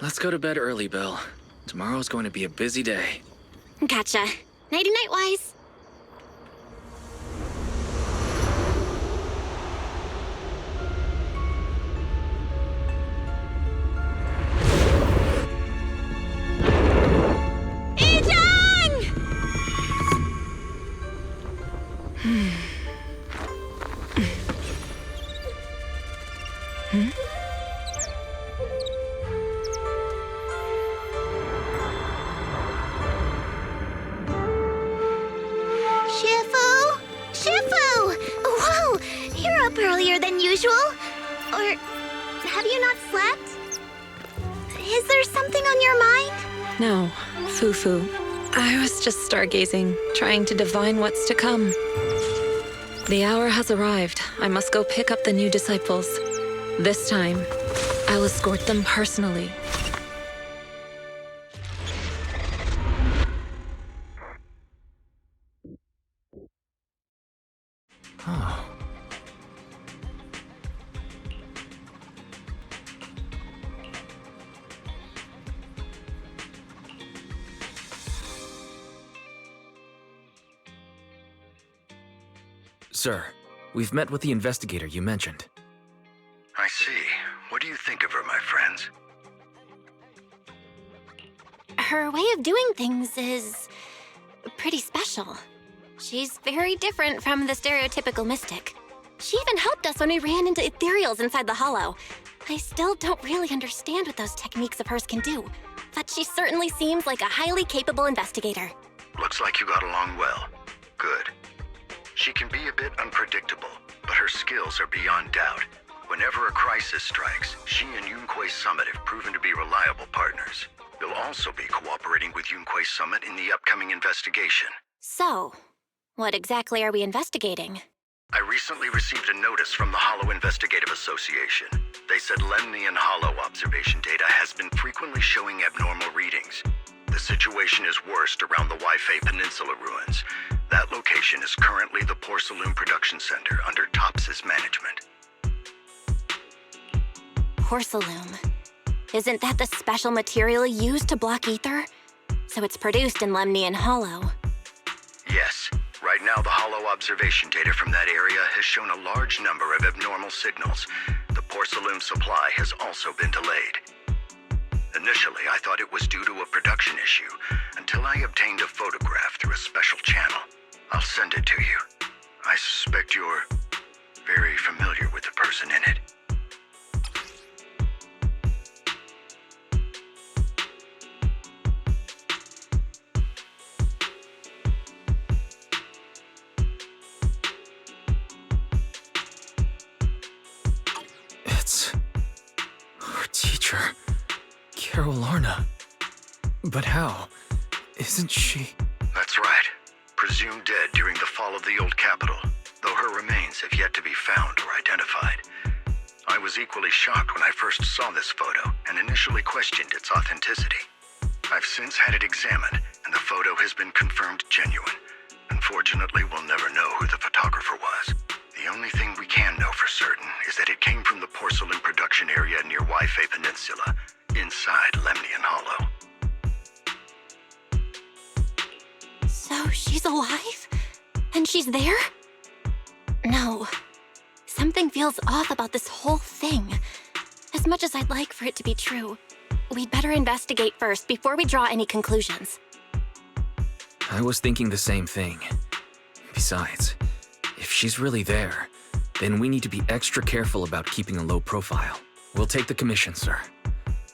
Let's go to bed early, Belle. Tomorrow's going to be a busy day. Gotcha. Nighty-night, Wise. Earlier than usual? Or have you not slept? Is there something on your mind? No, fufu. I was just stargazing, trying to divine what's to come. The hour has arrived. I must go pick up the new disciples. This time, I'll escort them personally. Oh. Sir, we've met with the investigator you mentioned. I see. What do you think of her, my friends? Her way of doing things is pretty special. She's very different from the stereotypical mystic. She even helped us when we ran into ethereals inside the hollow. I still don't really understand what those techniques of hers can do, but she certainly seems like a highly capable investigator. Looks like you got along well. Good. She can be a bit unpredictable, but her skills are beyond doubt. Whenever a crisis strikes, she and Yunkui Summit have proven to be reliable partners. They'll also be cooperating with Yunkui Summit in the upcoming investigation. So, what exactly are we investigating? I recently received a notice from the Hollow Investigative Association. They said Lemnian Hollow observation data has been frequently showing abnormal readings. The situation is worst around the Waifei Peninsula ruins. That location is currently the Porcelain Production Center under Tops's management. Porcelain. Isn't that the special material used to block ether? So it's produced in Lemnian Hollow. Yes. Right now, the Hollow observation data from that area has shown a large number of abnormal signals. The porcelain supply has also been delayed. Initially, I thought it was due to a production issue, until I obtained a photograph through a special channel. I'll send it to you. I suspect you're very familiar with the person in it. It's our teacher, Carole. But how? Isn't she? That's right. Presumed dead during the fall of the old capital, though her remains have yet to be found or identified. I was equally shocked when I first saw this photo and initially questioned its authenticity. I've since had it examined, and the photo has been confirmed genuine. Unfortunately, we'll never know who the photographer was. The only thing we can know for certain is that it came from the porcelain production area near Waifei Peninsula, inside Lemnian Hollow. So she's alive? And she's there? No. Something feels off about this whole thing. As much as I'd like for it to be true, we'd better investigate first before we draw any conclusions. I was thinking the same thing. Besides, if she's really there, then we need to be extra careful about keeping a low profile. We'll take the commission, sir.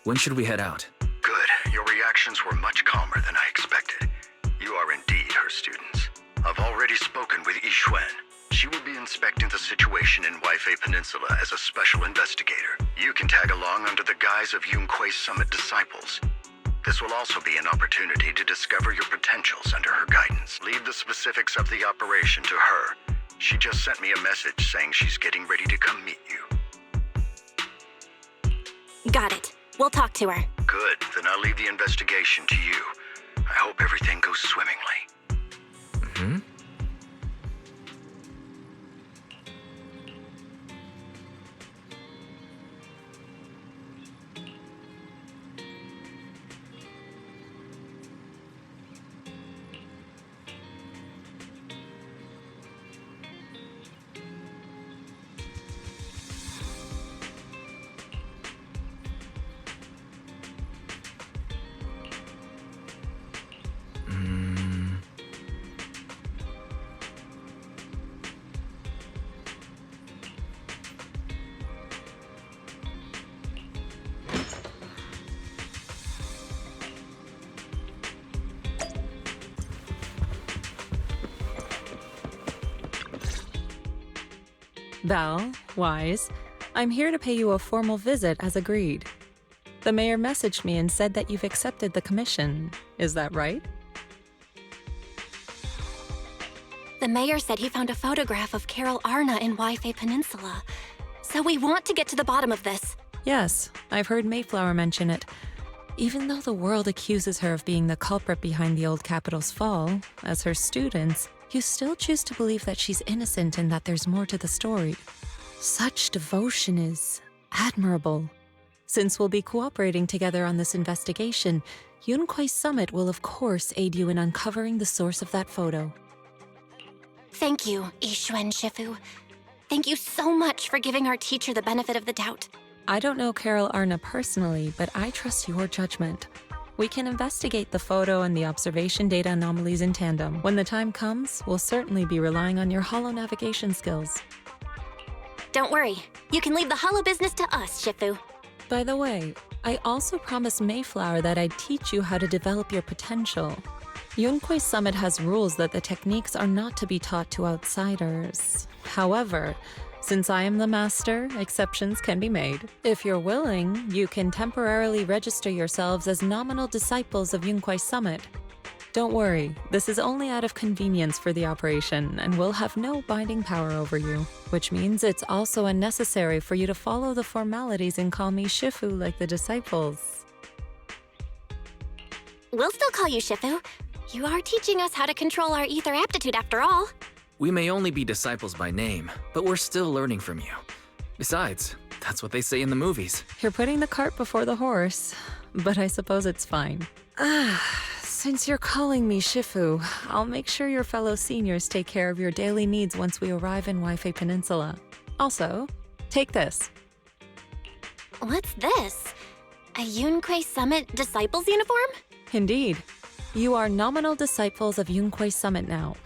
When should we head out? Good. Your reactions were much calmer than I expected. You are indeed her students. I've already spoken with Yixuan. She will be inspecting the situation in Waifei Peninsula as a special investigator. You can tag along under the guise of Yunkui's Summit disciples. This will also be an opportunity to discover your potentials under her guidance. Leave the specifics of the operation to her. She just sent me a message saying she's getting ready to come meet you. Got it. We'll talk to her. Good. Then I'll leave the investigation to you. I hope everything goes swimmingly. Mm-hmm. Belle, Wise, I'm here to pay you a formal visit as agreed. The mayor messaged me and said that you've accepted the commission. Is that right? The mayor said he found a photograph of Carole Arna in Waifei Peninsula. So we want to get to the bottom of this. Yes, I've heard Mayflower mention it. Even though the world accuses her of being the culprit behind the old capital's fall, as her students, you still choose to believe that she's innocent and that there's more to the story. Such devotion is admirable. Since we'll be cooperating together on this investigation, Yunkui's Summit will of course aid you in uncovering the source of that photo. Thank you, Yixuan Shifu. Thank you so much for giving our teacher the benefit of the doubt. I don't know Carole Arna personally, but I trust your judgment. We can investigate the photo and the observation data anomalies in tandem. When the time comes, we'll certainly be relying on your holo navigation skills. Don't worry. You can leave the holo business to us, Shifu. By the way, I also promised Mayflower that I'd teach you how to develop your potential. Yunkui's Summit has rules that the techniques are not to be taught to outsiders. However, since I am the master, exceptions can be made. If you're willing, you can temporarily register yourselves as nominal disciples of Yunkui's Summit. Don't worry, this is only out of convenience for the operation and will have no binding power over you, which means it's also unnecessary for you to follow the formalities and call me Shifu like the disciples. We'll still call you Shifu. You are teaching us how to control our ether aptitude after all. We may only be disciples by name, but we're still learning from you. Besides, that's what they say in the movies. You're putting the cart before the horse, but I suppose it's fine. Since you're calling me Shifu, I'll make sure your fellow seniors take care of your daily needs once we arrive in Waifei Peninsula. Also, take this. What's this? A Yunkui Summit Disciples uniform? Indeed. You are nominal disciples of Yunkui's Summit now.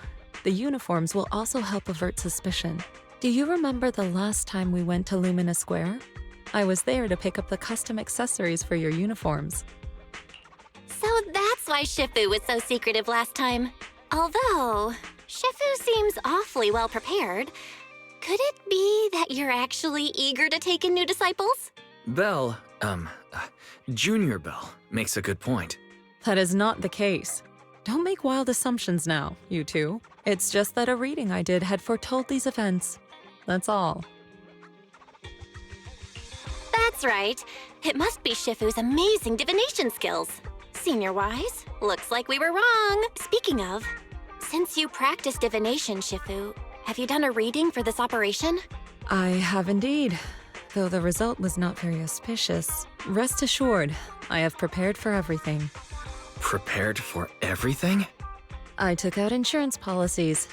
The uniforms will also help avert suspicion. Do you remember the last time we went to Lumina Square? I was there to pick up the custom accessories for your uniforms. So that's why Shifu was so secretive last time. Although, Shifu seems awfully well prepared. Could it be that you're actually eager to take in new disciples? Belle, Junior Belle, makes a good point. That is not the case. Don't make wild assumptions now, you two. It's just that a reading I did had foretold these events. That's all. That's right. It must be Shifu's amazing divination skills. Senior Wise, looks like we were wrong. Speaking of, since you practice divination, Shifu, have you done a reading for this operation? I have indeed, though the result was not very auspicious. Rest assured, I have prepared for everything. Prepared for everything? I took out insurance policies.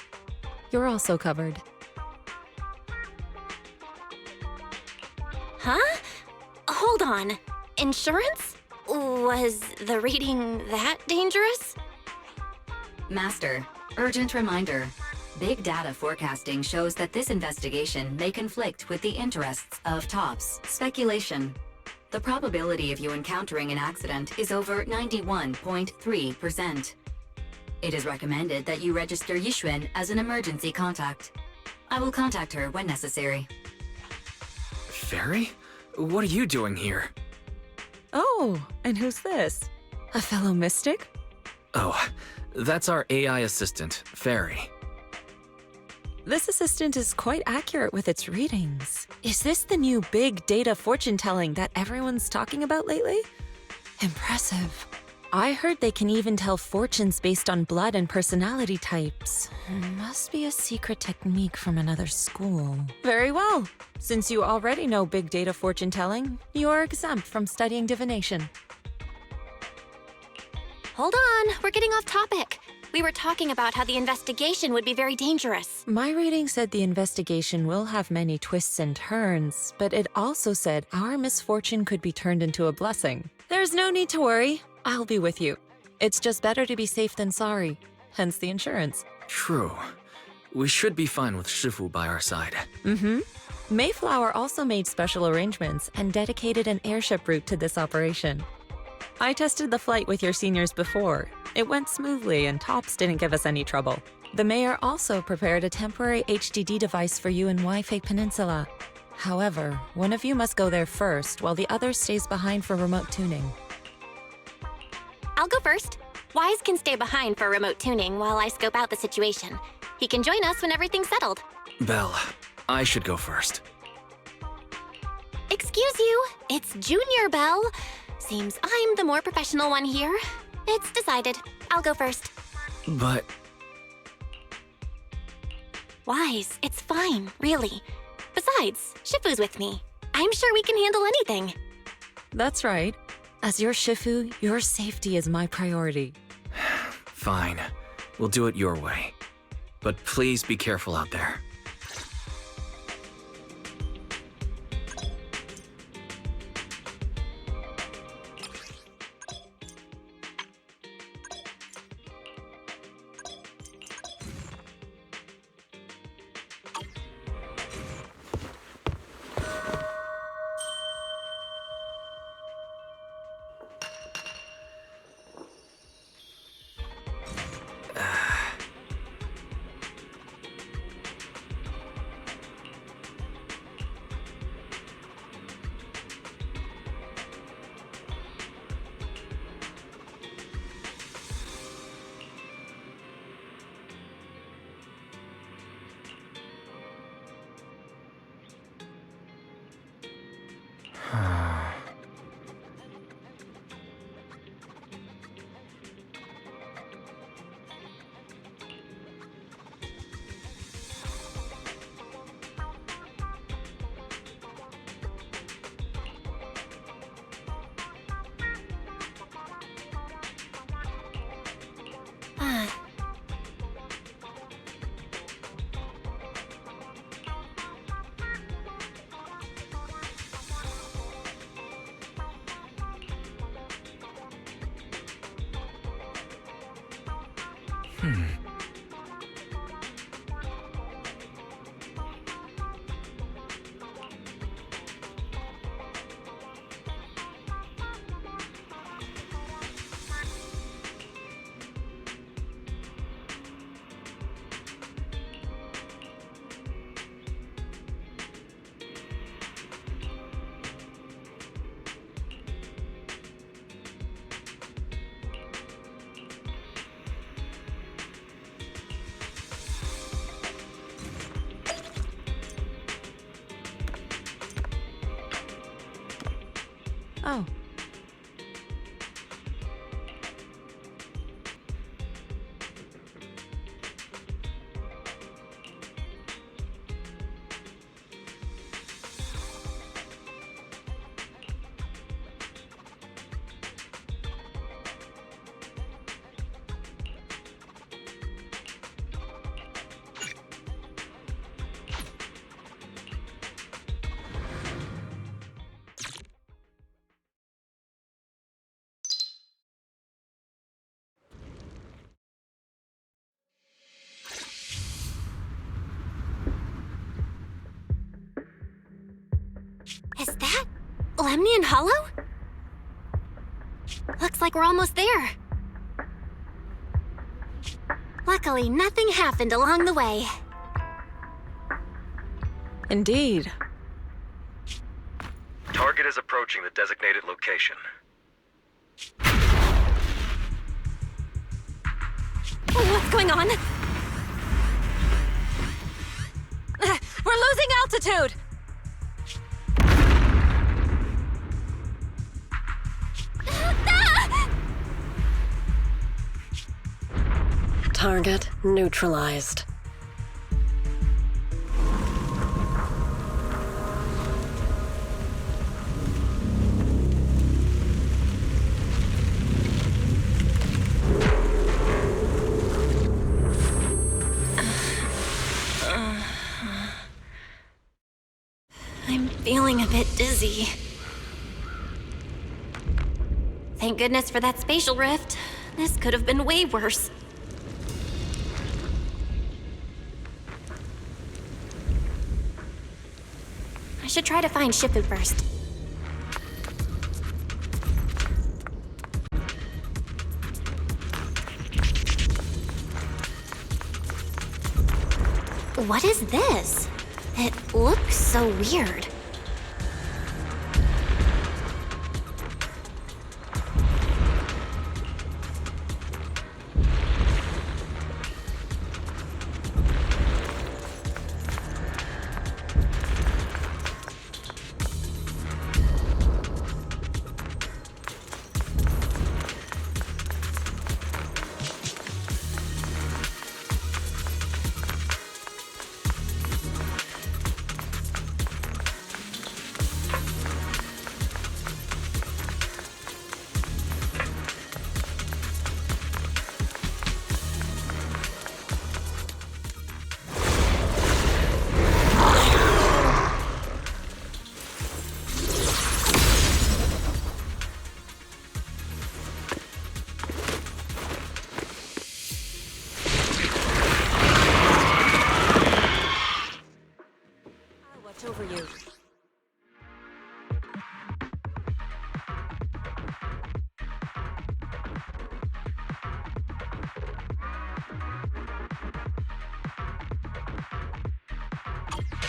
You're also covered. Huh? Hold on. Insurance? Was the reading that dangerous? Master, urgent reminder. Big data forecasting shows that this investigation may conflict with the interests of tops. Speculation. The probability of you encountering an accident is over 91.3%. It is recommended that you register Yixuan as an emergency contact. I will contact her when necessary. Fairy? What are you doing here? Oh, and who's this? A fellow mystic? Oh, that's our AI assistant, Fairy. This assistant is quite accurate with its readings. Is this the new big data fortune telling that everyone's talking about lately? Impressive. I heard they can even tell fortunes based on blood and personality types. Must be a secret technique from another school. Very well. Since you already know big data fortune telling, you are exempt from studying divination. Hold on, we're getting off topic. We were talking about how the investigation would be very dangerous. My reading said the investigation will have many twists and turns, but it also said our misfortune could be turned into a blessing. There's no need to worry. I'll be with you. It's just better to be safe than sorry, hence the insurance. True. We should be fine with Shifu by our side. Mayflower also made special arrangements and dedicated an airship route to this operation. I tested the flight with your seniors before. It went smoothly and Tops didn't give us any trouble. The mayor also prepared a temporary HDD device for you in Waifei Peninsula. However, one of you must go there first while the other stays behind for remote tuning. I'll go first. Wise can stay behind for remote tuning while I scope out the situation. He can join us when everything's settled. Belle, I should go first. Excuse you, it's Junior Belle. Seems I'm the more professional one here. It's decided. I'll go first. But... Wise, it's fine, really. Besides, Shifu's with me. I'm sure we can handle anything. That's right. As your Shifu, your safety is my priority. Fine. We'll do it your way. But please be careful out there. Oh. Is that Lemnian Hollow? Looks like we're almost there. Luckily, nothing happened along the way. Indeed. Target is approaching the designated location. What's going on? We're losing altitude! Target neutralized. I'm feeling a bit dizzy. Thank goodness for that spatial rift. This could have been way worse. I should try to find Shifu first. What is this? It looks so weird. Over you.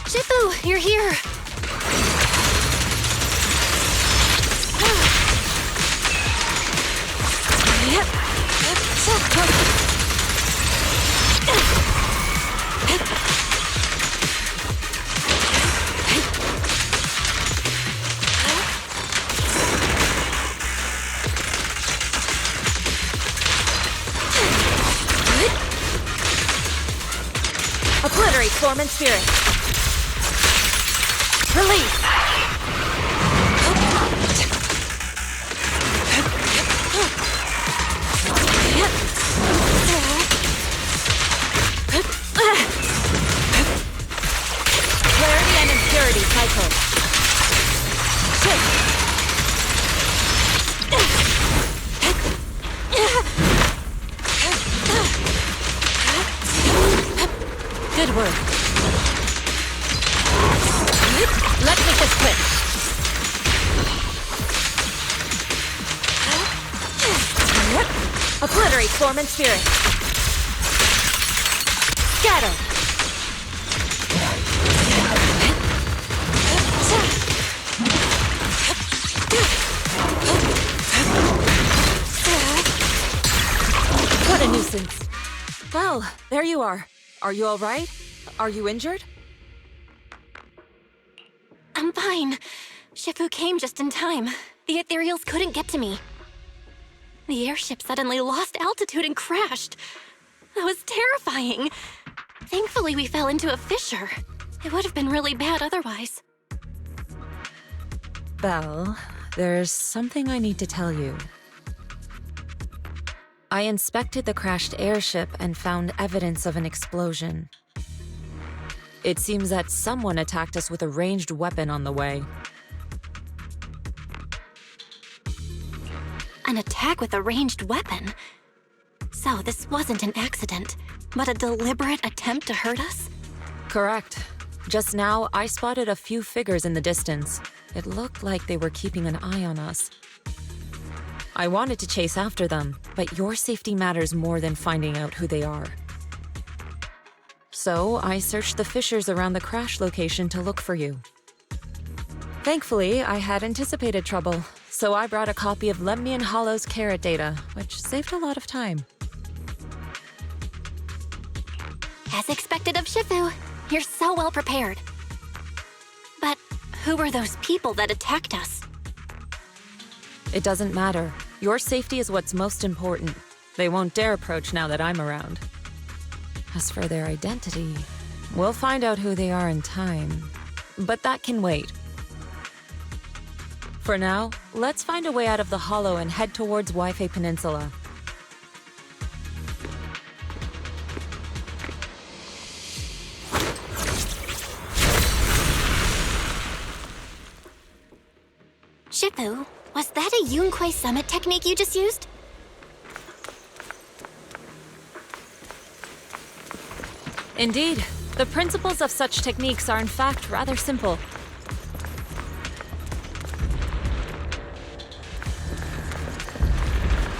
Shifu, you're here. Obliterate form and spirit. Release. Clarity and impurity cycle. Shift. Good work. Let's make this quick. Obliterate form and spirit. Scatter. What a nuisance. Well, there you are. Are you all right? Are you injured? I'm fine. Shifu came just in time. The ethereals couldn't get to me. The airship suddenly lost altitude and crashed. That was terrifying. Thankfully, we fell into a fissure. It would have been really bad otherwise. Belle, there's something I need to tell you. I inspected the crashed airship and found evidence of an explosion. It seems that someone attacked us with a ranged weapon on the way. An attack with a ranged weapon? So this wasn't an accident, but a deliberate attempt to hurt us? Correct. Just now, I spotted a few figures in the distance. It looked like they were keeping an eye on us. I wanted to chase after them, but your safety matters more than finding out who they are. So I searched the fissures around the crash location to look for you. Thankfully, I had anticipated trouble, so I brought a copy of Lemnian Hollow's carrot data, which saved a lot of time. As expected of Shifu, you're so well prepared. But who were those people that attacked us? It doesn't matter. Your safety is what's most important. They won't dare approach now that I'm around. As for their identity, we'll find out who they are in time. But that can wait. For now, let's find a way out of the hollow and head towards Waifei Peninsula. Shifu, was that a yunkui summit technique you just used? Indeed. The principles of such techniques are in fact rather simple.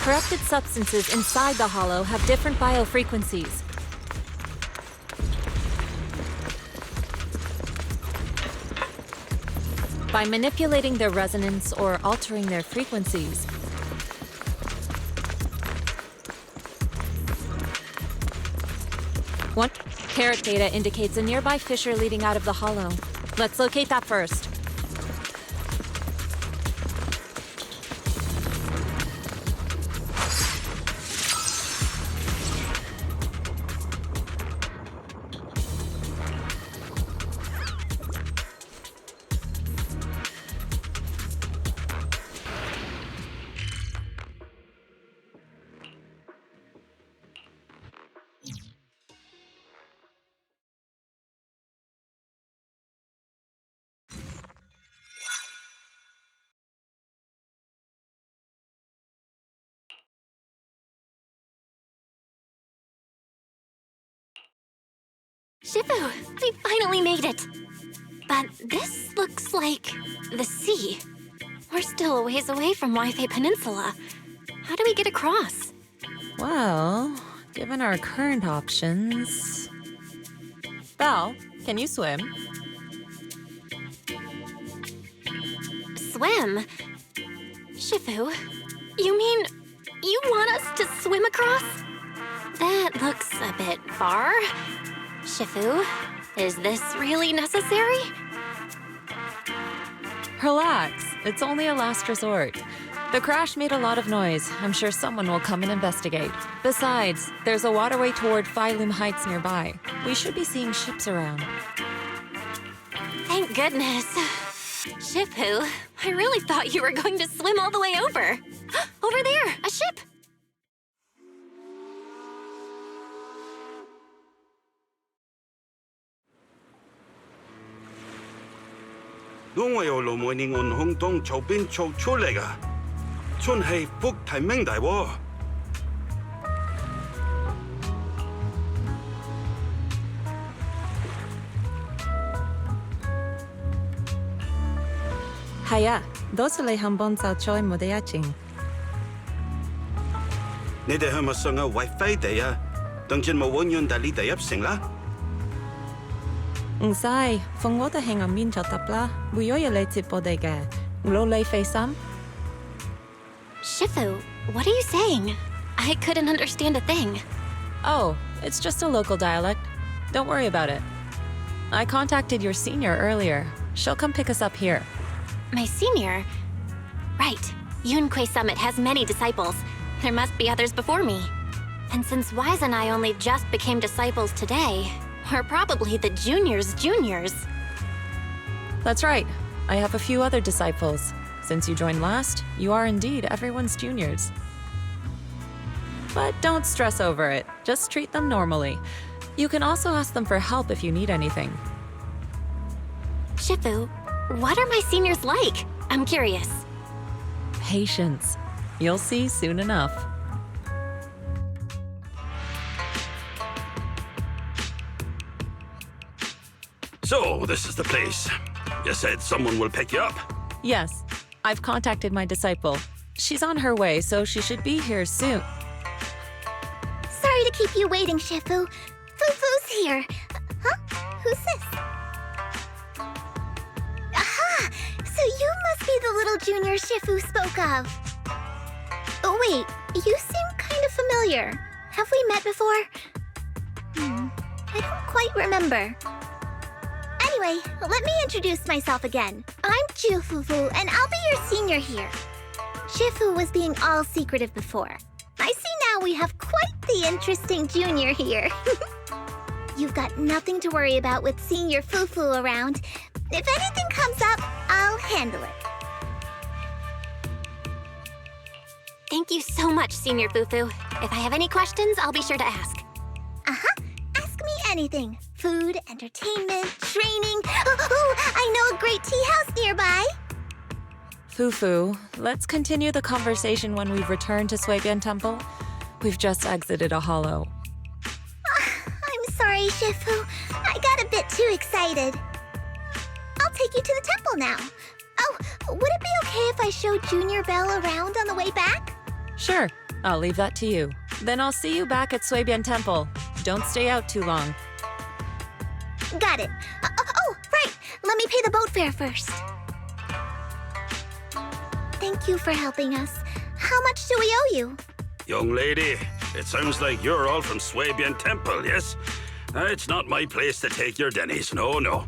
Corrupted substances inside the hollow have different biofrequencies. By manipulating their resonance or altering their frequencies, one carrot data indicates a nearby fissure leading out of the hollow. Let's locate that first. Shifu, we finally made it! But this looks like the sea. We're still a ways away from Waifei Peninsula. How do we get across? Well, given our current options... Belle, can you swim? Swim? Shifu, you mean you want us to swim across? That looks a bit far. Shifu, is this really necessary? Relax, it's only a last resort. The crash made a lot of noise. I'm sure someone will come and investigate. Besides, there's a waterway toward Phylum Heights nearby. We should be seeing ships around. Thank goodness. Shifu, I really thought you were going to swim all the way over. Over there, a ship!我由路梅尼岸空洞右邊做出嚟噶，春氣福提明大喎。係啊，多謝你肯幫手再冇得一陣。你哋係咪上嘅Waifei地啊？等陣冇揾完第呢第一成啦。唔使，放我哋喺岸邊就得啦。會有嘢嚟接我哋嘅，努力費心。Shifu, what are you saying? I couldn't understand a thing. Oh, it's just a local dialect. Don't worry about it. I contacted your senior earlier. She'll come pick us up here. My senior? Right. Yunkui Summit has many disciples. There must be others before me. And since Wise and I only just became disciples today, we're probably the juniors' juniors. That's right. I have a few other disciples. Since you joined last, you are indeed everyone's juniors. But don't stress over it. Just treat them normally. You can also ask them for help if you need anything. Shifu, what are my seniors like? I'm curious. Patience. You'll see soon enough. So, this is the place. You said someone will pick you up. Yes, I've contacted my disciple. She's on her way, so she should be here soon. Sorry to keep you waiting, Shifu. Fufu's here. Huh? Who's this? Aha! So you must be the little junior Shifu spoke of. Oh, wait. You seem kind of familiar. Have we met before? I don't quite remember. Anyway, let me introduce myself again. I'm Jufufu, and I'll be your senior here. Shifu was being all secretive before. I see now we have quite the interesting junior here. You've got nothing to worry about with senior Fufu around. If anything comes up, I'll handle it. Thank you so much, Senior Fufu. If I have any questions, I'll be sure to ask. Ask me anything. Food, entertainment, training. Oh, I know a great tea house nearby. Fufu, let's continue the conversation when we've returned to Suibian Temple. We've just exited a hollow. I'm sorry, Shifu. I got a bit too excited. I'll take you to the temple now. Oh, would it be okay if I showed Junior Belle around on the way back? Sure, I'll leave that to you. Then I'll see you back at Suibian Temple. Don't stay out too long. Got it. Oh, right. Let me pay the boat fare first. Thank you for helping us. How much do we owe you? Young lady, it sounds like you're all from Suibian Temple, yes? It's not my place to take your dennies, no.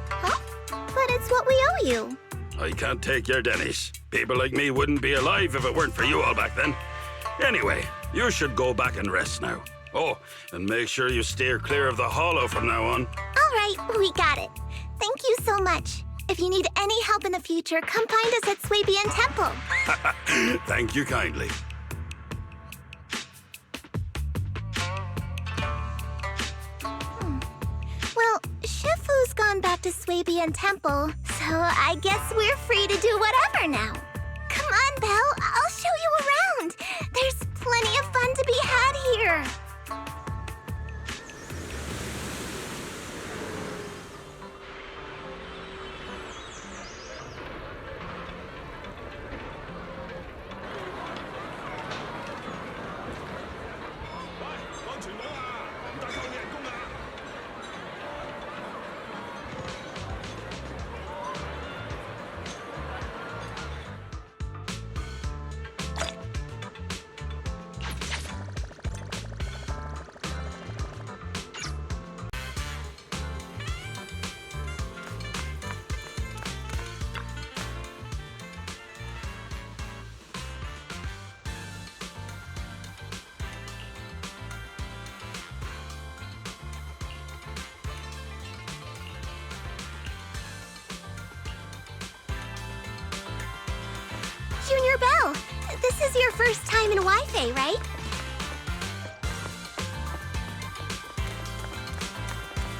Huh? But it's what we owe you. I can't take your dennies. People like me wouldn't be alive if it weren't for you all back then. Anyway, you should go back and rest now. Oh, and make sure you steer clear of the hollow from now on. All right, we got it. Thank you so much. If you need any help in the future, come find us at Suibian Temple. Thank you kindly. Well, Shifu's gone back to Suibian Temple, so I guess we're free to do whatever now. Come on, Belle, I'll show you around. There's plenty of fun to be had here. Junior Belle, this is your first time in Waifei, right?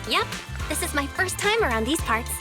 Yep, this is my first time around these parts.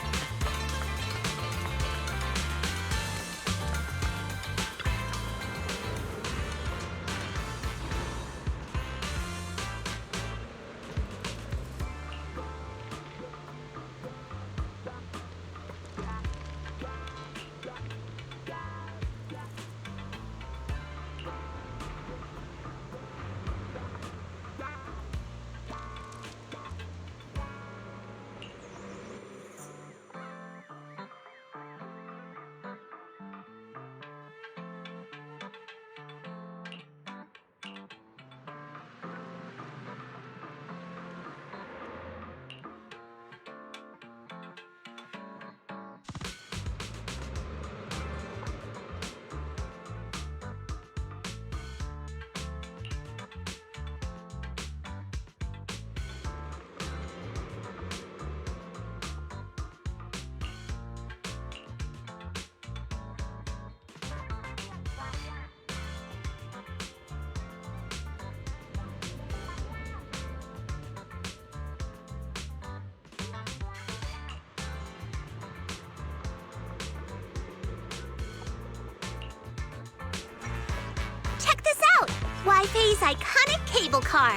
Waifei's iconic cable car.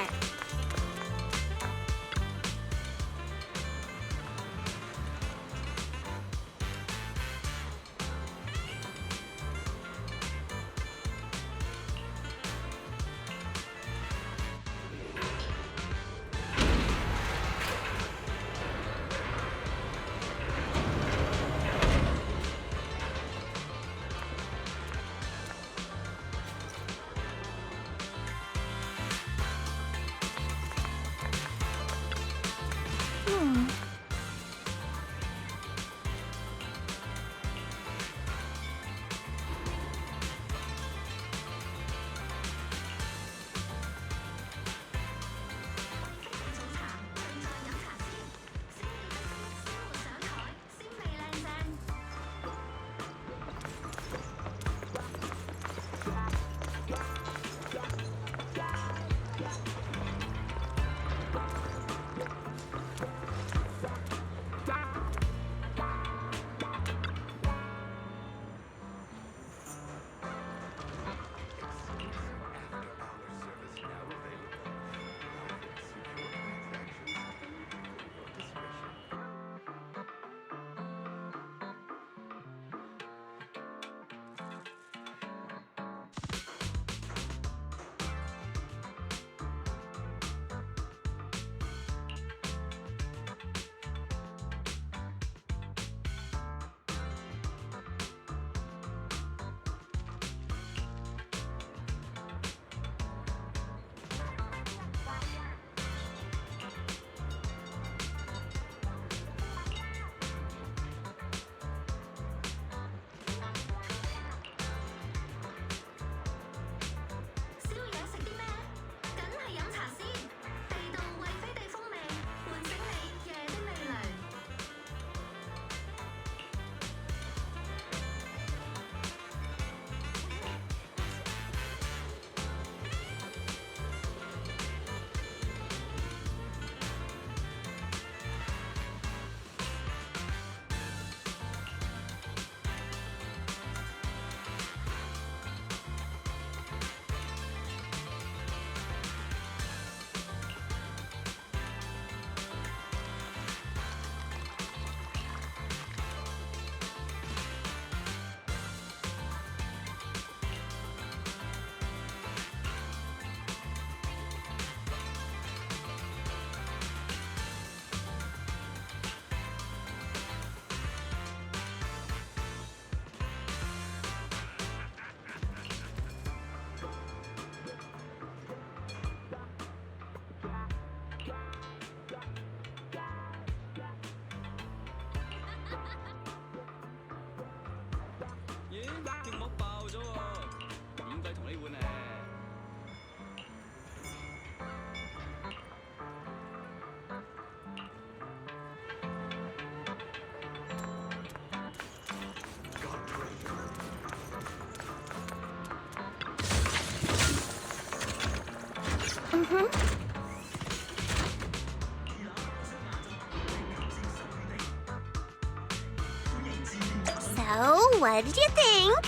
So, what did you think?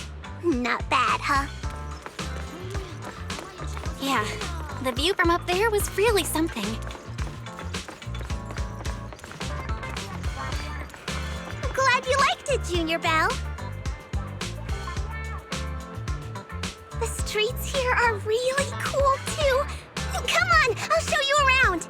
Not bad, huh? Yeah, the view from up there was really something. Glad you liked it, Junior Belle. The streets here are really cool, too. Come on, I'll show you around.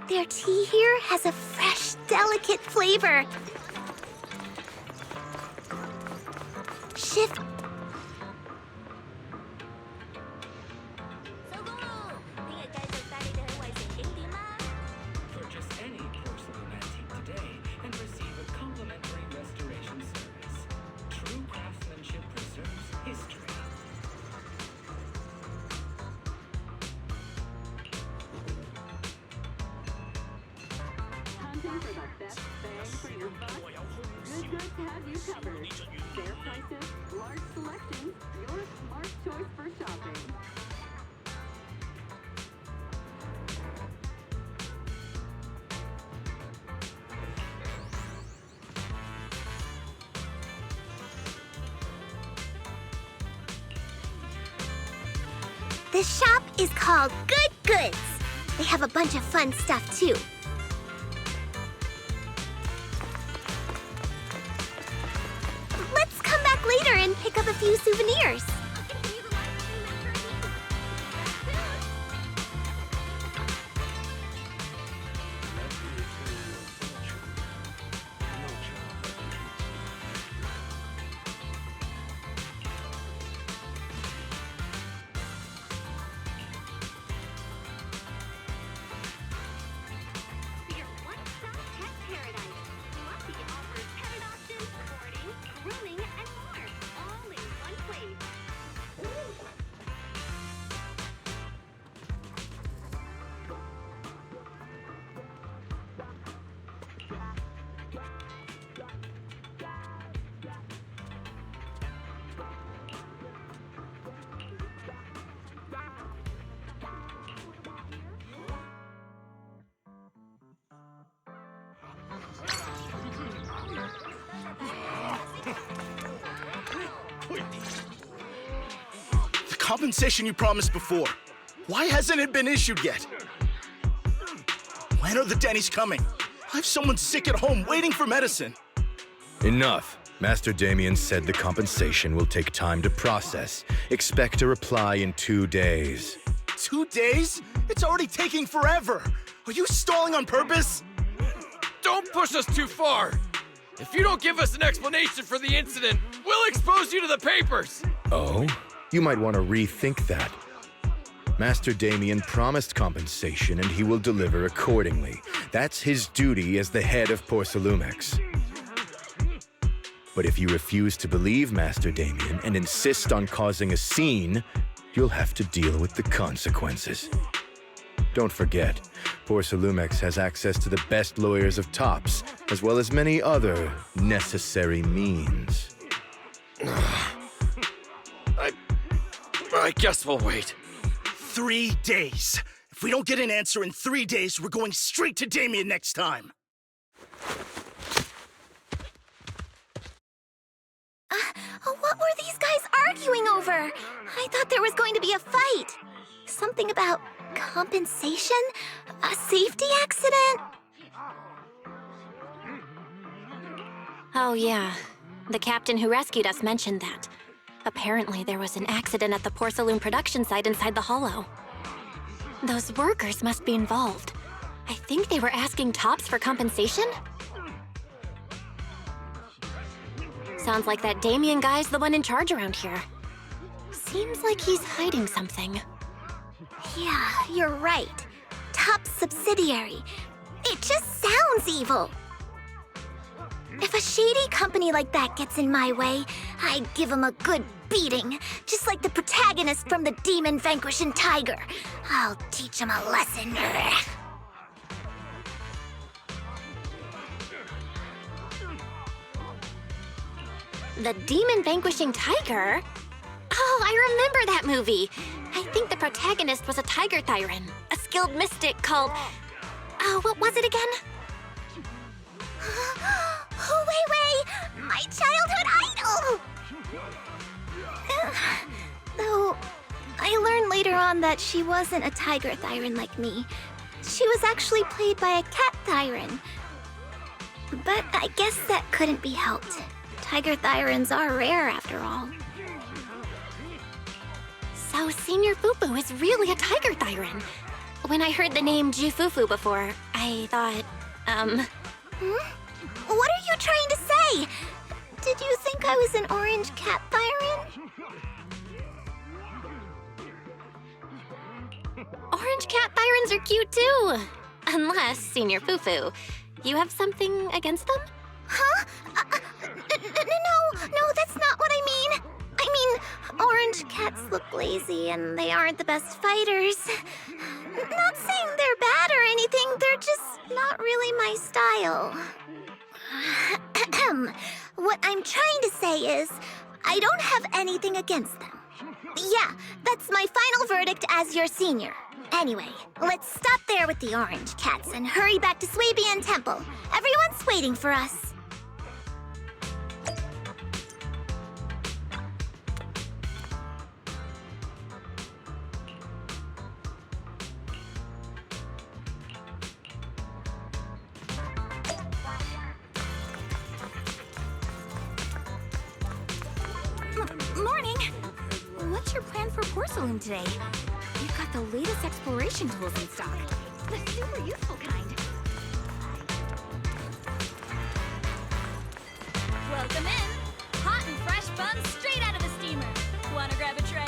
Their tea here has a fresh, delicate flavor. Shift. Purchase any porcelain antique today and receive a complimentary restoration service. True craftsmanship preserves history. Hunting for the best bang for your buck? Good Goods has you covered. Fair prices, large selections, your smart choice for shopping. This shop is called Good Goods. They have a bunch of fun stuff too. Let's come back later and pick up a few souvenirs. Your one-stop pet paradise. Lucky offers pet adoption, boarding, grooming, and more. All in one place. The compensation you promised before. Why hasn't it been issued yet? When are the Denny's coming? I have someone sick at home waiting for medicine. Enough. Master Damian said the compensation will take time to process. Expect a reply in 2 days. 2 days? It's already taking forever. Are you stalling on purpose? Don't push us too far! If you don't give us an explanation for the incident, we'll expose you to the papers! Oh? You might want to rethink that. Master Damian promised compensation and he will deliver accordingly. That's his duty as the head of Porcelumex. But if you refuse to believe Master Damian and insist on causing a scene, you'll have to deal with the consequences. Don't forget, Porcelumex has access to the best lawyers of Tops, as well as many other necessary means. I guess we'll wait. 3 days. If we don't get an answer in 3 days, we're going straight to Damian next time. What were these guys arguing over? I thought there was going to be a fight. Something about compensation? A safety accident? Oh, yeah. The captain who rescued us mentioned that. Apparently, there was an accident at the porcelain production site inside the hollow. Those workers must be involved. I think they were asking Tops for compensation? Sounds like that Damian guy's the one in charge around here. Seems like he's hiding something. Yeah, you're right. Top subsidiary. It just sounds evil. If a shady company like that gets in my way, I'd give them a good beating, just like the protagonist from the Demon Vanquishing Tiger. I'll teach them a lesson. The Demon Vanquishing Tiger? Oh, I remember that movie. I think the protagonist was a tiger thyran, a skilled mystic called... Oh, what was it again? Waifei! My childhood idol! Though, I learned later on that she wasn't a tiger thyran like me. She was actually played by a cat thyran. But I guess that couldn't be helped. Tiger thyrans are rare after all. So Senior Fufu is really a tiger thyran. When I heard the name Jufufu before, I I thought, What are you trying to say? Did you think I was an orange cat Byron? orange cat Byrons are cute too. Unless, Senior Fufu, you have something against them? Huh? No, that's not what I mean. I mean, orange cats look lazy and they aren't the best fighters. Not saying they're bad or anything, they're just not really my style. What I'm trying to say is, I don't have anything against them. Yeah, that's my final verdict as your senior. Anyway, let's stop there with the orange cats and hurry back to Suibian Temple. Everyone's waiting for us. Morning! What's your plan for porcelain today? You've got the latest exploration tools in stock. The super useful kind. Welcome in! Hot and fresh buns straight out of the steamer. Wanna grab a tray?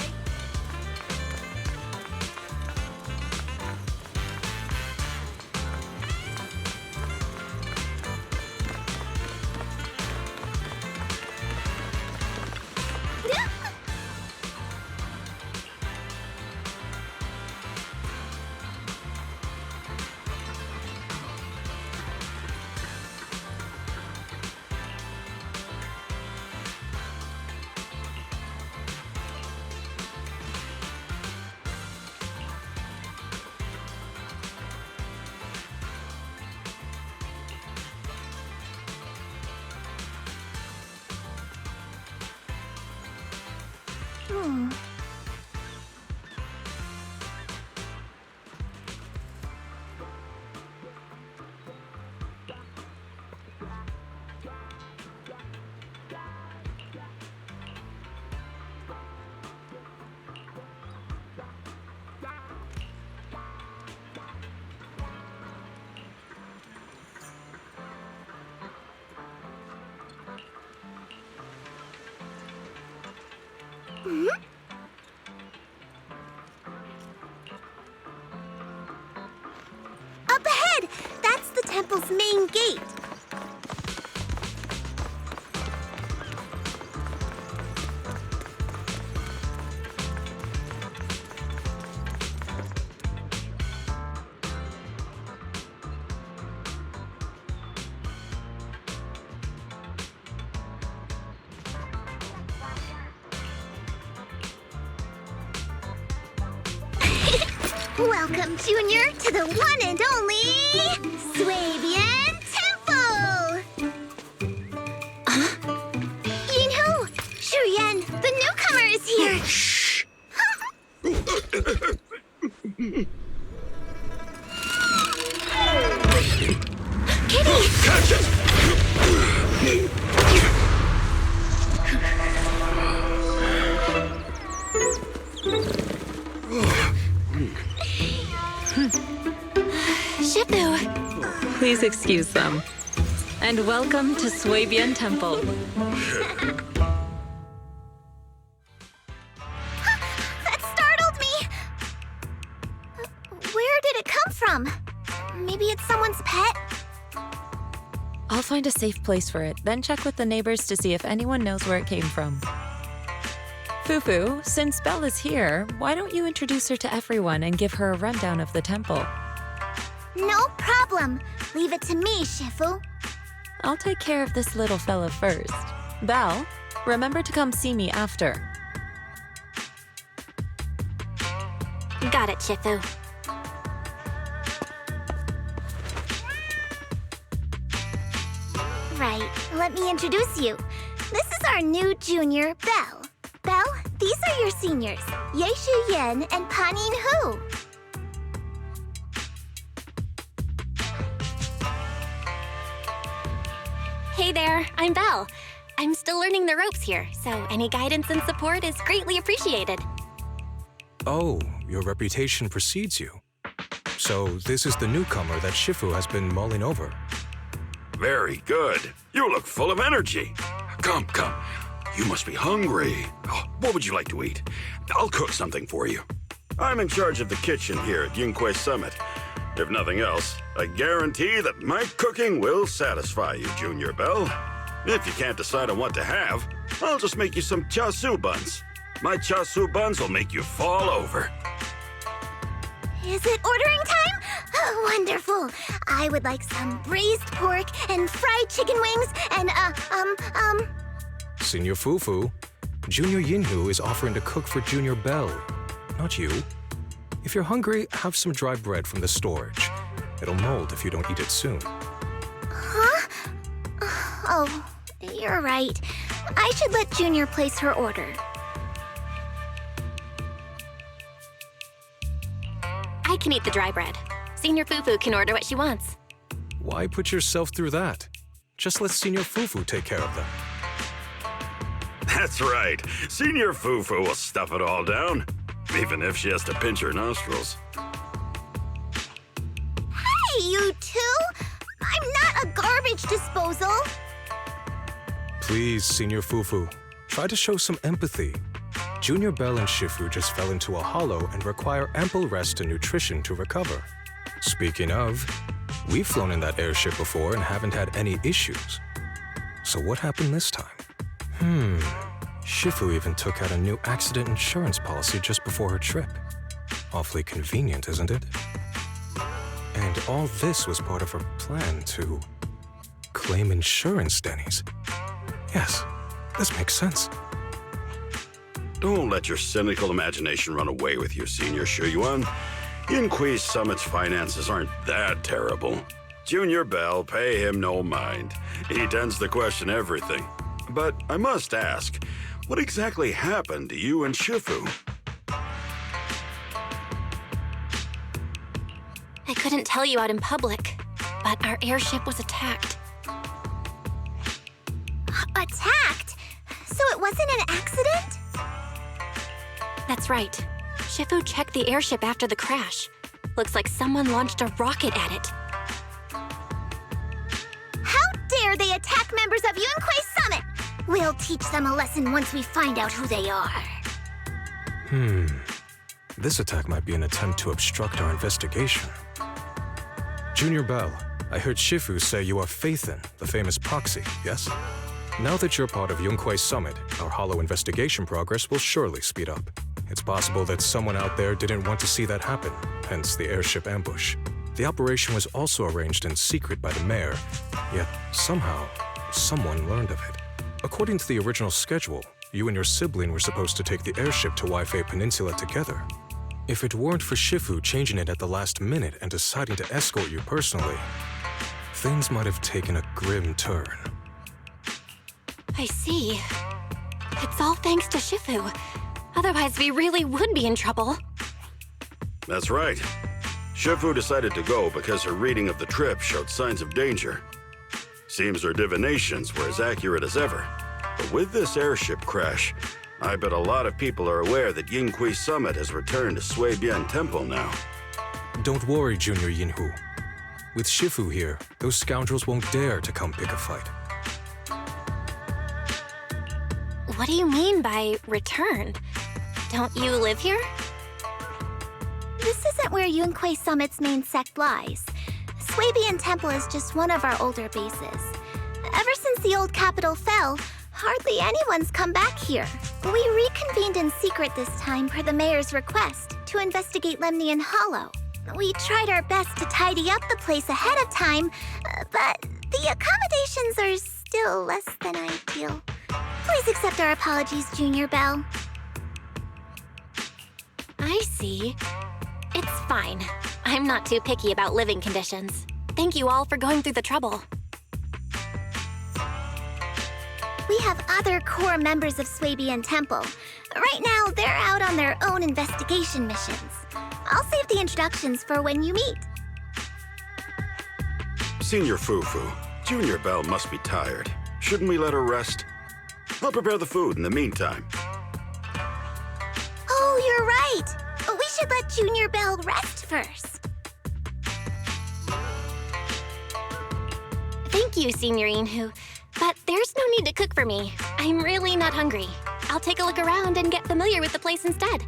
Up ahead! That's the temple's main gate. Welcome, Junior, to the one and only Suibian Temple! Yinhu! Shuyan, the newcomer is here! Shh! Kitty! Catch it! Shifu! Please excuse them. And welcome to Suibian Temple. That startled me! Where did it come from? Maybe it's someone's pet? I'll find a safe place for it, then check with the neighbors to see if anyone knows where it came from. Fufu, since Belle is here, why don't you introduce her to everyone and give her a rundown of the temple? No problem. Leave it to me, Shifu. I'll take care of this little fella first. Belle, remember to come see me after. Got it, Shifu. Right, let me introduce you. This is our new junior, Belle. Belle, these are your seniors, Yixuan and Panin Hu. Hey there, I'm Belle. I'm still learning the ropes here, so any guidance and support is greatly appreciated. Oh, your reputation precedes you. So this is the newcomer that Shifu has been mulling over. Very good. You look full of energy. Come. You must be hungry. Oh, what would you like to eat? I'll cook something for you. I'm in charge of the kitchen here at Yunkui Summit. If nothing else, I guarantee that my cooking will satisfy you, Junior Belle. If you can't decide on what to have, I'll just make you some chasu buns. My chasu buns will make you fall over. Is it ordering time? Oh, wonderful. I would like some braised pork and fried chicken wings and, Senior Fufu, Junior Yinhu is offering to cook for Junior Belle, not you. If you're hungry, have some dry bread from the storage. It'll mold if you don't eat it soon. Huh? Oh, you're right. I should let Junior place her order. I can eat the dry bread. Senior Fufu can order what she wants. Why put yourself through that? Just let Senior Fufu take care of them. That's right. Senior Fufu will stuff it all down, even if she has to pinch her nostrils. Hey, you two! I'm not a garbage disposal! Please, Senior Fufu, try to show some empathy. Junior Belle and Shifu just fell into a hollow and require ample rest and nutrition to recover. Speaking of, we've flown in that airship before and haven't had any issues. So what happened this time? Shifu even took out a new accident insurance policy just before her trip. Awfully convenient, isn't it? And all this was part of her plan to claim insurance, Denny's. Yes, this makes sense. Don't let your cynical imagination run away with you, Senior Suibian. Yunkui Summit's finances aren't that terrible. Junior Belle, pay him no mind. He tends to question everything. But I must ask, what exactly happened to you and Shifu? I couldn't tell you out in public, but our airship was attacked. Attacked? So it wasn't an accident? That's right. Shifu checked the airship after the crash. Looks like someone launched a rocket at it. How dare they attack members of Yunkui Summit? We'll teach them a lesson once we find out who they are. This attack might be an attempt to obstruct our investigation. Junior Belle, I heard Shifu say you are Phaethon, the famous proxy, yes? Now that you're part of Yunkui Summit, our hollow investigation progress will surely speed up. It's possible that someone out there didn't want to see that happen, hence the airship ambush. The operation was also arranged in secret by the mayor, yet somehow, someone learned of it. According to the original schedule, you and your sibling were supposed to take the airship to Waifei Peninsula together. If it weren't for Shifu changing it at the last minute and deciding to escort you personally, things might have taken a grim turn. I see. It's all thanks to Shifu. Otherwise, we really would be in trouble. That's right. Shifu decided to go because her reading of the trip showed signs of danger. Seems her divinations were as accurate as ever. But with this airship crash, I bet a lot of people are aware that Yunkui Summit has returned to Suibian Temple now. Don't worry, Junior Yinhu. With Shifu here, those scoundrels won't dare to come pick a fight. What do you mean by returned? Don't you live here? This isn't where Yunkui Summit's main sect lies. Suibian Temple is just one of our older bases. Ever since the old capital fell, hardly anyone's come back here. We reconvened in secret this time per the mayor's request to investigate Lemnian Hollow. We tried our best to tidy up the place ahead of time, but the accommodations are still less than ideal. Please accept our apologies, Junior Belle. I see. It's fine. I'm not too picky about living conditions. Thank you all for going through the trouble. We have other core members of Suibian Temple. Right now, they're out on their own investigation missions. I'll save the introductions for when you meet. Senior Fufu, Junior Belle must be tired. Shouldn't we let her rest? I'll prepare the food in the meantime. Oh, you're right. We should let Junior Belle rest first. Thank you, Signorine. But there's no need to cook for me. I'm really not hungry. I'll take a look around and get familiar with the place instead.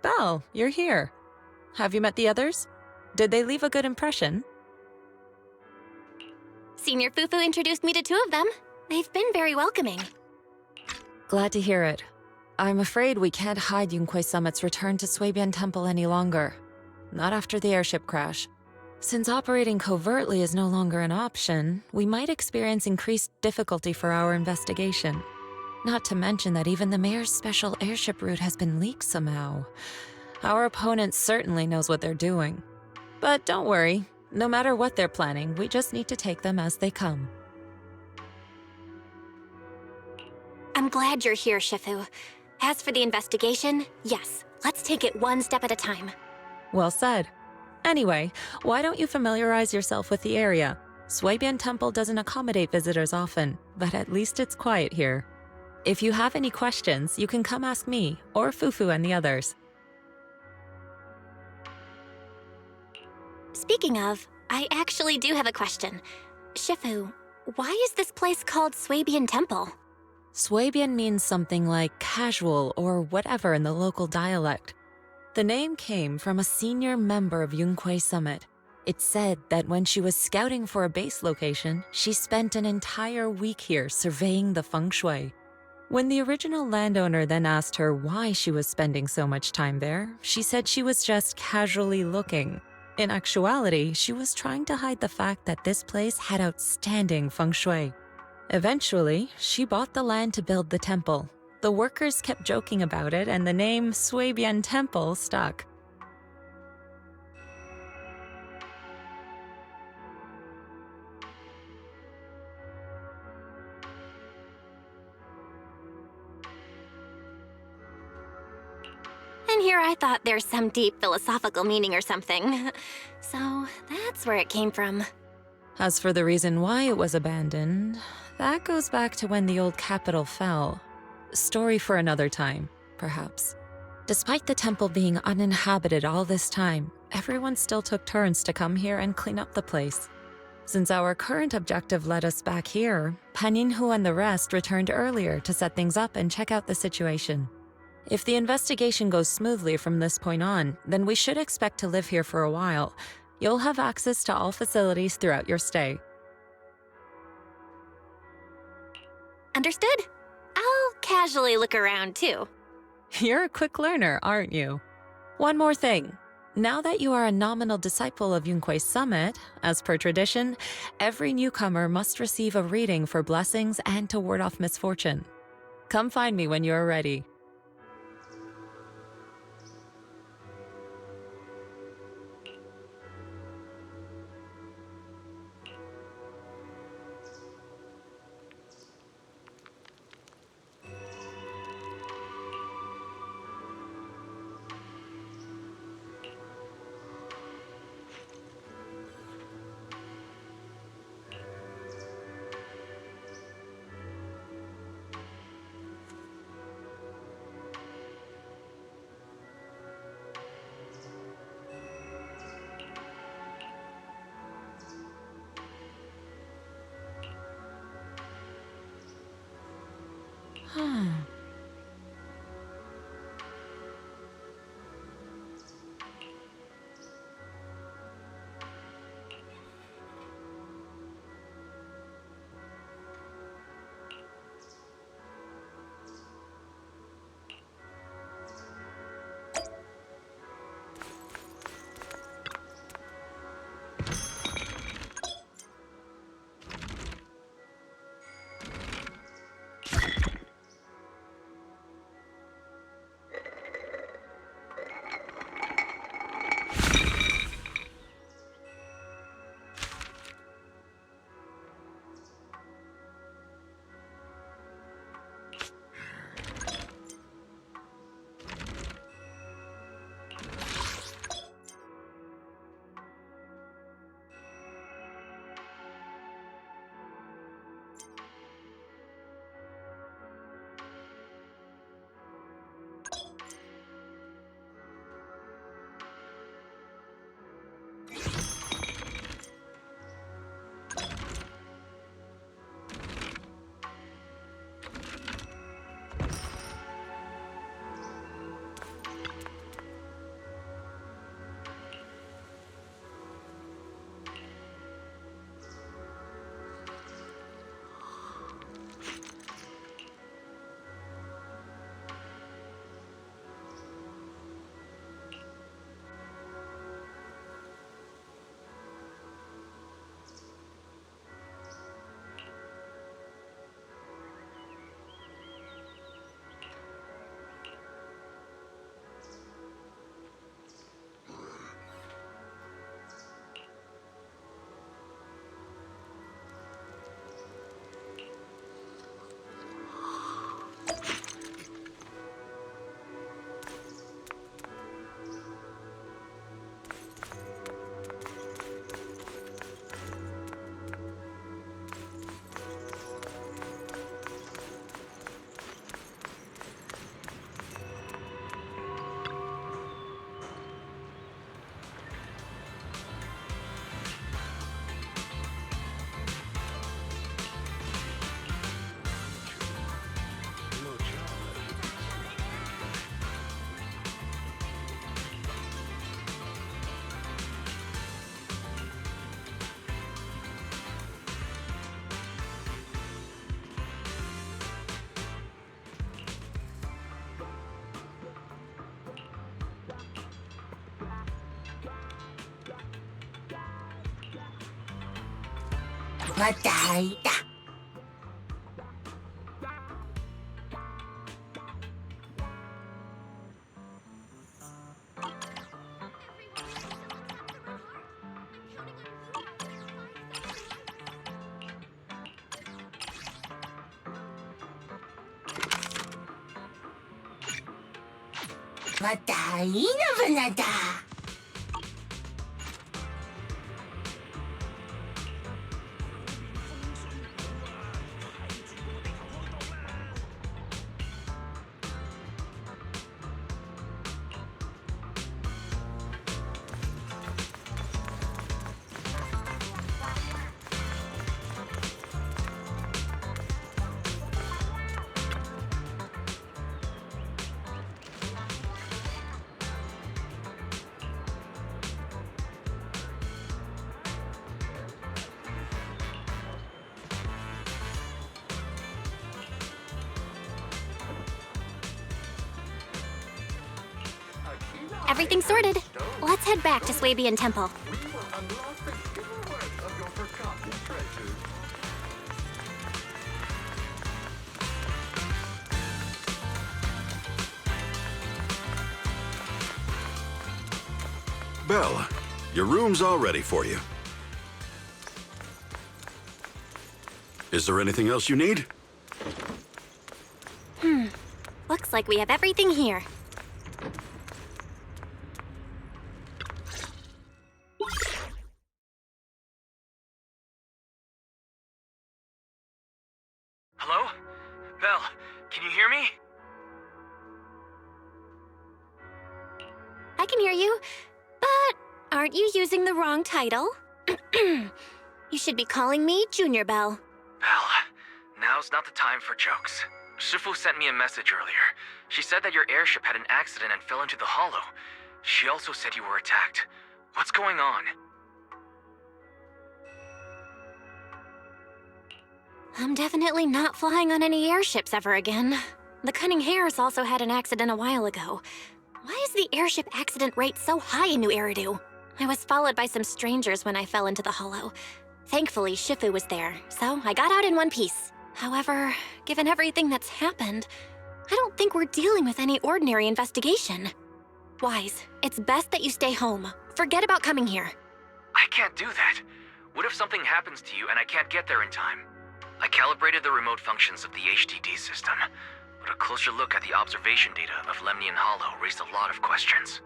Belle, you're here. Have you met the others? Did they leave a good impression? Senior Fufu introduced me to two of them. They've been very welcoming. Glad to hear it. I'm afraid we can't hide Yunkui Summit's return to Suibian Temple any longer. Not after the airship crash. Since operating covertly is no longer an option, we might experience increased difficulty for our investigation. Not to mention that even the mayor's special airship route has been leaked somehow. Our opponent certainly knows what they're doing. But don't worry, no matter what they're planning, we just need to take them as they come. I'm glad you're here, Shifu. As for the investigation, yes, let's take it one step at a time. Well said. Anyway, why don't you familiarize yourself with the area? Suibian Temple doesn't accommodate visitors often, but at least it's quiet here. If you have any questions, you can come ask me, or Fufu and the others. Speaking of, I actually do have a question. Shifu, why is this place called Suibian Temple? Suibian means something like casual or whatever in the local dialect. The name came from a senior member of Yunkui Summit. It's said that when she was scouting for a base location, she spent an entire week here surveying the feng shui. When the original landowner then asked her why she was spending so much time there, she said she was just casually looking. In actuality, she was trying to hide the fact that this place had outstanding feng shui. Eventually, she bought the land to build the temple. The workers kept joking about it, and the name Suibian Temple stuck. And here I thought there's some deep philosophical meaning or something. So that's where it came from. As for the reason why it was abandoned, that goes back to when the old capital fell. Story for another time, perhaps. Despite the temple being uninhabited all this time, everyone still took turns to come here and clean up the place. Since our current objective led us back here, Paninhu and the rest returned earlier to set things up and check out the situation. If the investigation goes smoothly from this point on, then we should expect to live here for a while. You'll have access to all facilities throughout your stay. Understood? I'll casually look around, too. You're a quick learner, aren't you? One more thing. Now that you are a nominal disciple of Yunkui Summit, as per tradition, every newcomer must receive a reading for blessings and to ward off misfortune. Come find me when you are ready. Everything's sorted. Let's head back to Suibian Temple. Belle, your room's all ready for you. Is there anything else you need? Looks like we have everything here. Hello? Belle, can you hear me? I can hear you, but aren't you using the wrong title? You should be calling me Junior Belle. Belle, now's not the time for jokes. Jufufu sent me a message earlier. She said that your airship had an accident and fell into the hollow. She also said you were attacked. What's going on? I'm definitely not flying on any airships ever again. The Cunning Hares also had an accident a while ago. Why is the airship accident rate so high in New Eridu? I was followed by some strangers when I fell into the hollow. Thankfully, Shifu was there, so I got out in one piece. However, given everything that's happened, I don't think we're dealing with any ordinary investigation. Wise, it's best that you stay home. Forget about coming here. I can't do that. What if something happens to you and I can't get there in time? I calibrated the remote functions of the HDD system, but a closer look at the observation data of Lemnian Hollow raised a lot of questions.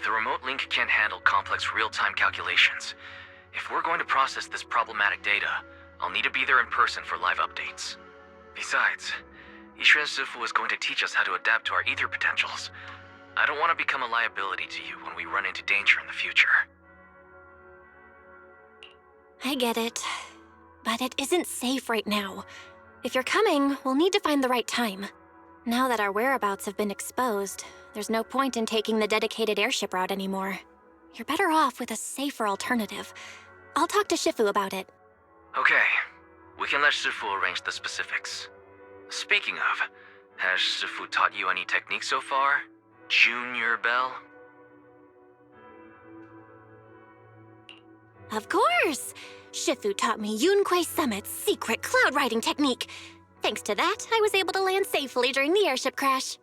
The remote link can't handle complex real-time calculations. If we're going to process this problematic data, I'll need to be there in person for live updates. Besides, Yixuan Sifu is going to teach us how to adapt to our ether potentials. I don't want to become a liability to you when we run into danger in the future. I get it, but it isn't safe right now. If you're coming, we'll need to find the right time. Now that our whereabouts have been exposed, there's no point in taking the dedicated airship route anymore. You're better off with a safer alternative. I'll talk to Shifu about it. Okay, we can let Shifu arrange the specifics. Speaking of, has Shifu taught you any techniques so far? Junior Belle? Of course! Shifu taught me Yunkui Summit's secret cloud riding technique. Thanks to that, I was able to land safely during the airship crash.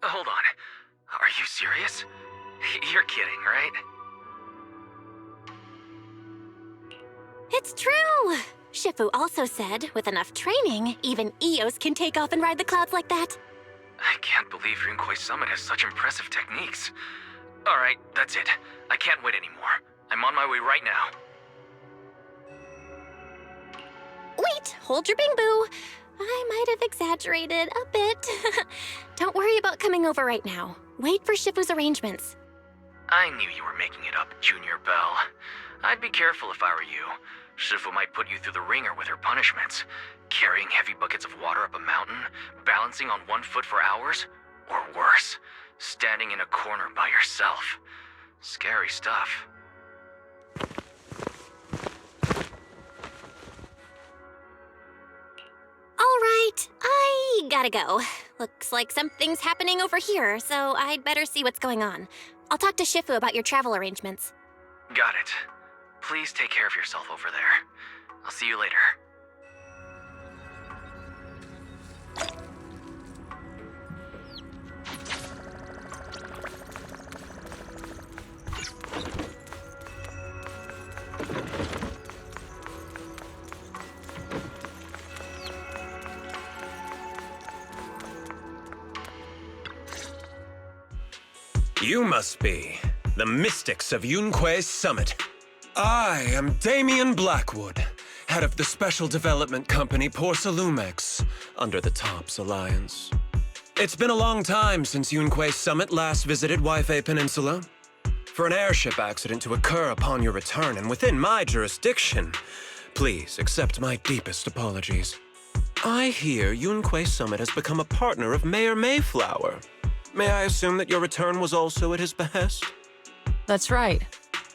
Hold on. Are you serious? You're kidding, right? It's true! Shifu also said, with enough training, even Eos can take off and ride the clouds like that. I can't believe Yunkui Summit has such impressive techniques. Alright, that's it. I can't wait anymore. I'm on my way right now. Wait, hold your bing boo. I might have exaggerated a bit. Don't worry about coming over right now. Wait for Shifu's arrangements. I knew you were making it up, Junior Belle. I'd be careful if I were you. Shifu might put you through the ringer with her punishments. Carrying heavy buckets of water up a mountain, balancing on one foot for hours, or worse, standing in a corner by yourself. Scary stuff. All right, I gotta go. Looks like something's happening over here, so I'd better see what's going on. I'll talk to Shifu about your travel arrangements. Got it. Please take care of yourself over there. I'll see you later. You must be the mystics of Yunkui's summit. I am Damian Blackwood, head of the special development company Porcelumex, under the TOPS Alliance. It's been a long time since Yunkui's summit last visited Waifei Peninsula. For an airship accident to occur upon your return and within my jurisdiction, please accept my deepest apologies. I hear Yunkui Summit has become a partner of Mayor Mayflower. May I assume that your return was also at his behest? That's right.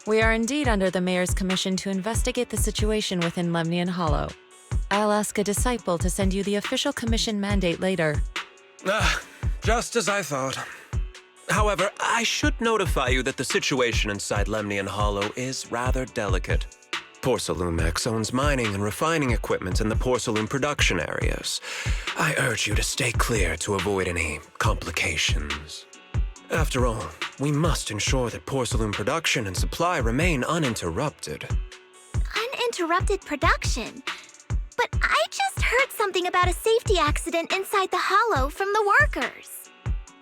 We are indeed under the Mayor's commission to investigate the situation within Lemnian Hollow. I'll ask a disciple to send you the official commission mandate later. Just as I thought. However, I should notify you that the situation inside Lemnian Hollow is rather delicate. Porcelumex owns mining and refining equipment in the porcelain production areas. I urge you to stay clear to avoid any complications. After all, we must ensure that porcelain production and supply remain uninterrupted. Uninterrupted production? But I just heard something about a safety accident inside the hollow from the workers.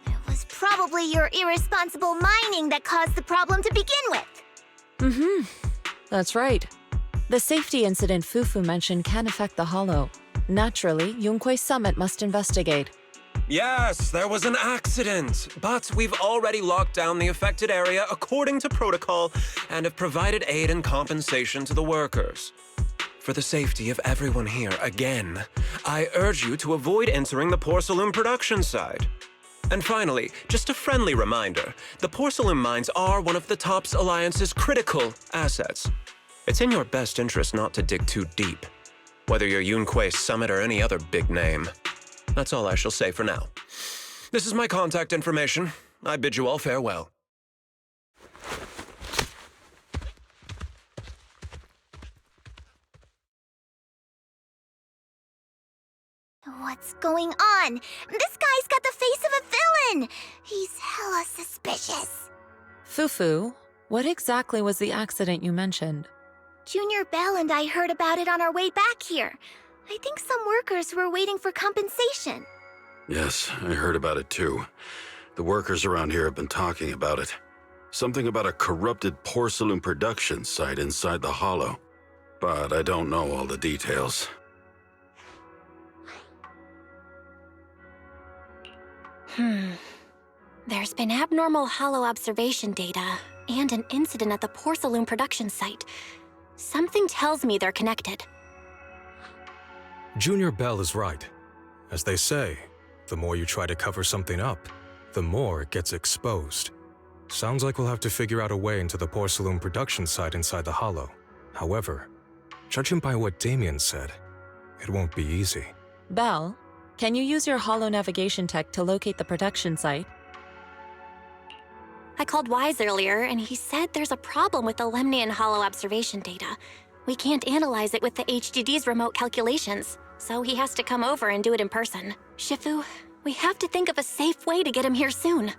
It was probably your irresponsible mining that caused the problem to begin with. That's right. The safety incident Fufu mentioned can affect the hollow. Naturally, Yunkui Summit must investigate. Yes, there was an accident, but we've already locked down the affected area according to protocol and have provided aid and compensation to the workers. For the safety of everyone here, again, I urge you to avoid entering the porcelain production side. And finally, just a friendly reminder, the porcelain mines are one of the TOPS Alliance's critical assets. It's in your best interest not to dig too deep, whether you're Yunkui Summit or any other big name. That's all I shall say for now. This is my contact information. I bid you all farewell. What's going on? This guy's got the face of a villain! He's hella suspicious. Fufu, what exactly was the accident you mentioned? Junior Belle and I heard about it on our way back here. I think some workers were waiting for compensation. Yes, I heard about it too. The workers around here have been talking about it. Something about a corrupted porcelain production site inside the hollow. But I don't know all the details. There's been abnormal hollow observation data and an incident at the porcelain production site. Something tells me they're connected. Junior Belle is right. As they say, the more you try to cover something up, the more it gets exposed. Sounds like we'll have to figure out a way into the porcelain production site inside the hollow. However, judging by what Damian said, it won't be easy. Belle, can you use your hollow navigation tech to locate the production site? I called Wise earlier, and he said there's a problem with the Lemnian hollow observation data. We can't analyze it with the HDD's remote calculations, so he has to come over and do it in person. Shifu, we have to think of a safe way to get him here soon.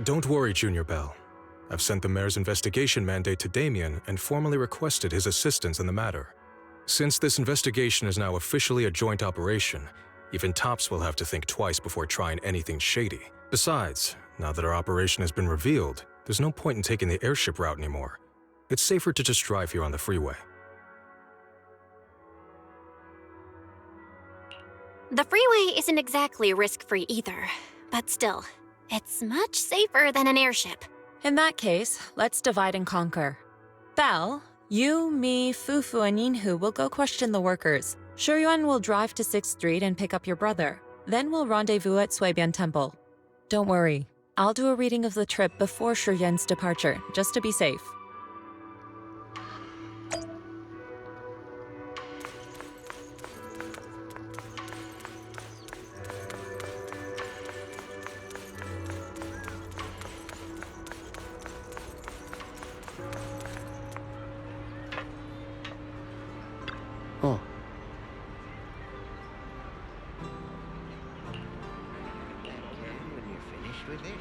Don't worry, Junior Belle. I've sent the mayor's investigation mandate to Damian and formally requested his assistance in the matter. Since this investigation is now officially a joint operation, even TOPS will have to think twice before trying anything shady. Besides, now that our operation has been revealed, there's no point in taking the airship route anymore. It's safer to just drive here on the freeway. The freeway isn't exactly risk-free either, but still, it's much safer than an airship. In that case, let's divide and conquer. Belle, you, me, Fufu, and Yinhu will go question the workers. Shuyuan will drive to 6th Street and pick up your brother. Then we'll rendezvous at Suibian Temple. Don't worry, I'll do a reading of the trip before Shuyuan's departure, just to be safe. messed with it.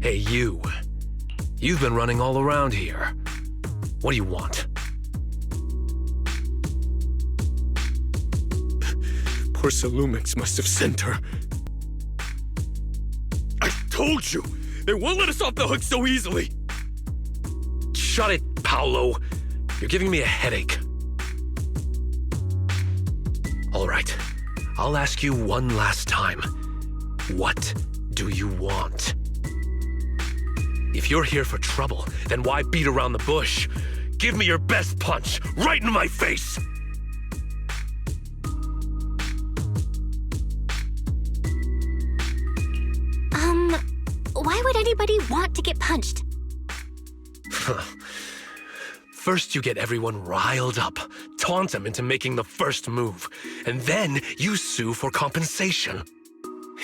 Hey, you. You've been running all around here. What do you want? Poor Salumix must have sent her. I told you! They won't let us off the hook so easily! Shut it, Paulo. You're giving me a headache. All right. I'll ask you one last time. What do you want? If you're here for trouble, then why beat around the bush? Give me your best punch, right in my face! Why would anybody want to get punched? First you get everyone riled up, taunt them into making the first move, and then you sue for compensation.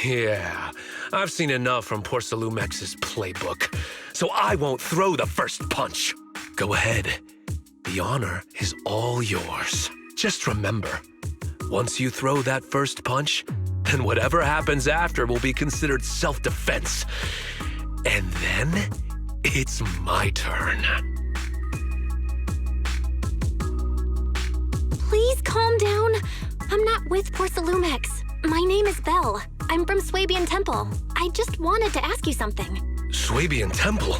Yeah, I've seen enough from poor Salumex's playbook, so I won't throw the first punch. Go ahead. The honor is all yours. Just remember, once you throw that first punch, then whatever happens after will be considered self-defense. And then, it's my turn. Please calm down. I'm not with poor Salumex. My name is Belle. I'm from Suibian Temple. I just wanted to ask you something. Suibian Temple?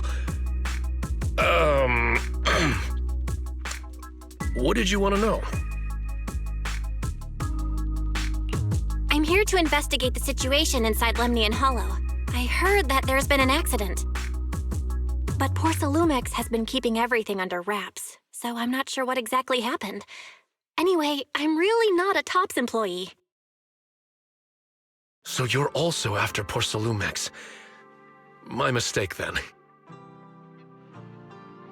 What did you want to know? I'm here to investigate the situation inside Lemnian Hollow. I heard that there's been an accident. But poor Salumex has been keeping everything under wraps, so I'm not sure what exactly happened. Anyway, I'm really not a TOPS employee. So you're also after poor Salumex. My mistake, then.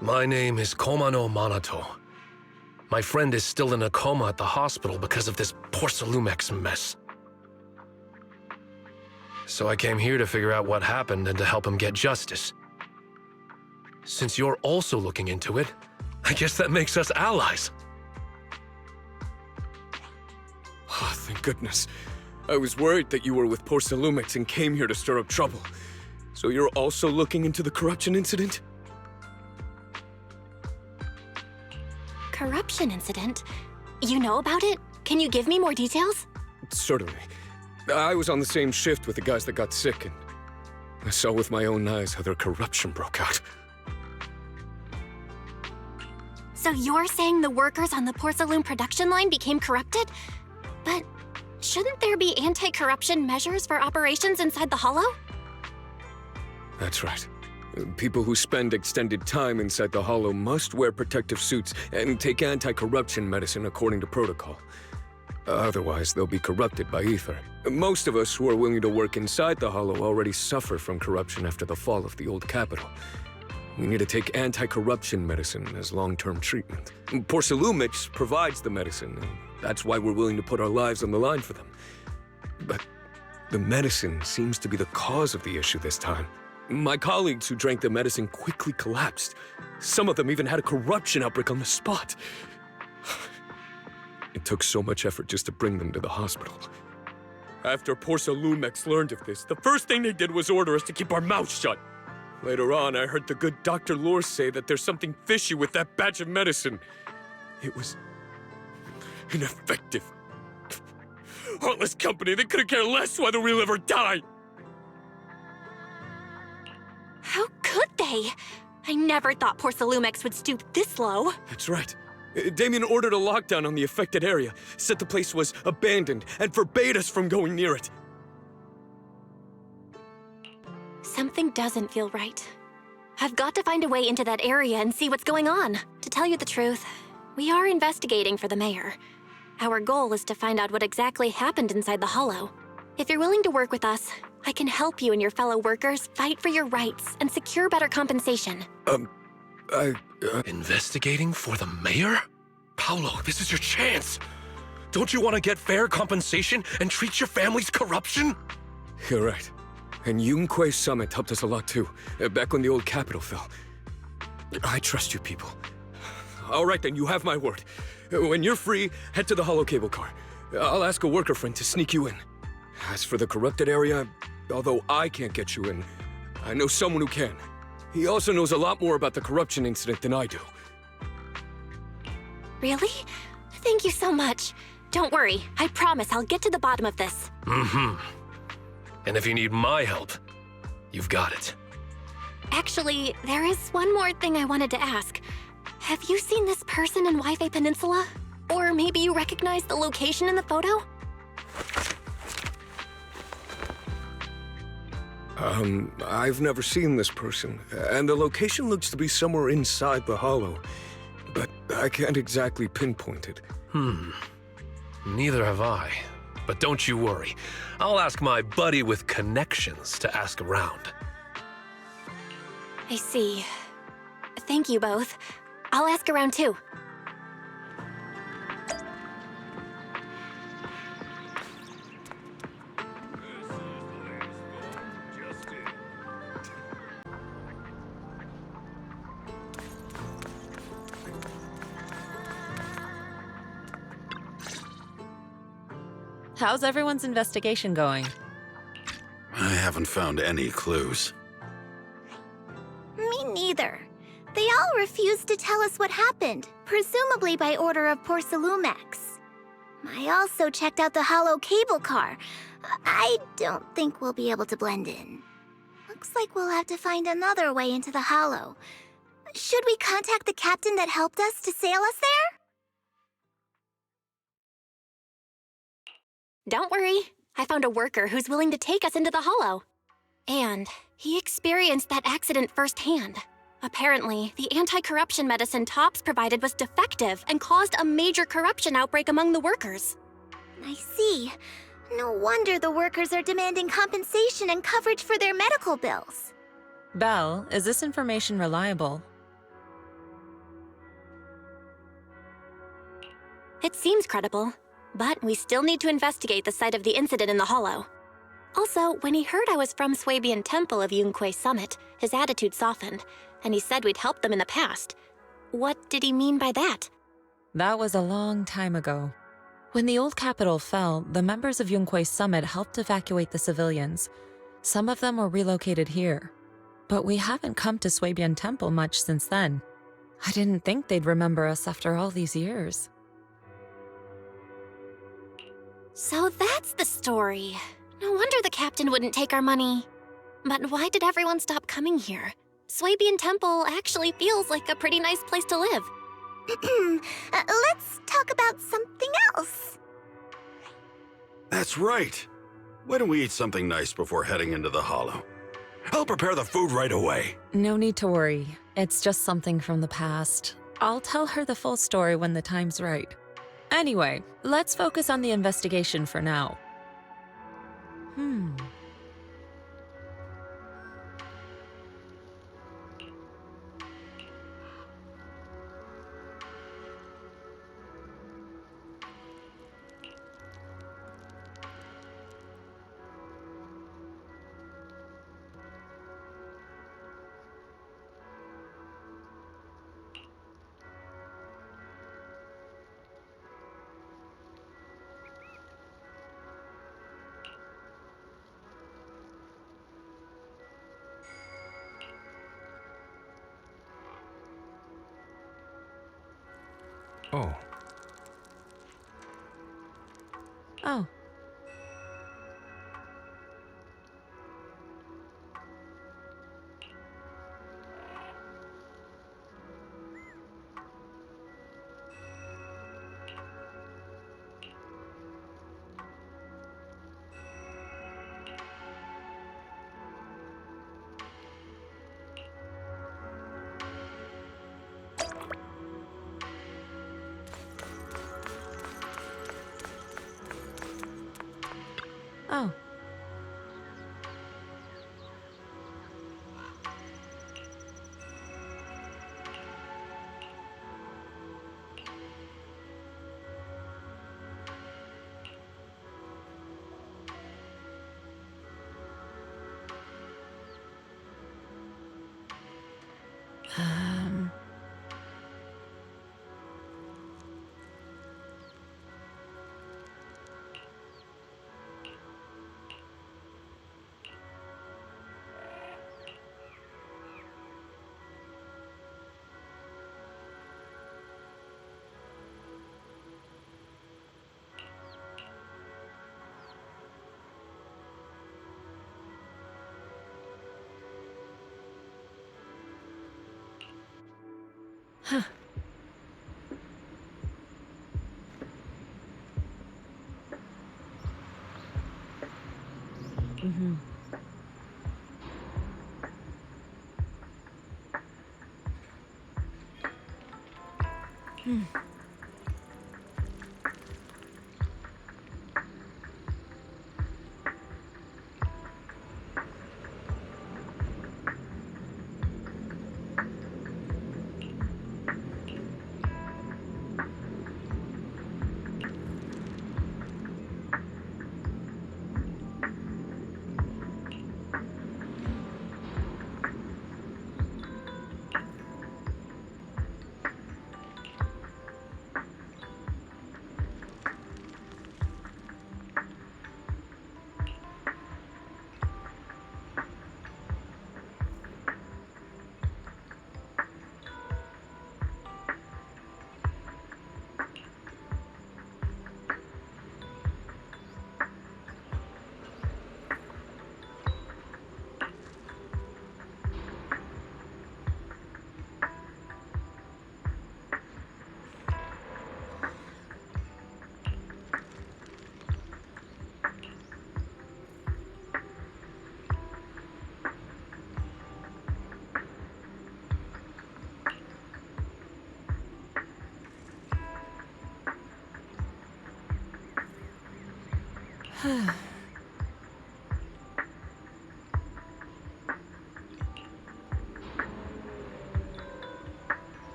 My name is Komano Manato. My friend is still in a coma at the hospital because of this poor Salumex mess. So I came here to figure out what happened and to help him get justice. Since you're also looking into it, I guess that makes us allies. Oh, thank goodness. I was worried that you were with poor Salumix and came here to stir up trouble. So you're also looking into the corruption incident? Corruption incident? You know about it? Can you give me more details? Certainly. I was on the same shift with the guys that got sick, and I saw with my own eyes how their corruption broke out. So you're saying the workers on the porcelain production line became corrupted? But shouldn't there be anti-corruption measures for operations inside the Hollow? That's right. People who spend extended time inside the Hollow must wear protective suits and take anti-corruption medicine according to protocol. Otherwise, they'll be corrupted by ether. Most of us who are willing to work inside the Hollow already suffer from corruption after the fall of the old capital. We need to take anti-corruption medicine as long-term treatment. Porcelumix provides the medicine, and that's why we're willing to put our lives on the line for them. But the medicine seems to be the cause of the issue this time. My colleagues who drank the medicine quickly collapsed. Some of them even had a corruption outbreak on the spot. It took so much effort just to bring them to the hospital. After Porcelumix learned of this, the first thing they did was order us to keep our mouths shut. Later on, I heard the good Dr. Lore say that there's something fishy with that batch of medicine. It was ineffective. Heartless company, they couldn't care less whether we live or die. How could they? I never thought Porcelumix would stoop this low. That's right. Damian ordered a lockdown on the affected area, said the place was abandoned, and forbade us from going near it. something doesn't feel right. I've got to find a way into that area and see what's going on. To tell you the truth, we are investigating for the mayor. Our goal is to find out what exactly happened inside the Hollow. If you're willing to work with us, I can help you and your fellow workers fight for your rights and secure better compensation. Investigating for the mayor? Paulo, this is your chance. Don't you want to get fair compensation and treat your family's corruption? You're right. And Yunkui Summit helped us a lot too, back when the old capital fell. I trust you people. All right then, you have my word. When you're free, head to the hollow cable car. I'll ask a worker friend to sneak you in. As for the corrupted area, although I can't get you in, I know someone who can. He also knows a lot more about the corruption incident than I do. Really? Thank you so much. Don't worry, I promise I'll get to the bottom of this. Mm-hmm. And if you need my help, you've got it. Actually, there is one more thing I wanted to ask. Have you seen this person in Waifei Peninsula? Or maybe you recognize the location in the photo? I've never seen this person, and the location looks to be somewhere inside the Hollow, but I can't exactly pinpoint it. Neither have I. But don't you worry. I'll ask my buddy with connections to ask around. I see. Thank you both. I'll ask around too. How's everyone's investigation going? I haven't found any clues. Me neither. They all refused to tell us what happened, presumably by order of Porsalumex. I also checked out the hollow cable car. I don't think we'll be able to blend in. Looks like we'll have to find another way into the hollow. Should we contact the captain that helped us to sail us there? Don't worry. I found a worker who's willing to take us into the Hollow. And he experienced that accident firsthand. Apparently, the anti-corruption medicine Tops provided was defective and caused a major corruption outbreak among the workers. I see. No wonder the workers are demanding compensation and coverage for their medical bills. Belle, is this information reliable? It seems credible, but we still need to investigate the site of the incident in the Hollow. Also, when he heard I was from Suibian Temple of Yunkui Summit, his attitude softened, and he said we'd helped them in the past. What did he mean by that? That was a long time ago. When the old capital fell, the members of Yunkui Summit helped evacuate the civilians. Some of them were relocated here. But we haven't come to Suibian Temple much since then. I didn't think they'd remember us after all these years. So that's the story. No wonder the captain wouldn't take our money. But why did everyone stop coming here? Suibian Temple actually feels like a pretty nice place to live. Let's talk about something else. That's right. Why don't we eat something nice before heading into the Hollow? I'll prepare the food right away. No need to worry. It's just something from the past. I'll tell her the full story when the time's right. Anyway, let's focus on the investigation for now. Oh. Oh. Oh. Huh. Mm-hmm.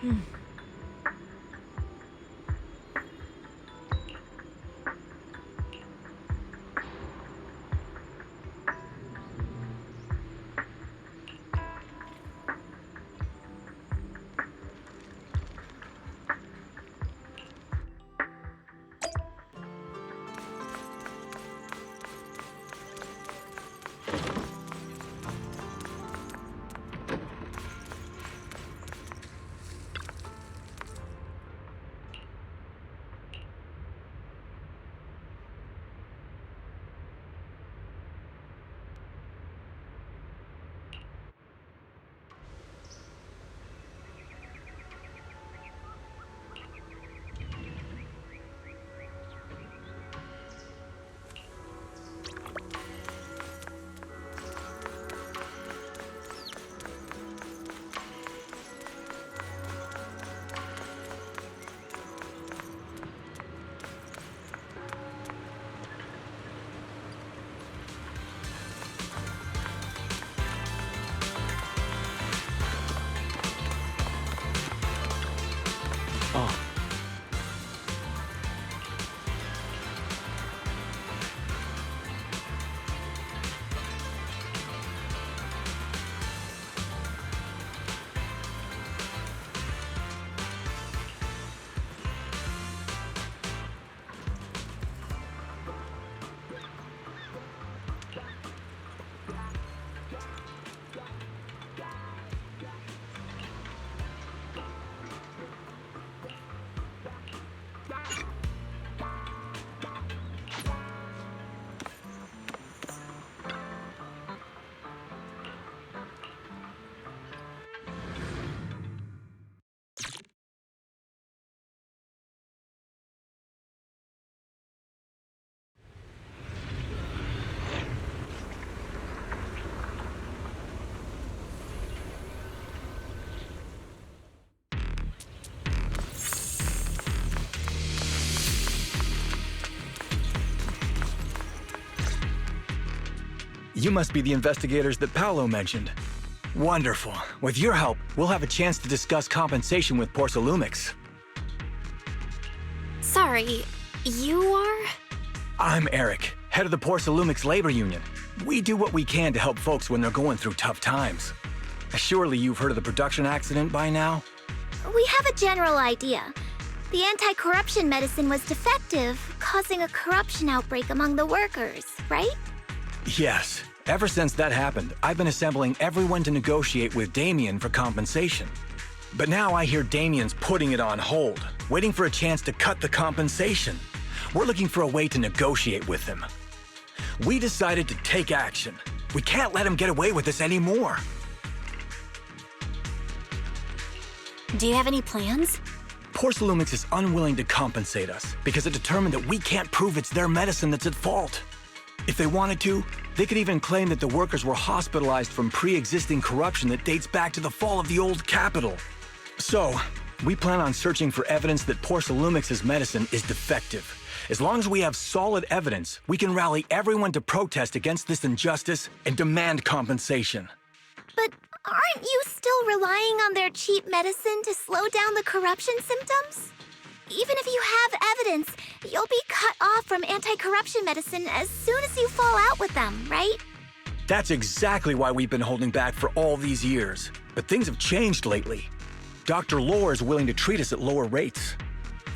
Hmm. you must be the investigators that Paulo mentioned. Wonderful. With your help, we'll have a chance to discuss compensation with Porsalumix. Sorry, you are? I'm Eric, head of the Porsalumix Labor Union. We do what we can to help folks when they're going through tough times. Surely you've heard of the production accident by now? We have a general idea. The anti-corruption medicine was defective, causing a corruption outbreak among the workers, right? Yes. Ever since that happened, I've been assembling everyone to negotiate with Damian for compensation. But now I hear Damian's putting it on hold, waiting for a chance to cut the compensation. We're looking for a way to negotiate with him. We decided to take action. We can't let him get away with this anymore. Do you have any plans? Porsalumix is unwilling to compensate us because it determined that we can't prove it's their medicine that's at fault. If they wanted to, they could even claim that the workers were hospitalized from pre-existing corruption that dates back to the fall of the old capital. So, we plan on searching for evidence that Porsalumix's medicine is defective. As long as we have solid evidence, we can rally everyone to protest against this injustice and demand compensation. But aren't you still relying on their cheap medicine to slow down the corruption symptoms? Even if you have evidence, you'll be cut off from anti-corruption medicine as soon as you fall out with them, right? That's exactly why we've been holding back for all these years. But things have changed lately. Dr. Lore is willing to treat us at lower rates.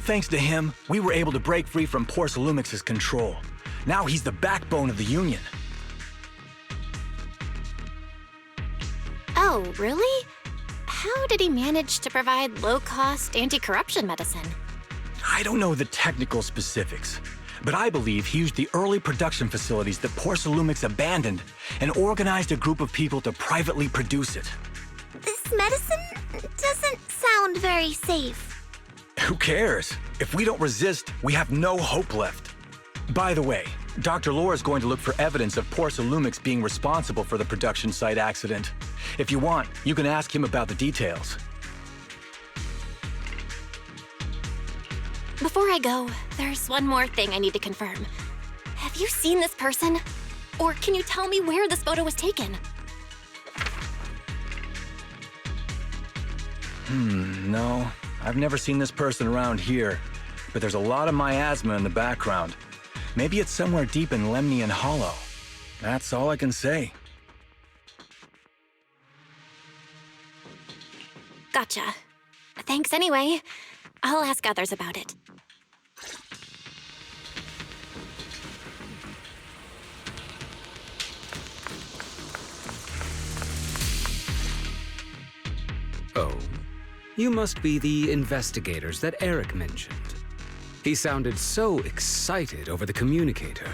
Thanks to him, we were able to break free from Porsalumix's control. Now he's the backbone of the Union. Oh, really? How did he manage to provide low-cost anti-corruption medicine? I don't know the technical specifics, but I believe he used the early production facilities that Porsalumix abandoned and organized a group of people to privately produce it. This medicine doesn't sound very safe. Who cares? If we don't resist, we have no hope left. By the way, Dr. Lore is going to look for evidence of Porsalumix being responsible for the production site accident. If you want, you can ask him about the details. Before I go, there's one more thing I need to confirm. Have you seen this person? Or can you tell me where this photo was taken? No. I've never seen this person around here, but there's a lot of miasma in the background. Maybe it's somewhere deep in Lemnian Hollow. That's all I can say. Gotcha. Thanks anyway. I'll ask others about it. Oh, you must be the investigators that Eric mentioned. He sounded so excited over the communicator,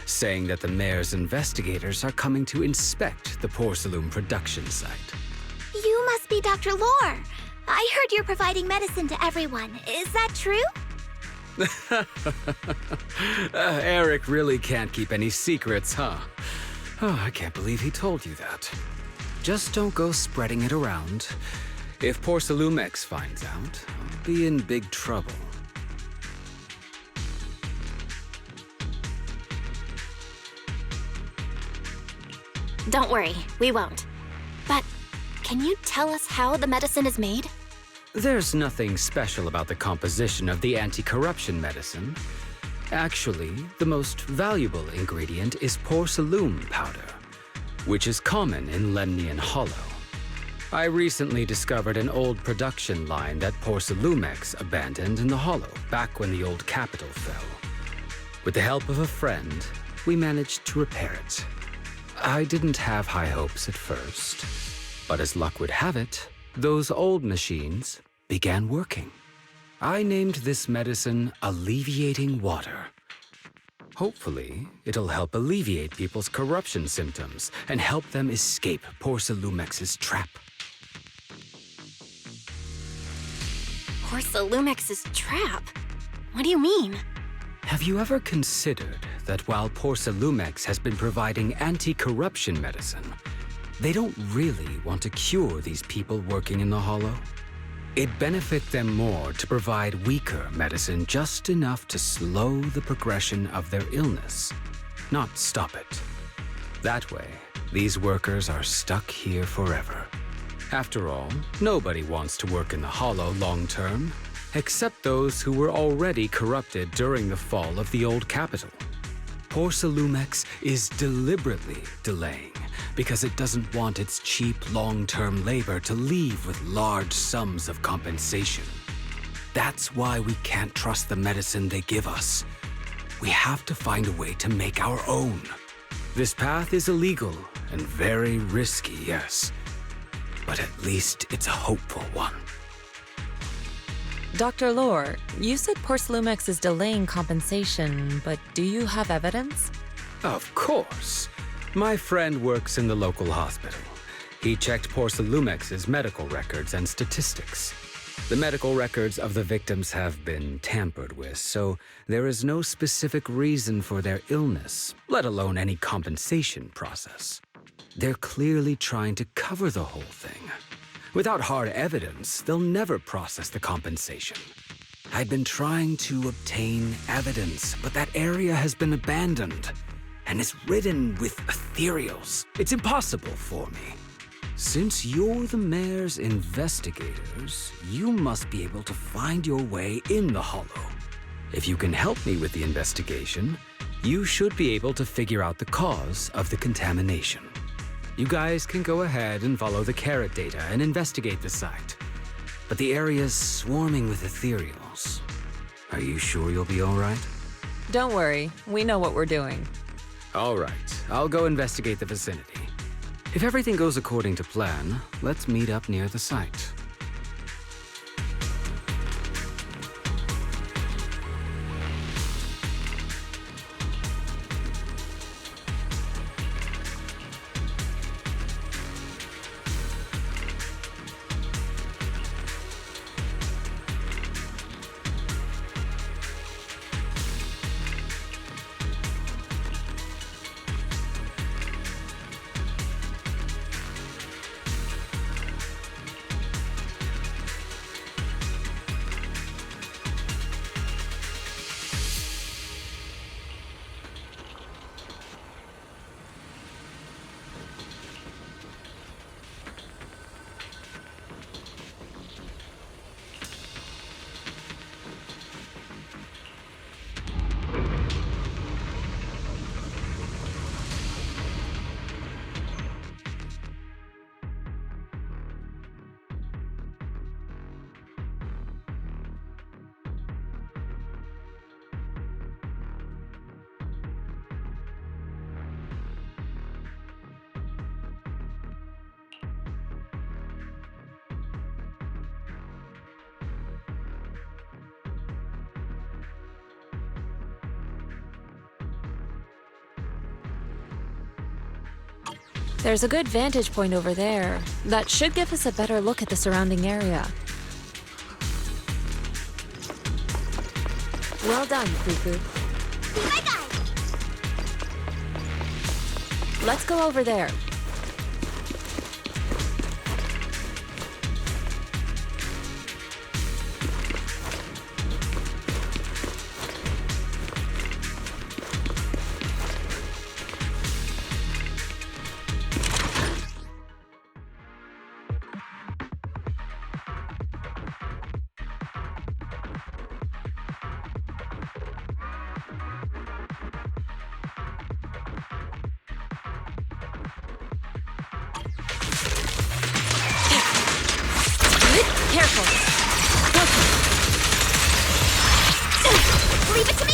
saying that the mayor's investigators are coming to inspect the Porcelain production site. You must be Dr. Lore. I heard you're providing medicine to everyone. Is that true? Eric really can't keep any secrets, huh? Oh, I can't believe he told you that. Just don't go spreading it around. If Porsalumix finds out, I'll be in big trouble. Don't worry, we won't. But can you tell us how the medicine is made? There's nothing special about the composition of the anti-corruption medicine. Actually, the most valuable ingredient is porcelain powder, which is common in Lemnian Hollow. I recently discovered an old production line that Porsalumix abandoned in the Hollow back when the old capital fell. With the help of a friend, we managed to repair it. I didn't have high hopes at first, but as luck would have it, those old machines began working. I named this medicine Alleviating Water. Hopefully, it'll help alleviate people's corruption symptoms and help them escape Porsalumix's trap. Porsalumix's trap? What do you mean? Have you ever considered that while Porsalumix has been providing anti-corruption medicine, they don't really want to cure these people working in the Hollow? It'd benefit them more to provide weaker medicine just enough to slow the progression of their illness, not stop it. That way, these workers are stuck here forever. After all, nobody wants to work in the Hollow long term, except those who were already corrupted during the fall of the old capital. Porcelumex is deliberately delaying because it doesn't want its cheap long-term labor to leave with large sums of compensation. That's why we can't trust the medicine they give us. We have to find a way to make our own. This path is illegal and very risky, yes. But at least it's a hopeful one. Dr. Lore, you said Porcelumex is delaying compensation, but do you have evidence? Of course. My friend works in the local hospital. He checked Porcelumex's medical records and statistics. The medical records of the victims have been tampered with, so there is no specific reason for their illness, let alone any compensation process. They're clearly trying to cover the whole thing. Without hard evidence, they'll never process the compensation. I've been trying to obtain evidence, but that area has been abandoned and is ridden with ethereals. It's impossible for me. Since you're the mayor's investigators, you must be able to find your way in the Hollow. If you can help me with the investigation, you should be able to figure out the cause of the contamination. You guys can go ahead and follow the carrot data and investigate the site. But the area's swarming with ethereals. Are you sure you'll be all right? Don't worry, we know what we're doing. All right, I'll go investigate the vicinity. If everything goes according to plan, let's meet up near the site. There's a good vantage point over there. That should give us a better look at the surrounding area. Well done, Fufu. Let's go over there. Careful. Leave it to me.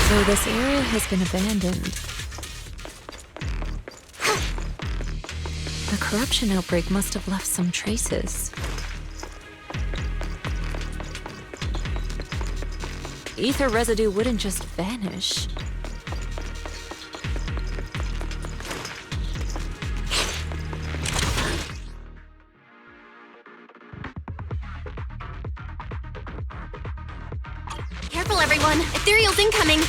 So this area has been abandoned. The corruption outbreak must have left some traces. Ether residue wouldn't just vanish. Careful, everyone. Ethereal's incoming.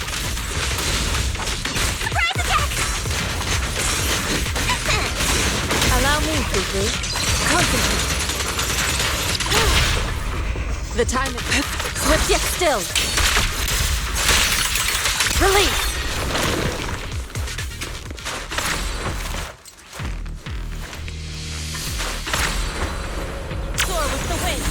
Allow me, fufu. Concentrate. The time is swift yet still. Release. Soar with the wind.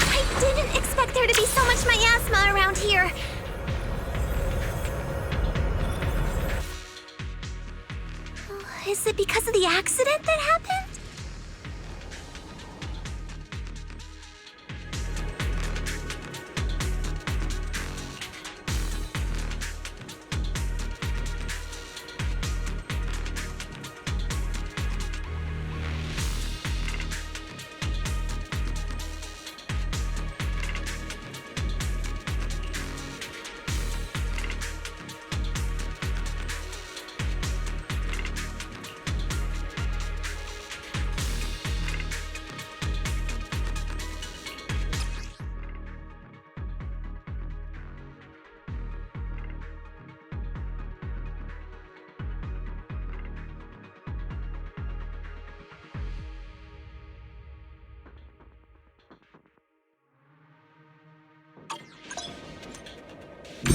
I didn't expect there to be so much miasma around here. Is it because of the accident that happened?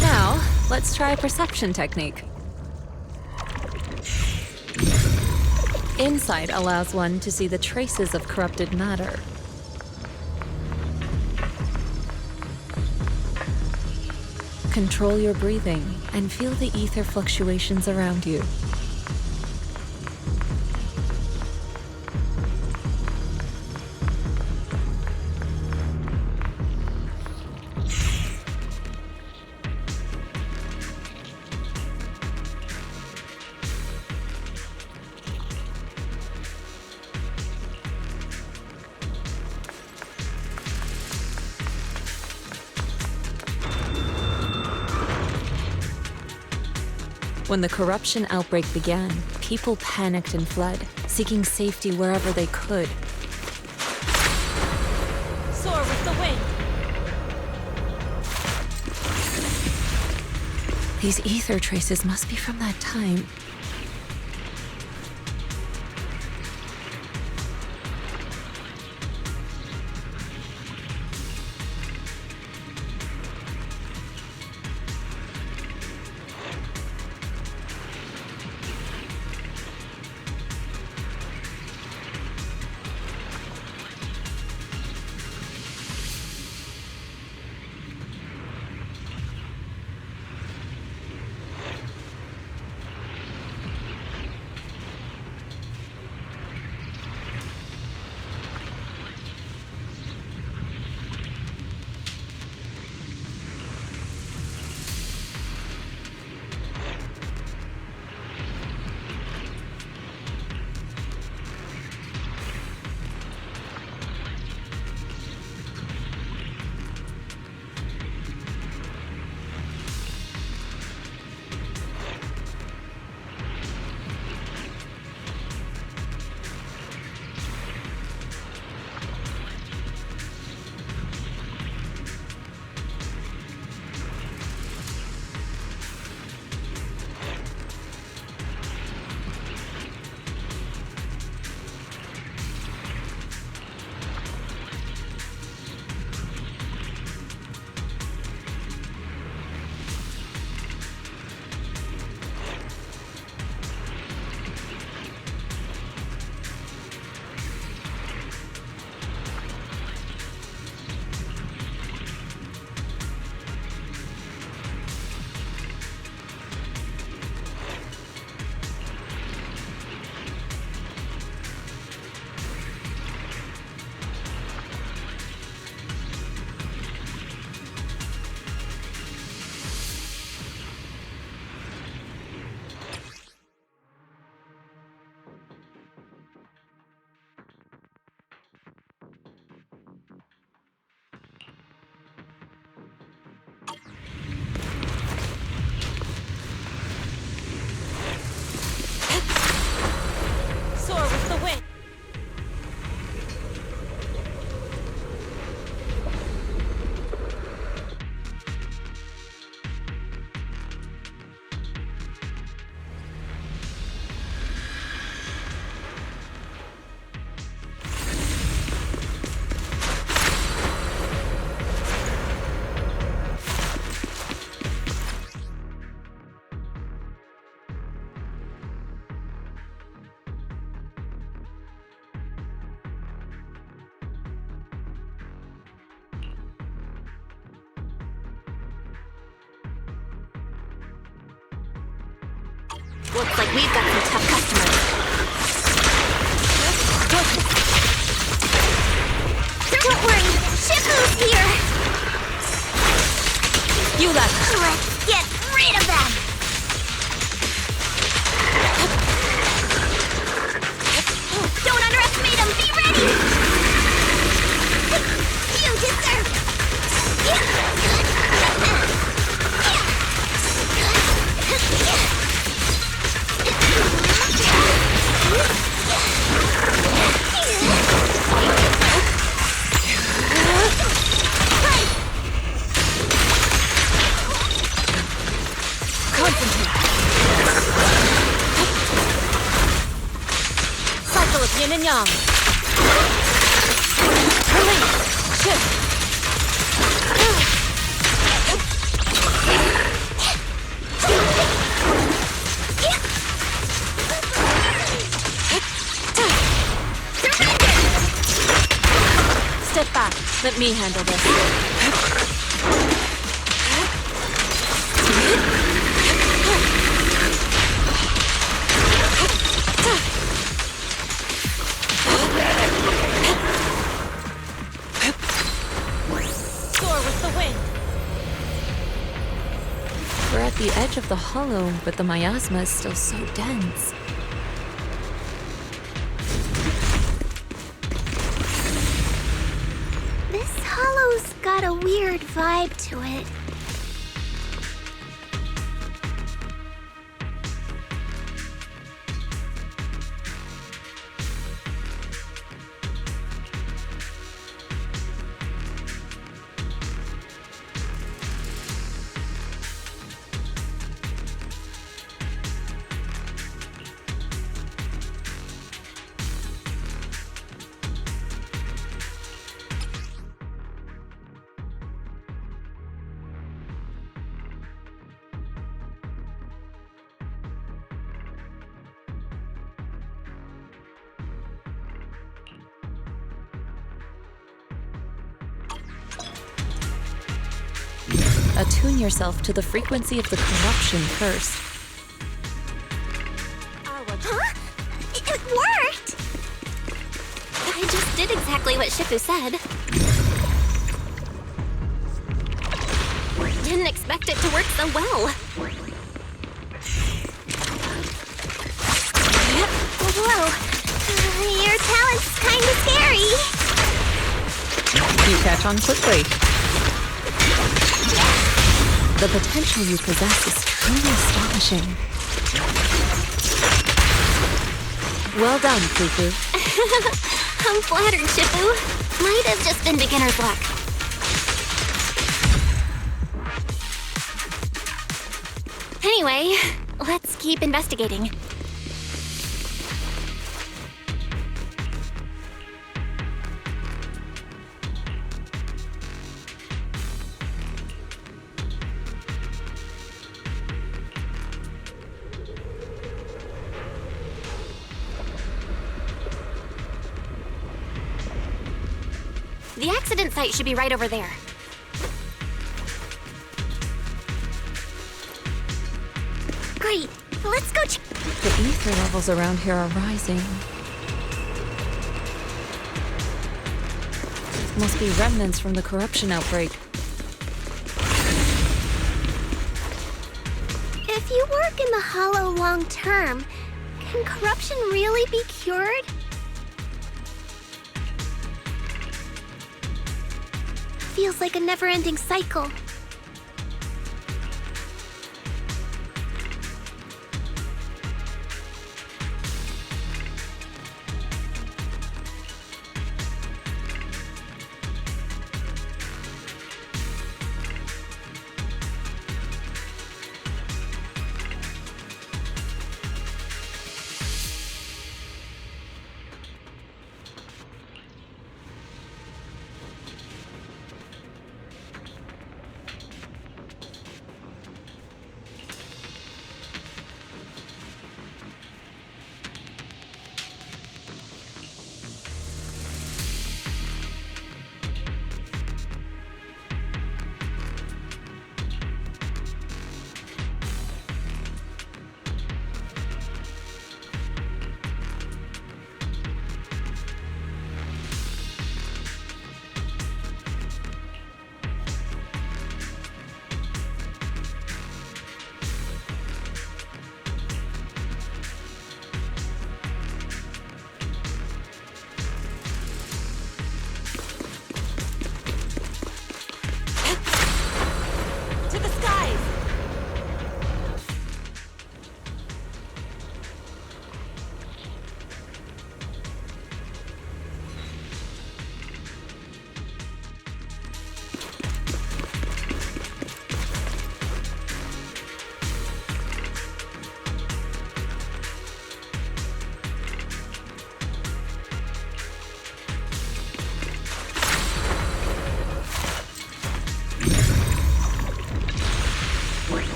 Now, let's try a perception technique. Insight allows one to see the traces of corrupted matter. Control your breathing and feel the ether fluctuations around you. When the corruption outbreak began, people panicked and fled, seeking safety wherever they could. Soar with the wind! These ether traces must be from that time. Looks like we've got some tough customers. Don't worry, Shifu's here! You left. Let's get rid of them! Don't underestimate them! Be ready! You deserve... Cycle of yin and yang. Release. Shift. Step back. Let me handle this. We're at the edge of the hollow, but the miasma is still so dense. This hollow's got a weird vibe to it. Attune yourself to the frequency of the corruption first. Huh? It worked! I just did exactly what Shifu said. Didn't expect it to work so well. Whoa. Your talent's kinda scary. You catch on quickly. The potential you possess is truly astonishing. Well done, fufu. I'm flattered, Shifu. Might have just been beginner's luck. Anyway, let's keep investigating. The accident site should be right over there. Great. Let's go check. The ether levels around here are rising. Must be remnants from the corruption outbreak. If you work in the Hollow long term, can corruption really be cured? Feels like a never-ending cycle.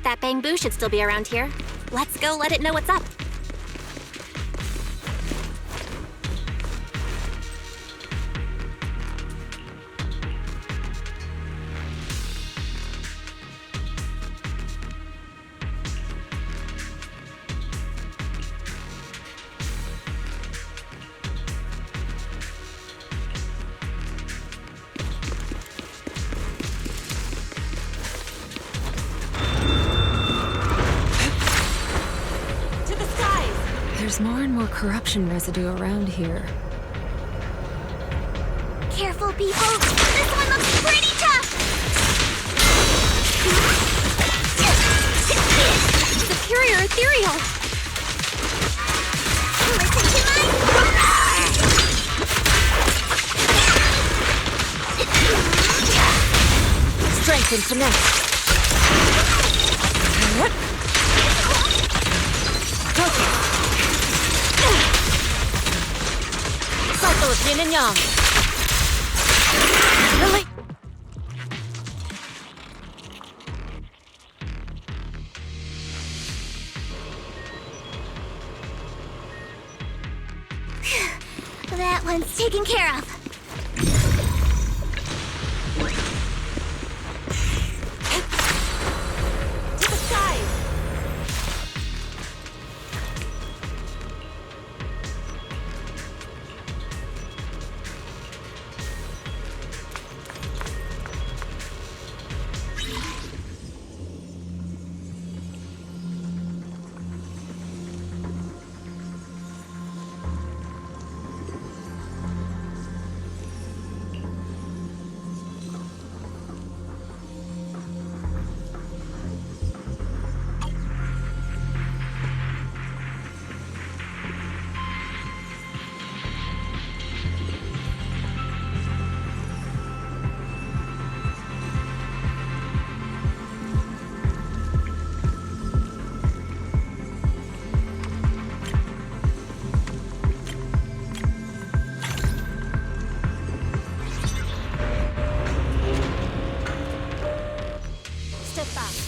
That bamboo should still be around here. Let's go let it know what's up. There's more and more corruption residue around here. Careful, people! This one looks pretty tough! Superior ethereal! Listen to my... Strength and finesse. Cycle of yin and yang. Really? That one's taken care of. To the side!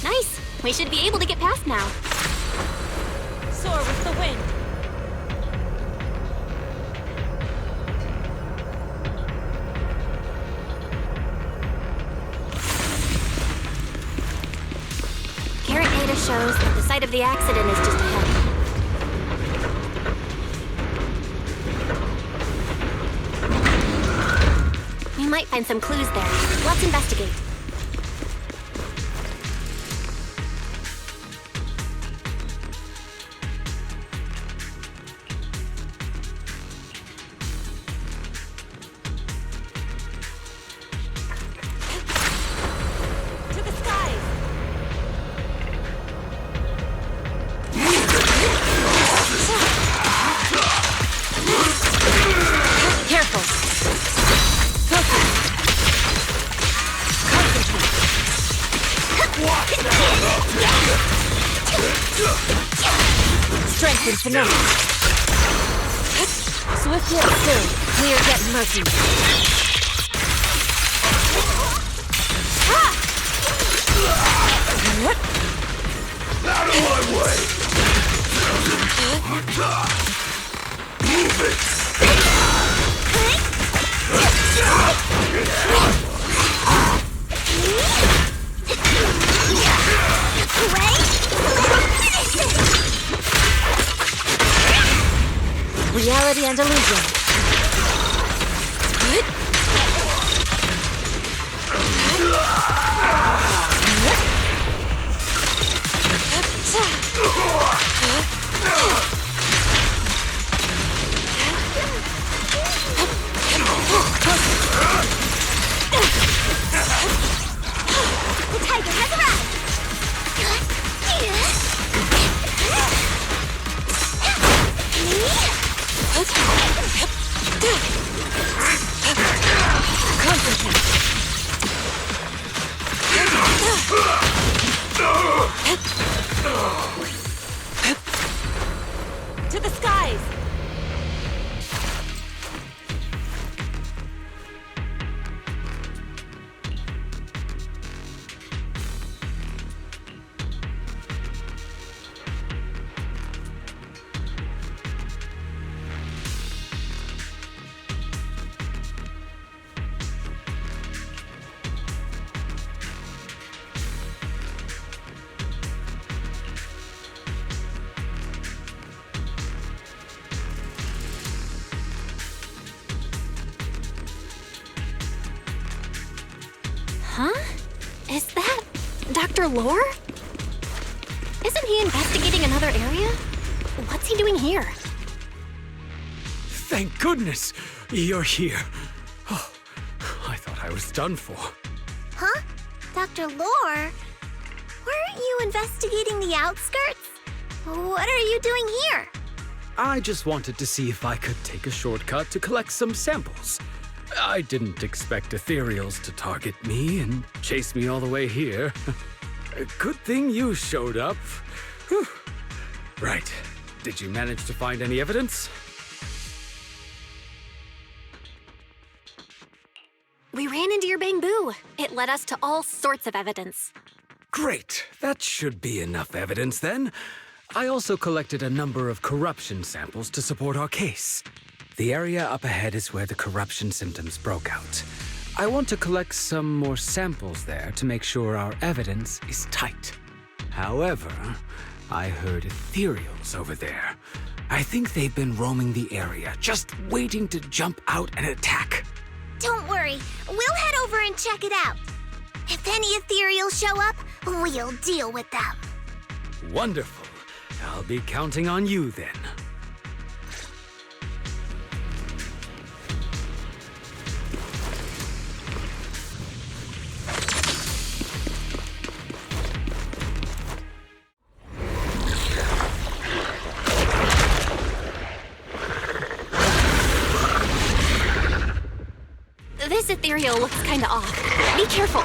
Nice! We should be able to get past now. Soar with the wind. Current data shows that the site of the accident is just ahead. We might find some clues there. Let's investigate. Strength and finesse. Swift yet still, clear yet murky. Out of my way! Move it! Reality and illusion. The tiger has arrived! To the skies! Huh? Is that Dr. Lore? Isn't he investigating another area? What's he doing here? Thank goodness you're here. Oh, I thought I was done for. Huh? Dr. Lore? Weren't you investigating the outskirts? What are you doing here? I just wanted to see if I could take a shortcut to collect some samples. I didn't expect ethereals to target me and chase me all the way here. Good thing you showed up. Whew. Right. Did you manage to find any evidence? We ran into your bamboo. It led us to all sorts of evidence. Great. That should be enough evidence then. I also collected a number of corruption samples to support our case. The area up ahead is where the corruption symptoms broke out. I want to collect some more samples there to make sure our evidence is tight. However, I heard ethereals over there. I think they've been roaming the area, just waiting to jump out and attack. Don't worry, we'll head over and check it out. If any ethereals show up, we'll deal with them. Wonderful. I'll be counting on you then. This ethereal looks kinda off. Be careful.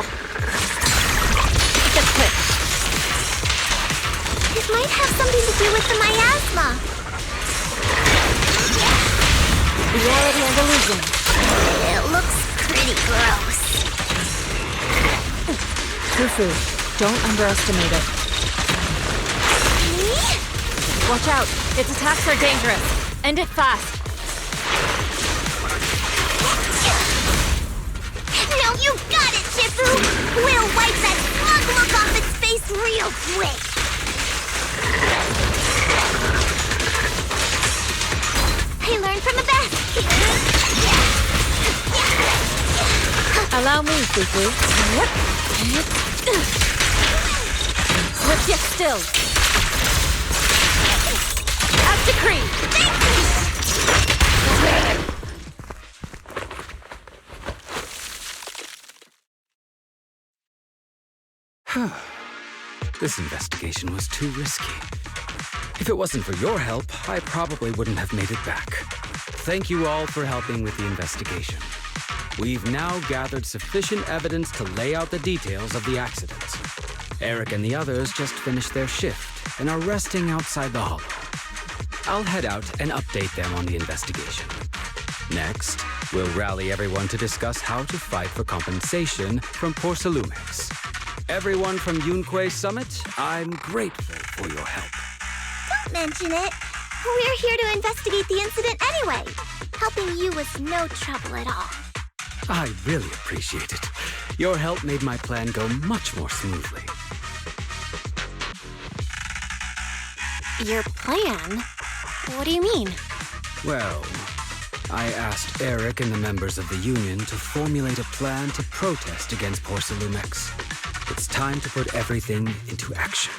Just quick. It might have something to do with the miasma. Reality and illusion. It looks pretty gross. Fufu, don't underestimate it. Me? Watch out. Its attacks are dangerous. End it fast. No, you got it, Jufu! We'll wipe that smug look off its face real quick! I learned from the best! Allow me, Fufu. Let's get still. As decreed! This investigation was too risky. If it wasn't for your help, I probably wouldn't have made it back. Thank you all for helping with the investigation. We've now gathered sufficient evidence to lay out the details of the accident. Eric and the others just finished their shift and are resting outside the hollow. I'll head out and update them on the investigation. Next, we'll rally everyone to discuss how to fight for compensation from Porcelumex. Everyone from Yunkui Summit, I'm grateful for your help. Don't mention it. We're here to investigate the incident anyway. Helping you was no trouble at all. I really appreciate it. Your help made my plan go much more smoothly. Your plan? What do you mean? Well, I asked Eric and the members of the Union to formulate a plan to protest against Porcelumex. It's time to put everything into action.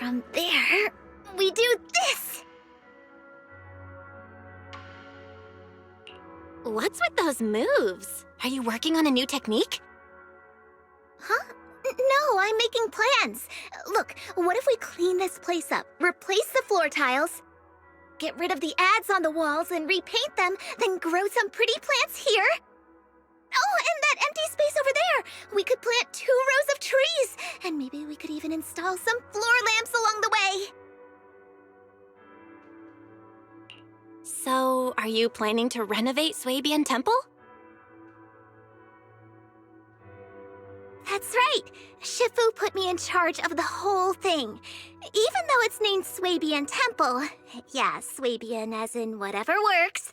from there, we do this! What's with those moves? Are you working on a new technique? Huh? No, I'm making plans. Look, what if we clean this place up, replace the floor tiles, get rid of the ads on the walls and repaint them, then grow some pretty plants here? Oh, and that empty space over there! We could plant 2 rows of trees, and maybe we could even install some floor lamps along the way. So, are you planning to renovate Suibian Temple? That's right! Shifu put me in charge of the whole thing. Even though it's named Suibian Temple, yeah, Suibian as in whatever works,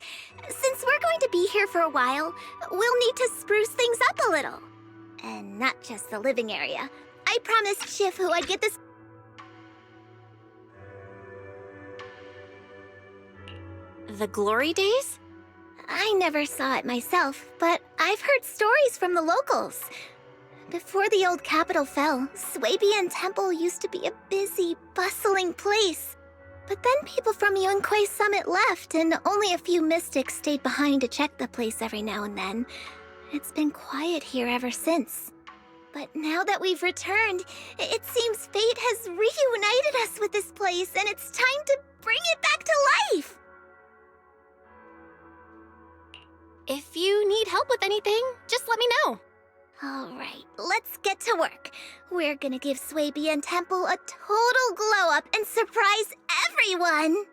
since we're going to be here for a while, we'll need to spruce things up a little. And not just the living area. I promised Shifu I'd get this... The Glory Days? I never saw it myself, but I've heard stories from the locals. Before the old capital fell, Suibian Temple used to be a busy, bustling place. But then people from Yunkui Summit left, and only a few mystics stayed behind to check the place every now and then. It's been quiet here ever since. But now that we've returned, it seems fate has reunited us with this place, and it's time to bring it back to life! If you need help with anything, just let me know. Alright, let's get to work. We're gonna give Suibian Temple a total glow-up and surprise everyone!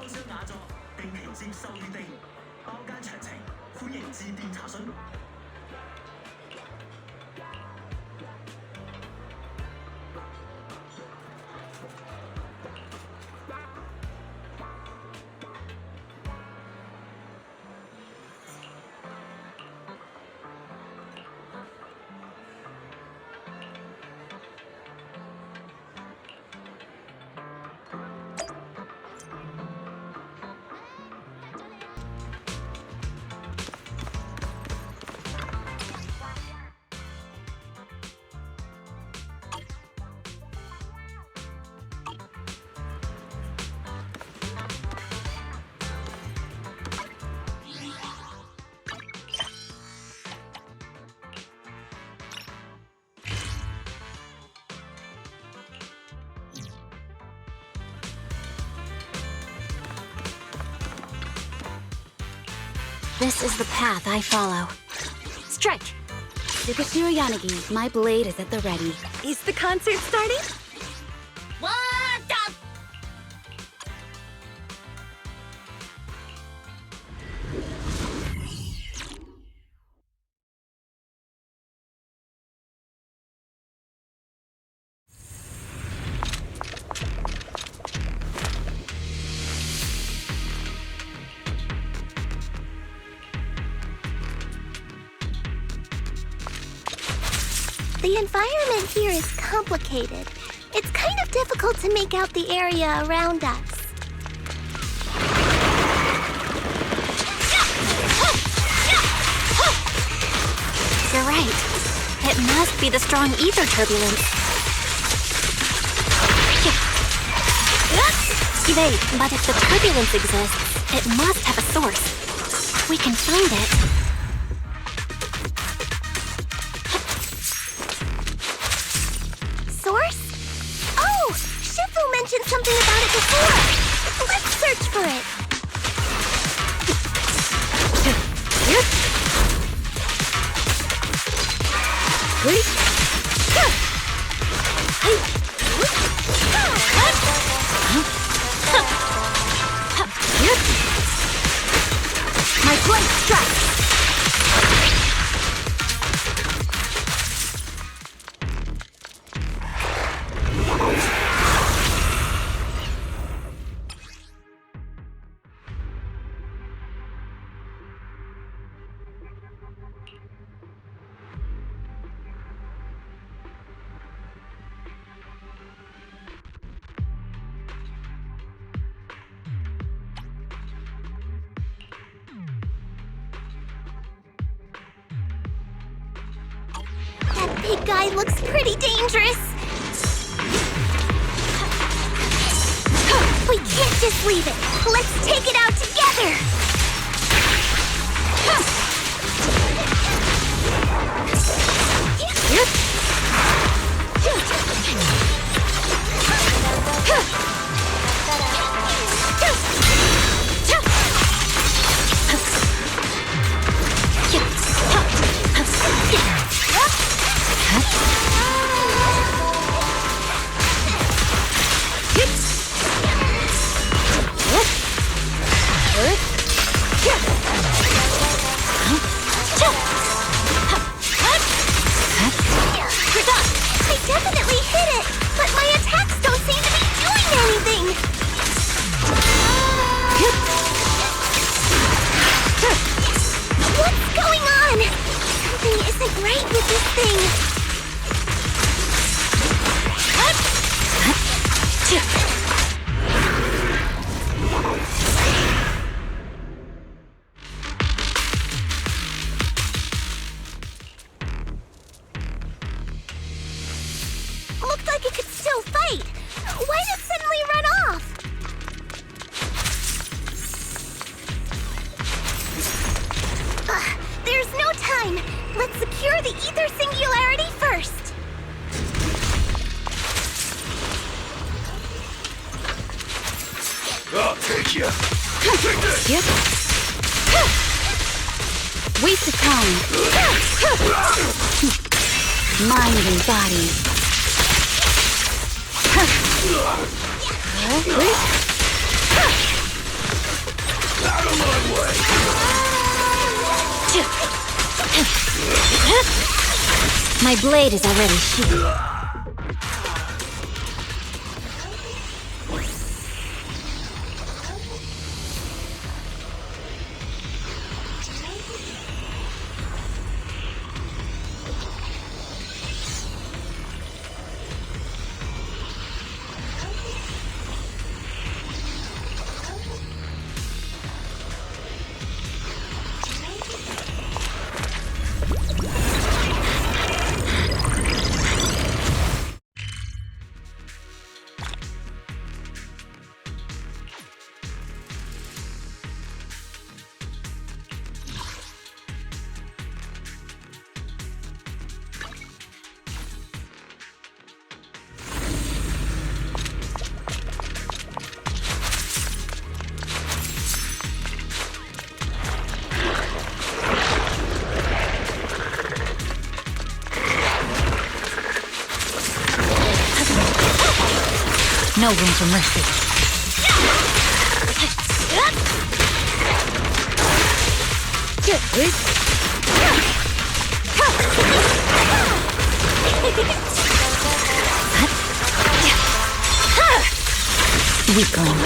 箱雅作，定期接受預訂，包間詳情歡迎致電查詢。This is the path I follow. Strike! Tsukashiro Yanagi, my blade is at the ready. Is the concert starting? What the? The environment here is complicated. It's kind of difficult to make out the area around us. You're right. It must be the strong ether turbulence. Evade, but if the turbulence exists, it must have a source. We can find it. Source? Oh! Shifu mentioned something about it before! Let's search for it! My blade strikes! That big guy looks pretty dangerous! We can't just leave it! Let's take it out together! I definitely hit it, but my attacks don't seem to be doing anything! What's going on? Something isn't right with this thing. Looked like it could still fight. Why did it suddenly run off? There's no time. Let's secure the ether singularity first. I'll take you. Take this. Yep. Waste of time. Mind and body. My blade is already sheathed. No room for mercy. Weakling.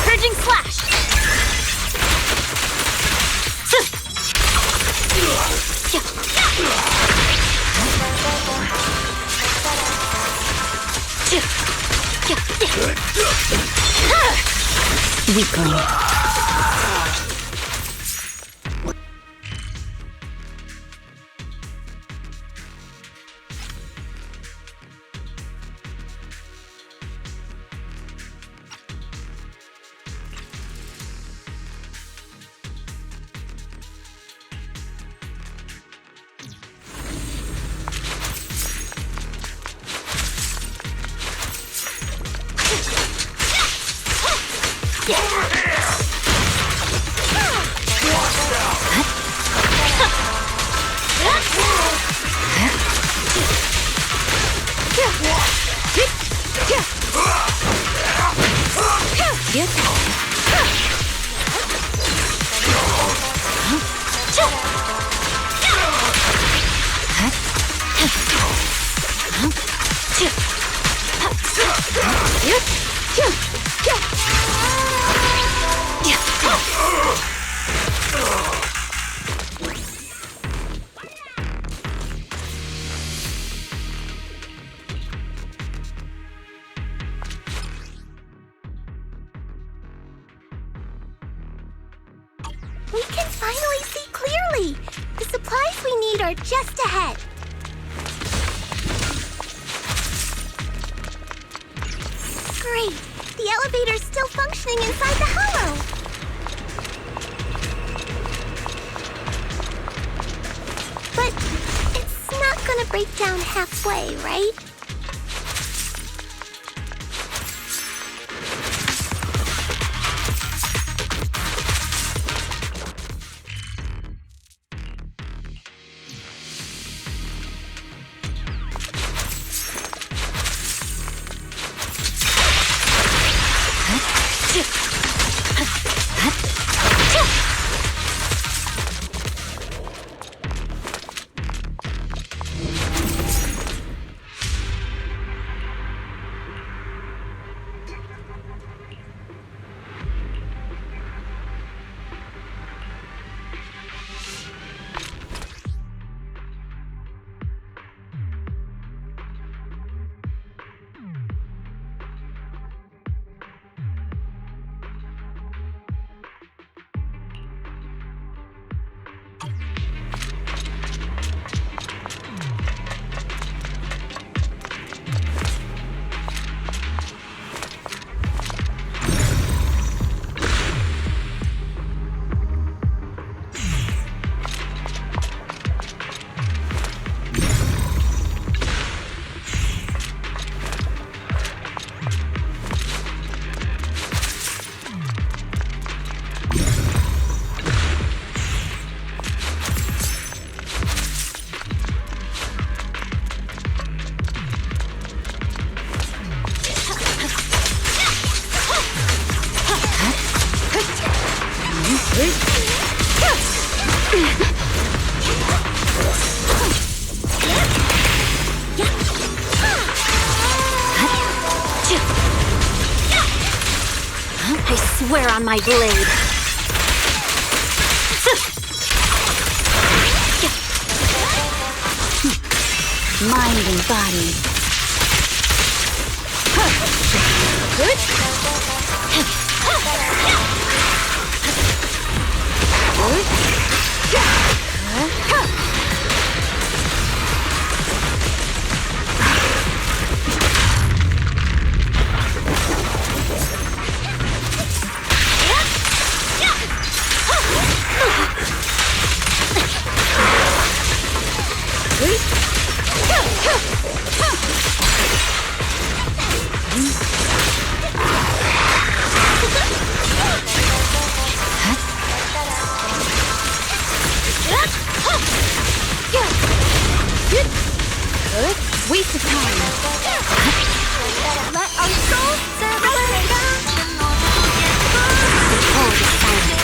Purging slash! Weakling. We can finally see clearly! The supplies we need are just ahead. Great! The elevator's still functioning inside the hollow! But it's not gonna break down halfway, right? I swear on my blade. Mind and body. Waste of time. Let our souls separate. Control the silence.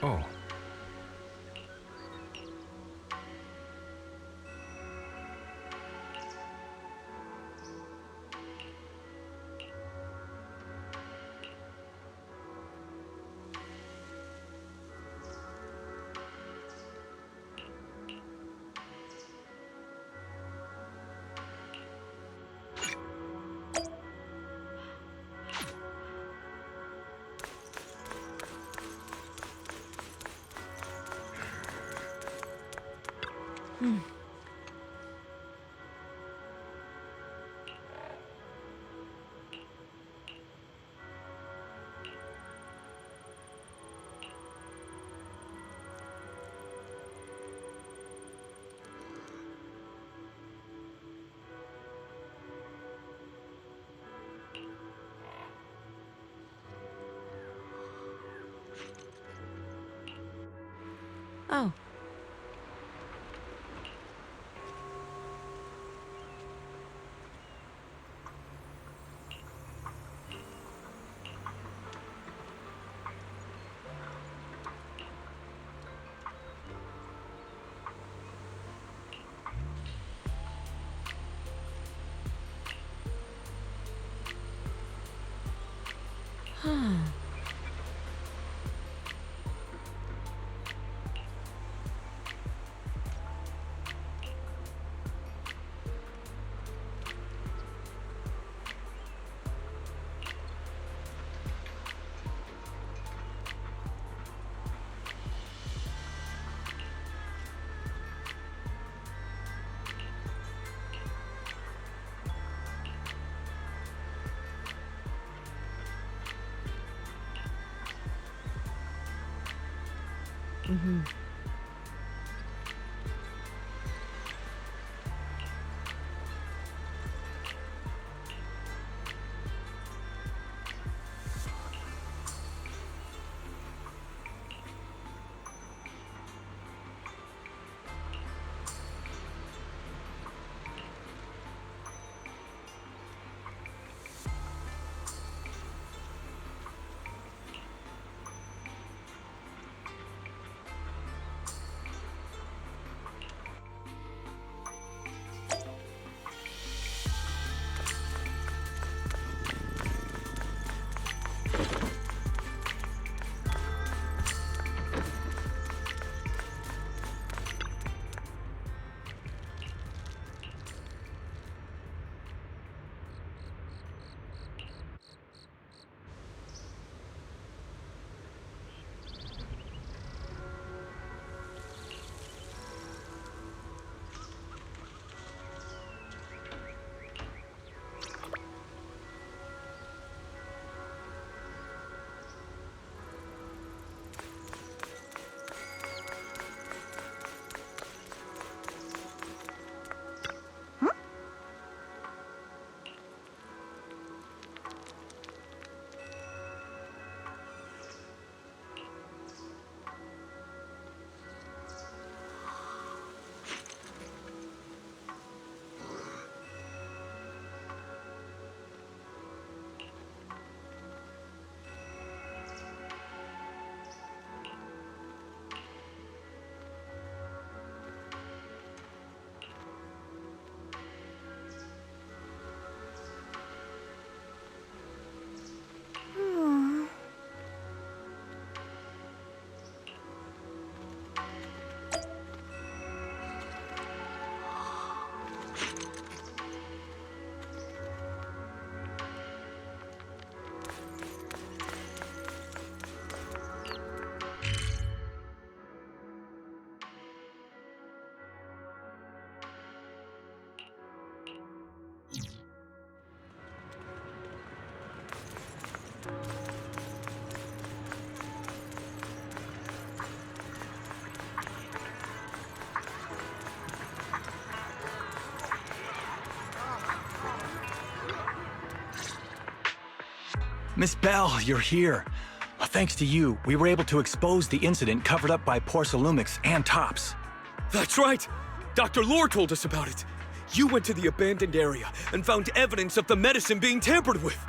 Oh. Oh. Huh. Mm-hmm. Miss Belle, you're here. Well, thanks to you, we were able to expose the incident covered up by Porcelumix and Tops. That's right! Dr. Lore told us about it. You went to the abandoned area and found evidence of the medicine being tampered with.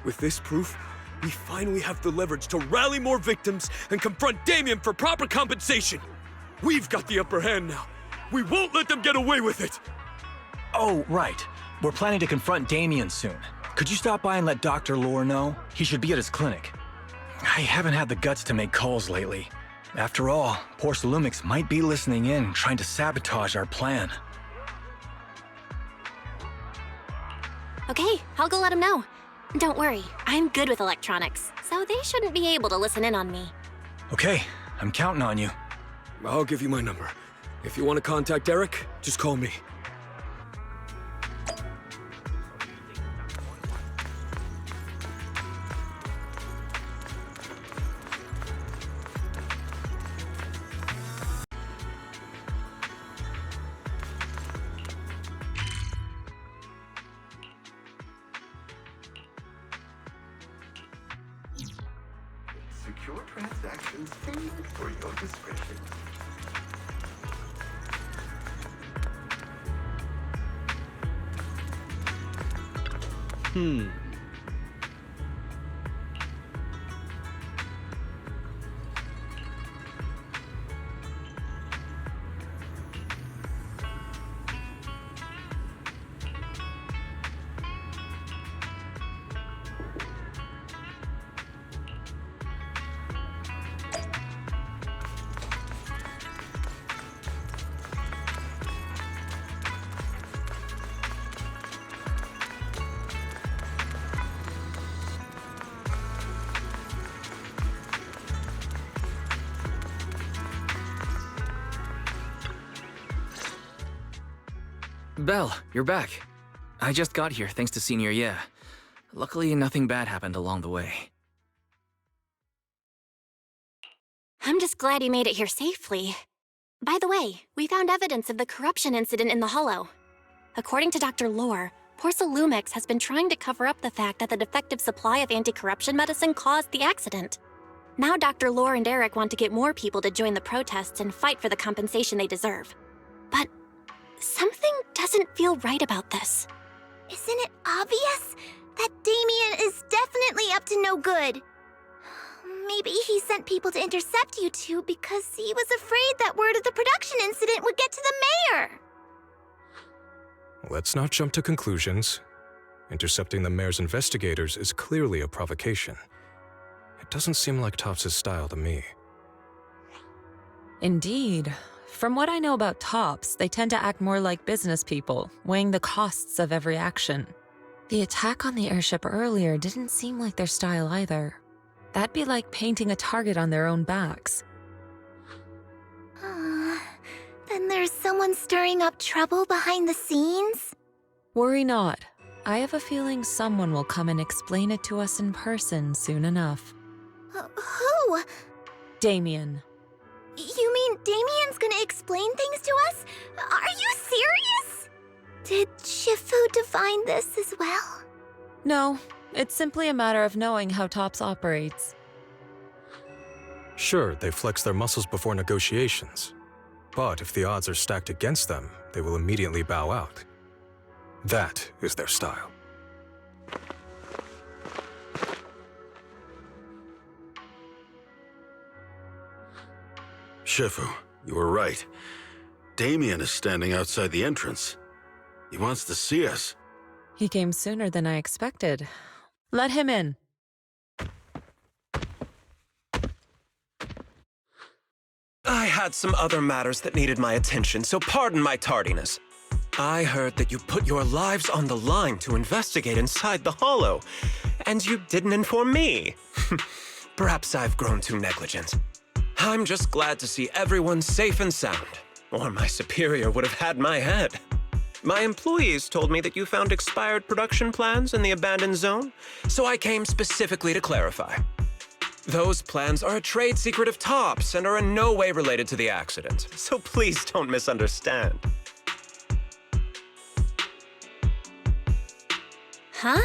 With this proof, we finally have the leverage to rally more victims and confront Damian for proper compensation. We've got the upper hand now. We won't let them get away with it! Oh, right. We're planning to confront Damian soon. Could you stop by and let Dr. Lore know? He should be at his clinic. I haven't had the guts to make calls lately. After all, Porcelumix might be listening in, trying to sabotage our plan. Okay, I'll go let him know. Don't worry, I'm good with electronics, so they shouldn't be able to listen in on me. Okay, I'm counting on you. I'll give you my number. If you want to contact Eric, just call me. Secure transactions tailored for your discretion. Belle, you're back. I just got here thanks to Senior Ye. Luckily, nothing bad happened along the way. I'm just glad you made it here safely. By the way, we found evidence of the corruption incident in the Hollow. According to Dr. Lore, Porsalumix has been trying to cover up the fact that the defective supply of anti-corruption medicine caused the accident. Now Dr. Lore and Eric want to get more people to join the protests and fight for the compensation they deserve. But something doesn't feel right about this. Isn't it obvious that Damian is definitely up to no good? Maybe he sent people to intercept you two because he was afraid that word of the production incident would get to the mayor. Let's not jump to conclusions. Intercepting the mayor's investigators is clearly a provocation. It doesn't seem like Topps' style to me. Indeed. From what I know about Topps, they tend to act more like business people, weighing the costs of every action. The attack on the airship earlier didn't seem like their style either. That'd be like painting a target on their own backs. Then there's someone stirring up trouble behind the scenes? Worry not. I have a feeling someone will come and explain it to us in person soon enough. Who? Damian. You mean Damian's gonna explain things to us? Are you serious? Did Jufufu divine this as well? No, it's simply a matter of knowing how Topps operates. Sure, they flex their muscles before negotiations. But if the odds are stacked against them, they will immediately bow out. That is their style. Jufufu, you were right. Damian is standing outside the entrance. He wants to see us. He came sooner than I expected. Let him in. I had some other matters that needed my attention, so pardon my tardiness. I heard that you put your lives on the line to investigate inside the Hollow, and you didn't inform me. Perhaps I've grown too negligent. I'm just glad to see everyone safe and sound, or my superior would have had my head. My employees told me that you found expired production plans in the abandoned zone, so I came specifically to clarify. Those plans are a trade secret of Topps and are in no way related to the accident, so please don't misunderstand. Huh?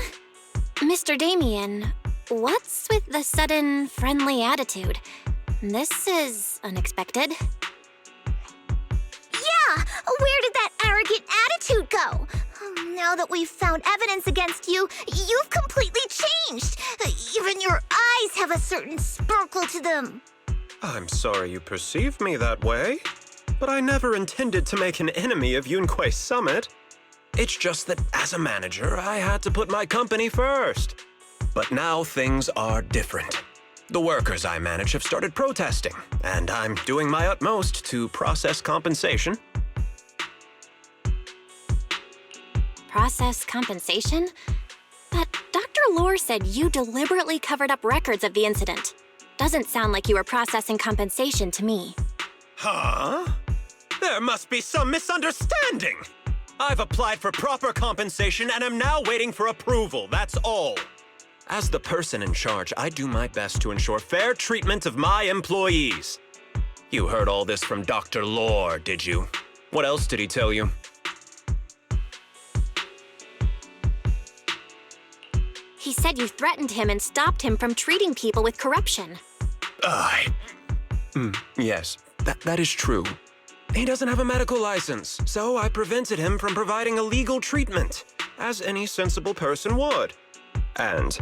Mr. Damian, what's with the sudden friendly attitude? This is unexpected. Yeah! Where did that arrogant attitude go? Now that we've found evidence against you, you've completely changed. Even your eyes have a certain sparkle to them. I'm sorry you perceive me that way, but I never intended to make an enemy of Yunkui Summit. It's just that as a manager, I had to put my company first. But now things are different. The workers I manage have started protesting, and I'm doing my utmost to process compensation. Process compensation? But Dr. Lore said you deliberately covered up records of the incident. Doesn't sound like you were processing compensation to me. Huh? There must be some misunderstanding. I've applied for proper compensation and am now waiting for approval, that's all. As the person in charge, I do my best to ensure fair treatment of my employees. You heard all this from Dr. Lore, did you? What else did he tell you? He said you threatened him and stopped him from treating people with corruption. Yes, that is true. He doesn't have a medical license, so I prevented him from providing illegal treatment. as any sensible person would. And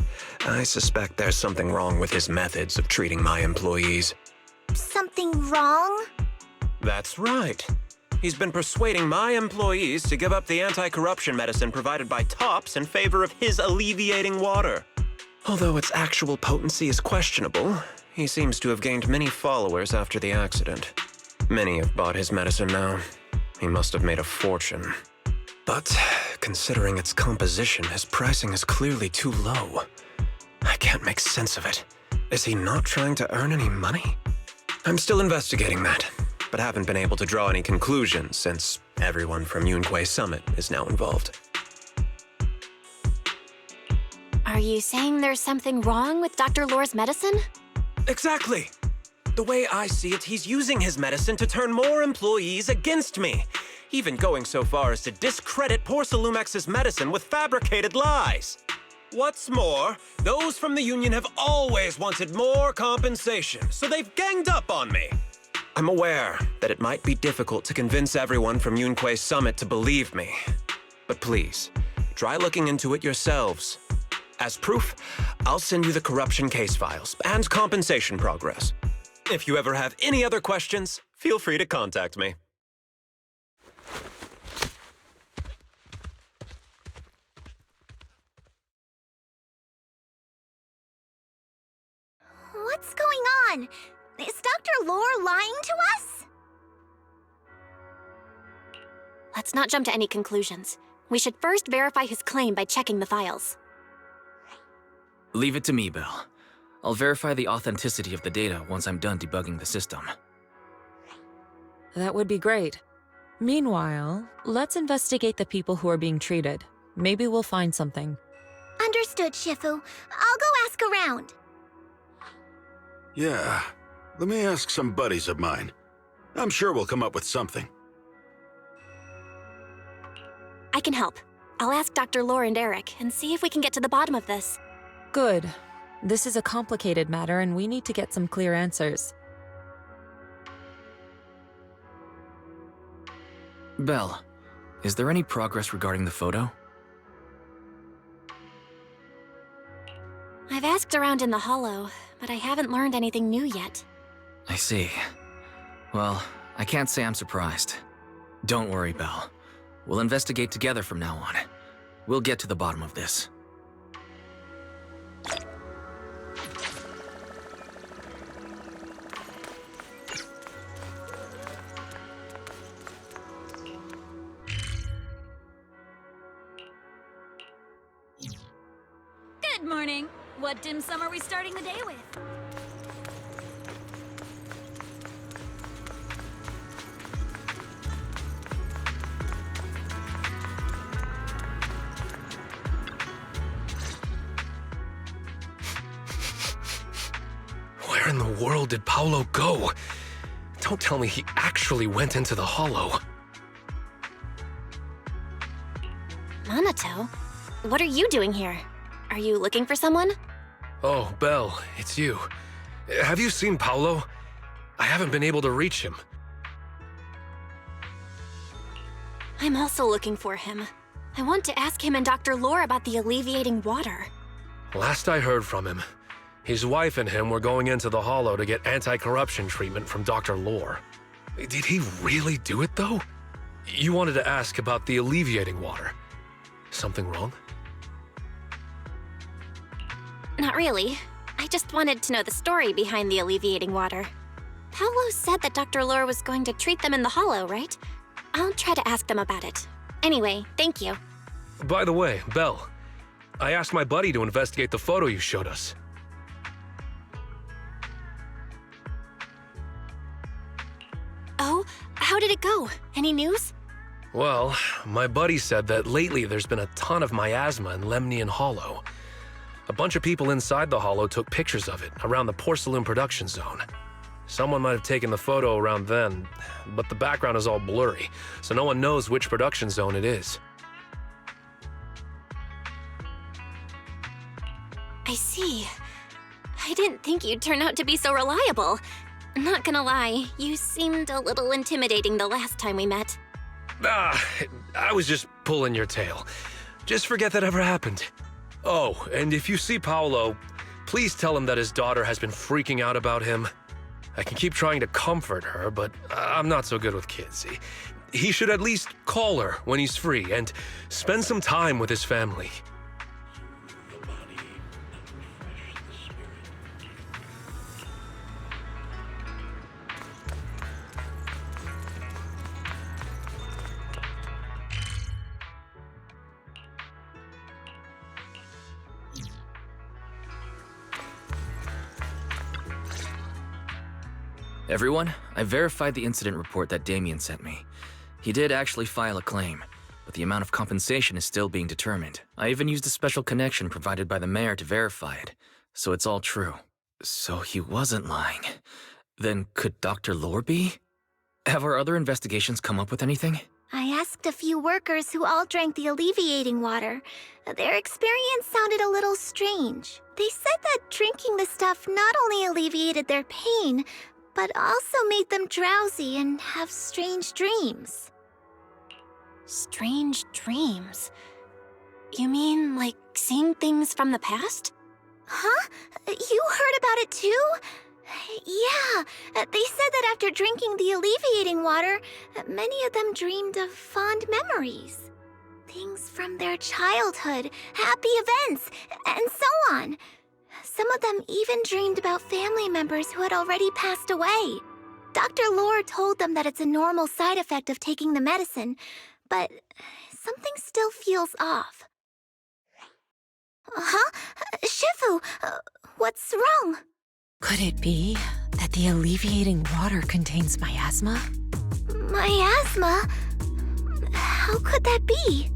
I suspect there's something wrong with his methods of treating my employees. Something wrong? That's right. He's been persuading my employees to give up the anti-corruption medicine provided by Tops in favor of his alleviating water. Although its actual potency is questionable, he seems to have gained many followers after the accident. Many have bought his medicine now. He must have made a fortune. But considering its composition, his pricing is clearly too low. I can't make sense of it. Is he not trying to earn any money? I'm still investigating that, but haven't been able to draw any conclusions since everyone from Yunkui Summit is now involved. Are you saying there's something wrong with Dr. Lore's medicine? Exactly! The way I see it, he's using his medicine to turn more employees against me, even going so far as to discredit Porcelumex's medicine with fabricated lies. What's more, those from the union have always wanted more compensation, so they've ganged up on me. I'm aware that it might be difficult to convince everyone from Yunkui Summit to believe me, but please, try looking into it yourselves. As proof, I'll send you the corruption case files and compensation progress. If you ever have any other questions, feel free to contact me. What's going on? Is Dr. Lore lying to us? Let's not jump to any conclusions. We should first verify his claim by checking the files. Leave it to me, Belle. I'll verify the authenticity of the data once I'm done debugging the system. That would be great. Meanwhile, let's investigate the people who are being treated. Maybe we'll find something. Understood, Shifu. I'll go ask around. Yeah, let me ask some buddies of mine. I'm sure we'll come up with something. I can help. I'll ask Dr. Lore and Eric and see if we can get to the bottom of this. Good. This is a complicated matter and we need to get some clear answers. Belle, is there any progress regarding the photo? I've asked around in the Hollow, but I haven't learned anything new yet. I see. Well, I can't say I'm surprised. Don't worry, Belle. We'll investigate together from now on. We'll get to the bottom of this. Good morning. What dim sum are we starting the day with? Where in the world did Paulo go? Don't tell me he actually went into the Hollow. Minato? What are you doing here? Are you looking for someone? Oh, Belle, it's you. Have you seen Paulo? I haven't been able to reach him. I'm also looking for him. I want to ask him and Dr. Lore about the alleviating water. Last I heard from him, his wife and him were going into the Hollow to get anti-corruption treatment from Dr. Lore. Did he really do it, though? You wanted to ask about the alleviating water. Something wrong? Not really. I just wanted to know the story behind the alleviating water. Paulo said that Dr. Lore was going to treat them in the Hollow, right? I'll try to ask them about it. Anyway, thank you. By the way, Belle, I asked my buddy to investigate the photo you showed us. Oh, how did it go? Any news? Well, my buddy said that lately there's been a ton of miasma in Lemnian Hollow. A bunch of people inside the Hollow took pictures of it around the porcelain production zone. Someone might have taken the photo around then, but the background is all blurry, so no one knows which production zone it is. I see. I didn't think you'd turn out to be so reliable. Not gonna lie, you seemed a little intimidating the last time we met. I was just pulling your tail. Just forget that ever happened. Oh, and if you see Paulo, please tell him that his daughter has been freaking out about him. I can keep trying to comfort her, but I'm not so good with kids. He should at least call her when he's free and spend some time with his family. Everyone, I verified the incident report that Damian sent me. He did actually file a claim, but the amount of compensation is still being determined. I even used a special connection provided by the mayor to verify it, so it's all true. So he wasn't lying. Then could Dr. Lore be? Have our other investigations come up with anything? I asked a few workers who all drank the alleviating water. Their experience sounded a little strange. They said that drinking the stuff not only alleviated their pain, but also made them drowsy and have strange dreams. Strange dreams? You mean, like, seeing things from the past? Huh? You heard about it too? Yeah, they said that after drinking the alleviating water, many of them dreamed of fond memories. Things from their childhood, happy events, and so on. Some of them even dreamed about family members who had already passed away. Dr. Lore told them that it's a normal side effect of taking the medicine, but something still feels off. Huh? Shifu, what's wrong? Could it be that the alleviating water contains miasma? Miasma? How could that be?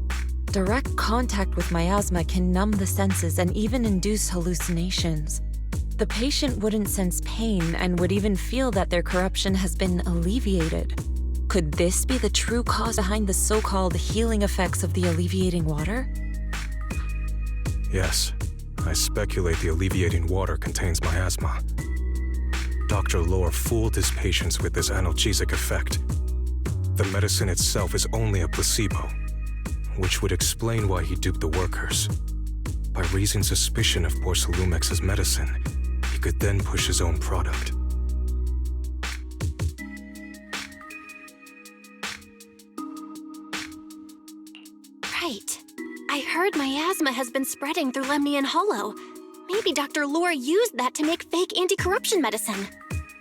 Direct contact with miasma can numb the senses and even induce hallucinations. The patient wouldn't sense pain and would even feel that their corruption has been alleviated. Could this be the true cause behind the so-called healing effects of the alleviating water? Yes, I speculate the alleviating water contains miasma. Dr. Lore fooled his patients with this analgesic effect. The medicine itself is only a placebo, which would explain why he duped the workers. By raising suspicion of Porcelumex's medicine, he could then push his own product. Right. I heard miasma has been spreading through Lemnian Hollow. Maybe Dr. Lore used that to make fake anti-corruption medicine.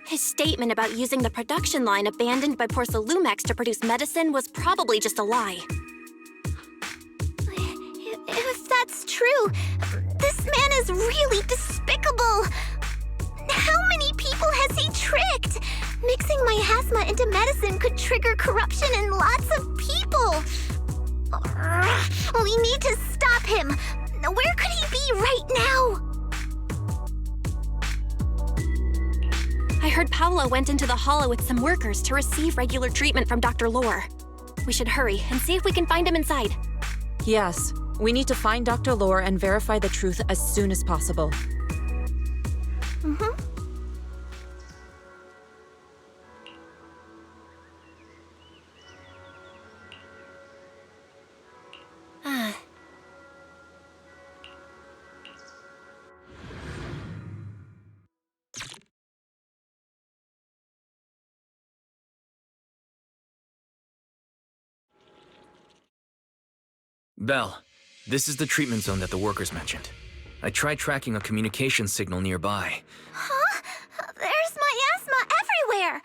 His statement about using the production line abandoned by Porcelumex to produce medicine was probably just a lie. If that's true, this man is really despicable. How many people has he tricked? Mixing miasma into medicine could trigger corruption in lots of people. We need to stop him. Where could he be right now? I heard Paulo went into the hollow with some workers to receive regular treatment from Dr. Lore. We should hurry and see if we can find him inside. Yes, we need to find Dr. Lore and verify the truth as soon as possible. Mm-hmm. Belle, this is the treatment zone that the workers mentioned. I tried tracking a communication signal nearby. Huh? There's miasma everywhere!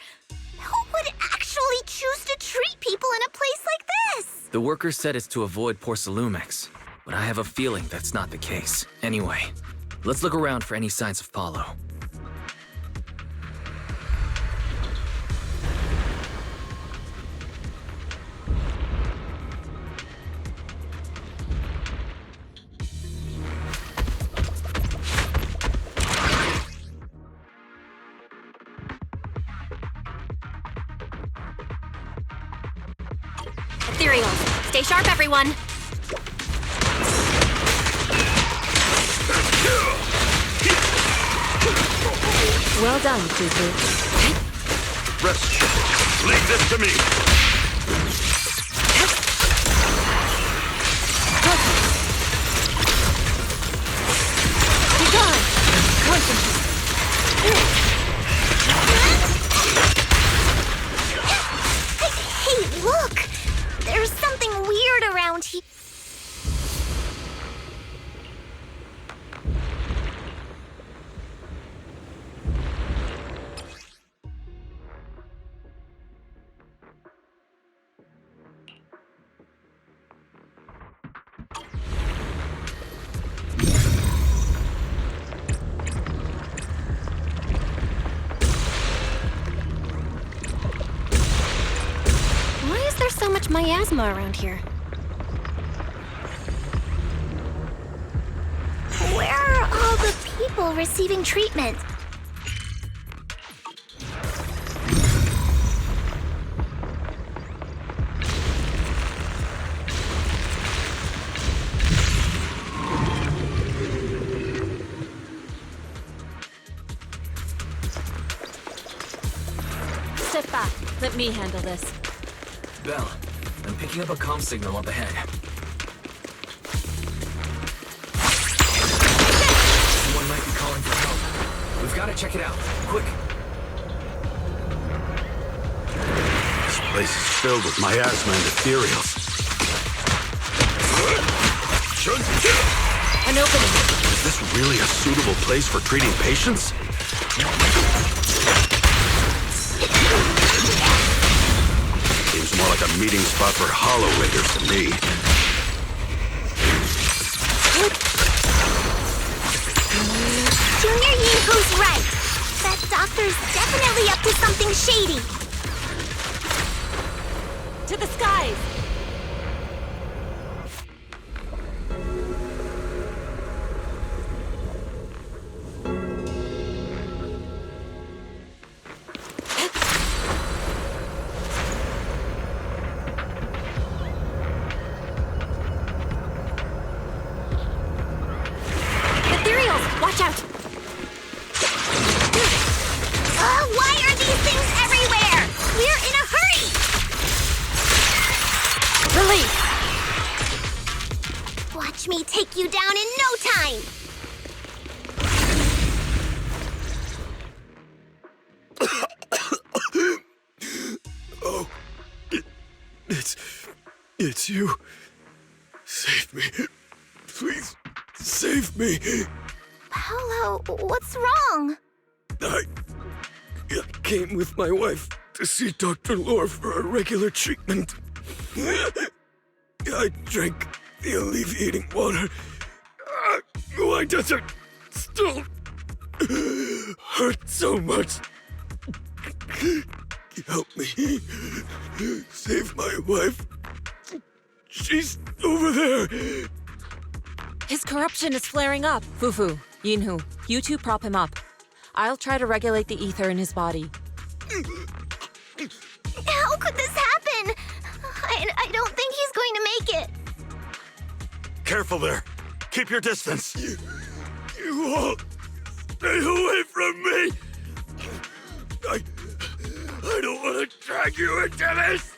Who would actually choose to treat people in a place like this? The workers said it's to avoid Porcelumex, but I have a feeling that's not the case. Anyway, let's look around for any signs of Paulo. Ethereal. Stay sharp, everyone. Well done, Fufu. Rest. Leave this to me. miasma around here. Where are all the people receiving treatment? Step back. Let me handle this. Belle, I'm picking up a comm signal up ahead. Someone might be calling for help. We've got to check it out. Quick. This place is filled with miasma and ethereals. An opening. Is this really a suitable place for treating patients? Seems more like a meeting spot for hoyocreators to me. Junior Yinhu's right. That doctor's definitely up to something shady. To the skies! Ethereals, watch out! Why are these things everywhere? We're in a hurry! Release! Watch me take you down in no time! Oh, it's you. Save me. Please, save me. Paulo, what's wrong? I came with my wife to see Dr. Lore for a regular treatment. I drank the alleviating water. Why does it still hurt so much? Help me. Save my wife. She's over there. His corruption is flaring up. Fufu, Yinhu, you two prop him up. I'll try to regulate the ether in his body. How could this happen? I don't think he's going to make it. Careful there. Keep your distance. You all stay away from me. I don't want to drag you into this.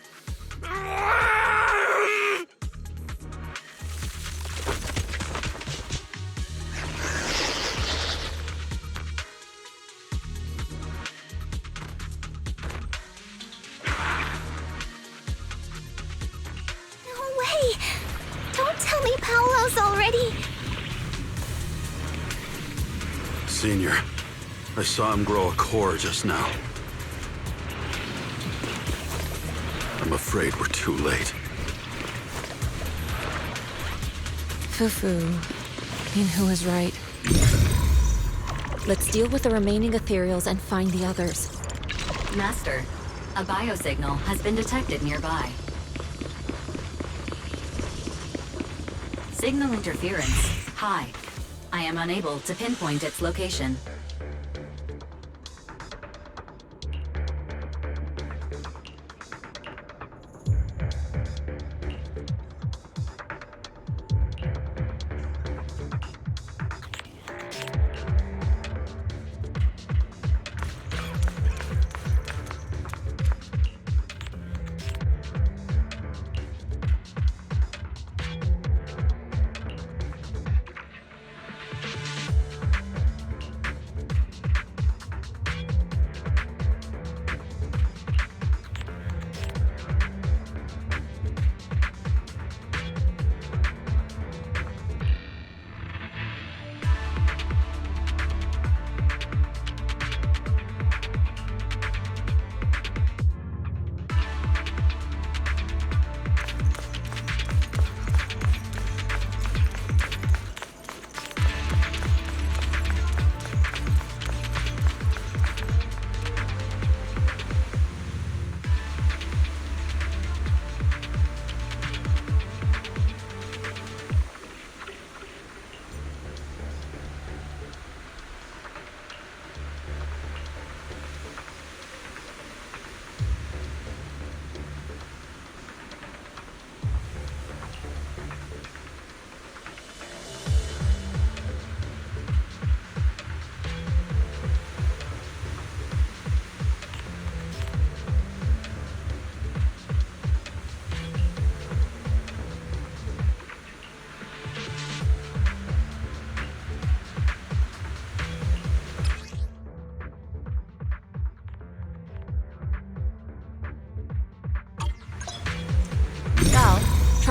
No way! Don't tell me Paulo's already... Senior, I saw him grow a core just now. I'm afraid we're too late. Fufu, Yinhu is right. Let's deal with the remaining ethereals and find the others. Master, a biosignal has been detected nearby. Signal interference high. I am unable to pinpoint its location.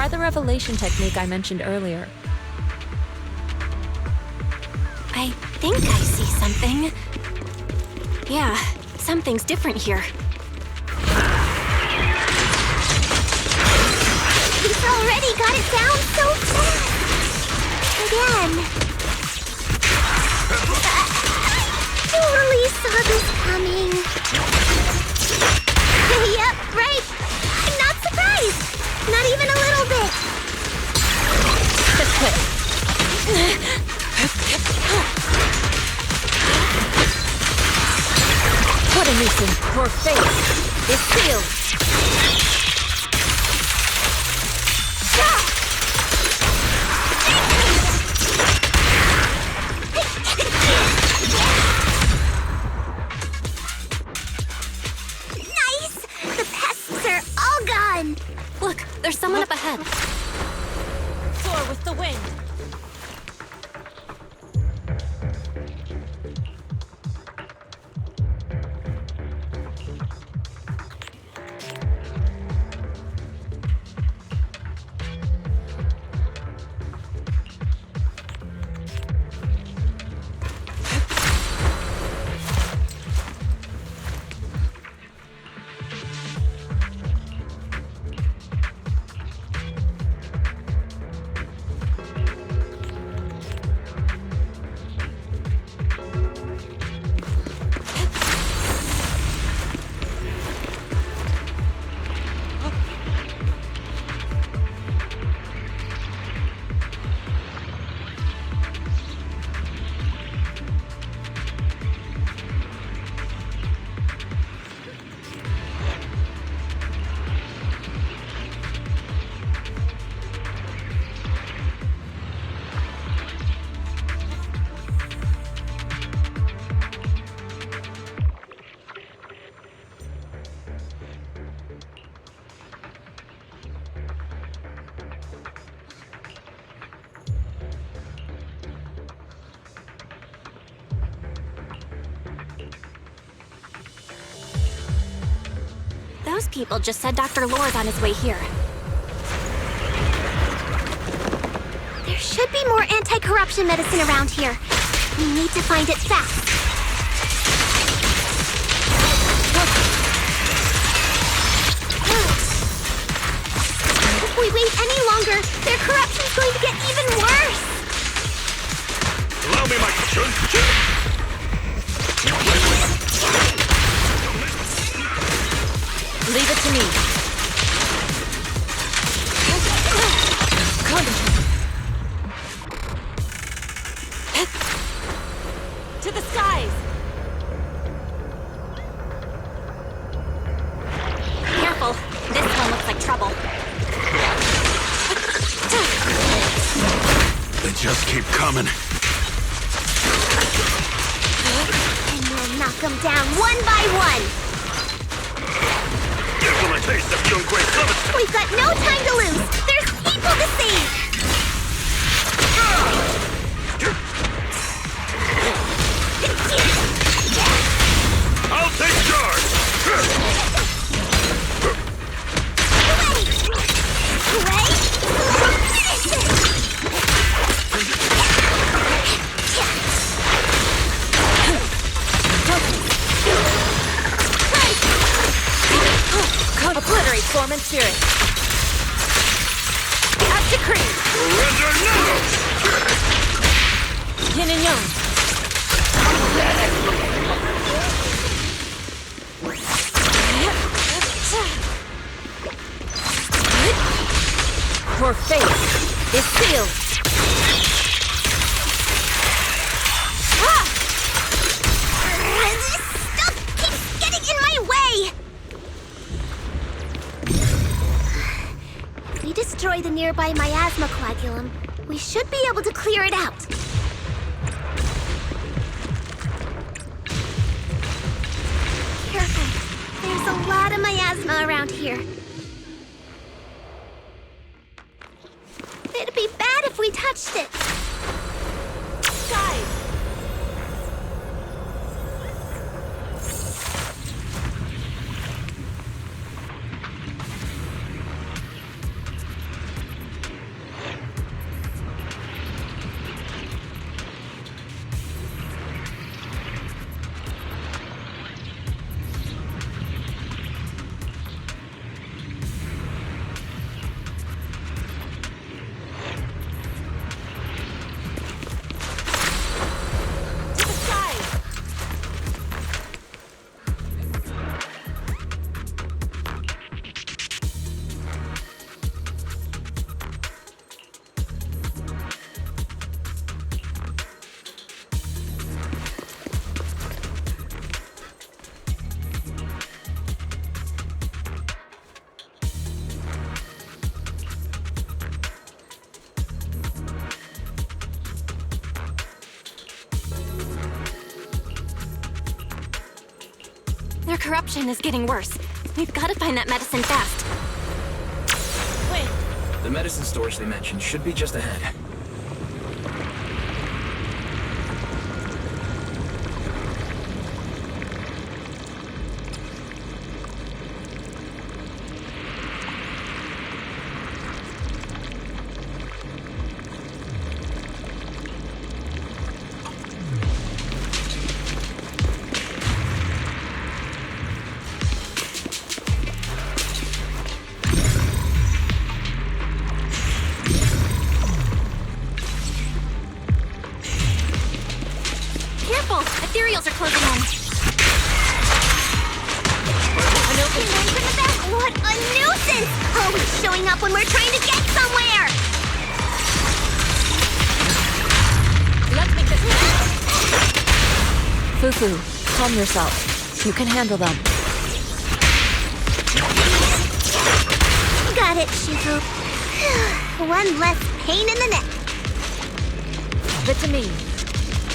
Try the revelation technique I mentioned earlier. I think I see something. Yeah, something's different here. He's already got it down so fast! Again. Totally saw this coming. Yep, right. I'm not surprised. Not even a little bit. What a nuisance. Your face is sealed. Nice! The pests are all gone. Look, there's someone up ahead. Soar with the wind. Those people just said Dr. Lore's on his way here. There should be more anti-corruption medicine around here. We need to find it fast. If we wait any longer, their corruption's going to get even worse. Allow me, my chun. Leave it to me. To the skies! Careful, this one looks like trouble. They just keep coming. And we'll knock them down one by one. Give them a taste of yunkui summit. We've got no time to lose. There's people to save. I'll take charge. Obliterate form and spirit. As decreed. Surrender now. Yin and yang. Your fate is sealed. This stuff keeps getting in my way. If we destroy the nearby miasma coagulum, we should be able to clear it out. Careful. There's a lot of miasma around here. It'd be bad if we touched it. Guys! Her corruption is getting worse. We've got to find that medicine fast. Wait! The medicine storage they mentioned should be just ahead. Careful! Ethereals are closing in. What a nuisance! Always showing up when we're trying to get somewhere! Let's make this Fufu, calm yourself. You can handle them. Got it, Shifu. One less pain in the neck. But to me.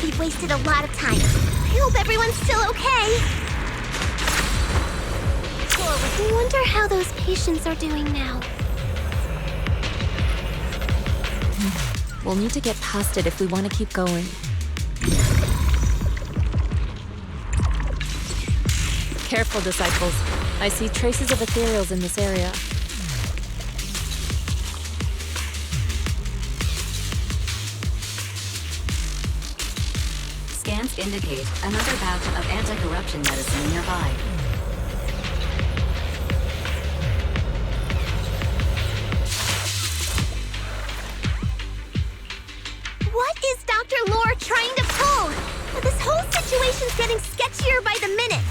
We've wasted a lot of time. I hope everyone's still okay. I wonder how those patients are doing now. We'll need to get past it if we want to keep going. Careful, disciples. I see traces of ethereals in this area. Scans indicate another batch of anti-corruption medicine nearby. What is Dr. Lore trying to pull? This whole situation's getting sketchier by the minute.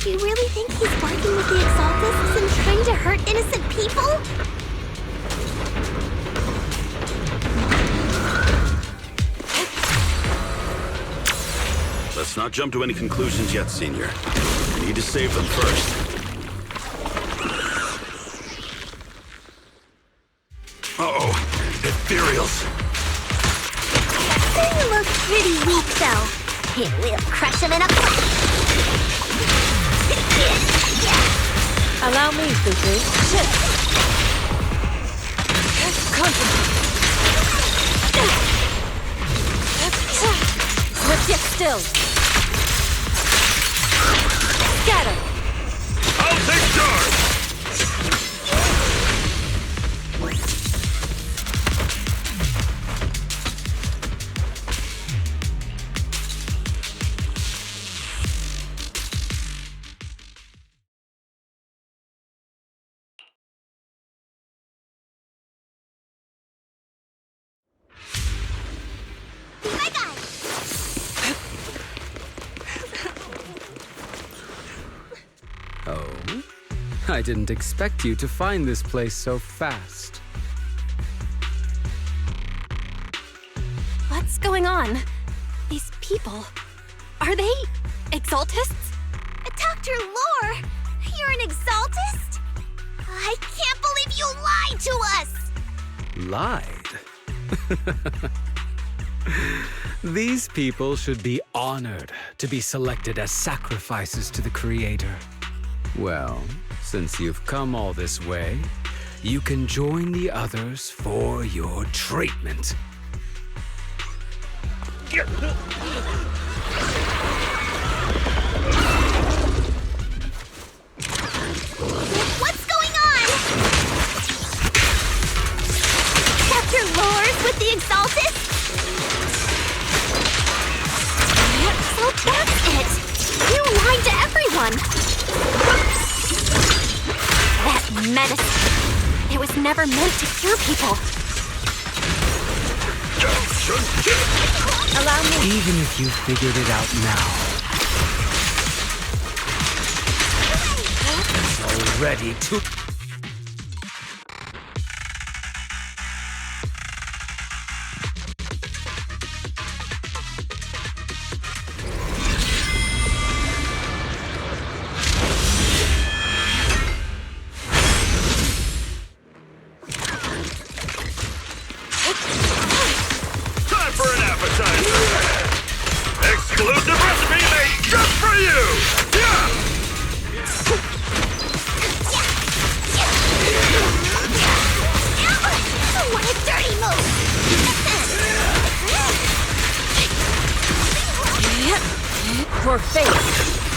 Do you really think he's working with the Exaltists and trying to hurt innocent people? Let's not jump to any conclusions yet, Senior. We need to save them first. Uh-oh, ethereals. They look pretty weak, though. Here, we'll crush them in a flash. Allow me, Fufu. Swift yet still. Scatter. I'll take charge. Oh, I didn't expect you to find this place so fast. What's going on? These people... Are they... Exaltists? Dr. Lore! You're an Exaltist? I can't believe you lied to us! Lied? These people should be honored to be selected as sacrifices to the Creator. Well, since you've come all this way, you can join the others for your treatment. What's going on? Dr. Lore's with the Exaltists? So that's it! You lied to everyone! That medicine... It was never meant to cure people. Allow me. Even if you figured it out now, it's already too...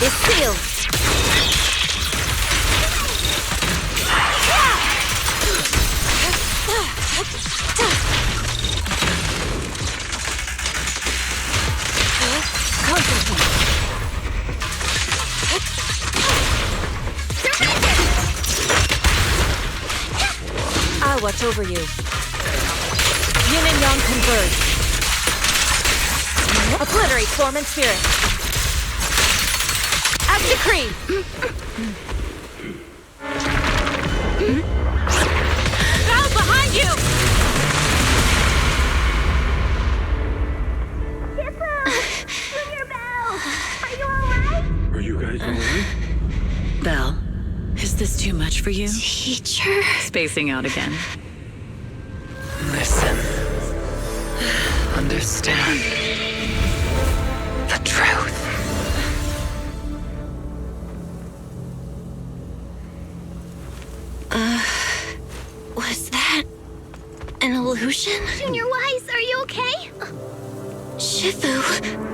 is sealed! I'll watch over you. Yin and Yang converge. Obliterate form and spirit. As decreed. Belle behind you! Junior Belle! Are you alright? Are you guys alright? Belle, is this too much for you? Teacher? Spacing out again. Listen. Understand. The truth. Was that an illusion? Junior Wise, are you okay? Shifu.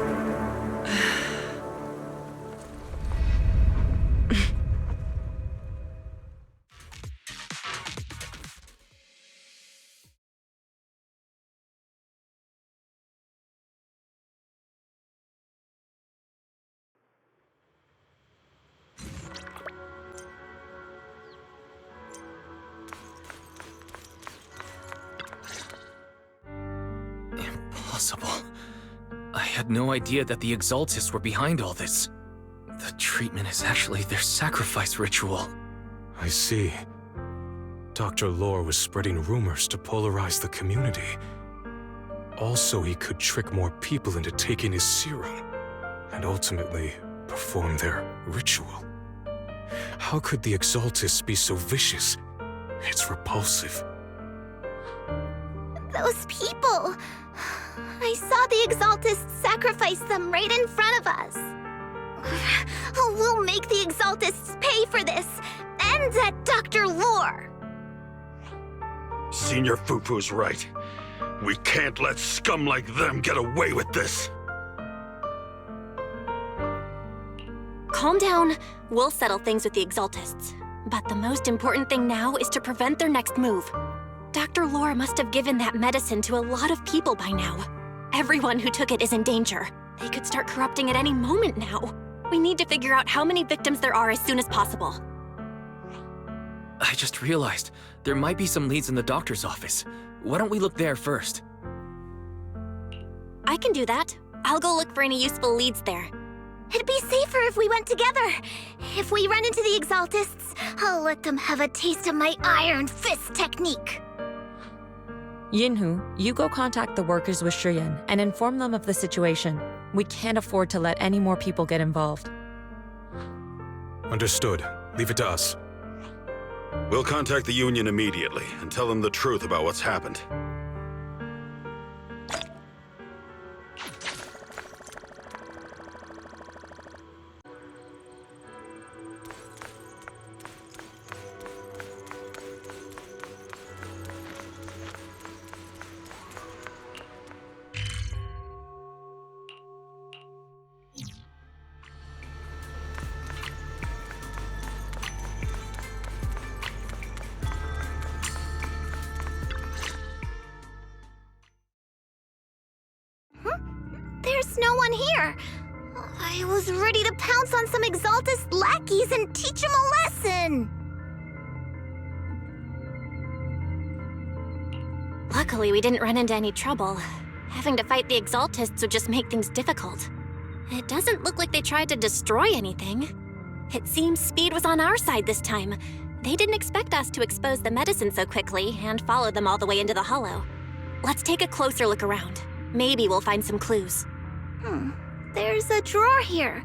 Impossible. I had no idea that the Exaltists were behind all this. The treatment is actually their sacrifice ritual. I see. Dr. Lore was spreading rumors to polarize the community. Also, he could trick more people into taking his serum, and ultimately perform their ritual. How could the Exaltists be so vicious? It's repulsive. Those people! I saw the Exaltists sacrifice them right in front of us. We'll make the Exaltists pay for this, and that Dr. Lore! Senior Fufu's right. We can't let scum like them get away with this. Calm down. We'll settle things with the Exaltists. But the most important thing now is to prevent their next move. Dr. Lore must have given that medicine to a lot of people by now. Everyone who took it is in danger. They could start corrupting at any moment now. We need to figure out how many victims there are as soon as possible. I just realized there might be some leads in the doctor's office. Why don't we look there first? I can do that. I'll go look for any useful leads there. It'd be safer if we went together. If we run into the Exaltists, I'll let them have a taste of my Iron Fist technique. Yinhu, you go contact the workers with Suibian and inform them of the situation. We can't afford to let any more people get involved. Understood. Leave it to us. We'll contact the Union immediately and tell them the truth about what's happened. There's no one here. I was ready to pounce on some Exaltist lackeys and teach them a lesson. Luckily, we didn't run into any trouble. Having to fight the Exaltists would just make things difficult. It doesn't look like they tried to destroy anything. It seems speed was on our side this time. They didn't expect us to expose the medicine so quickly and follow them all the way into the hollow. Let's take a closer look around. Maybe we'll find some clues. There's a drawer here,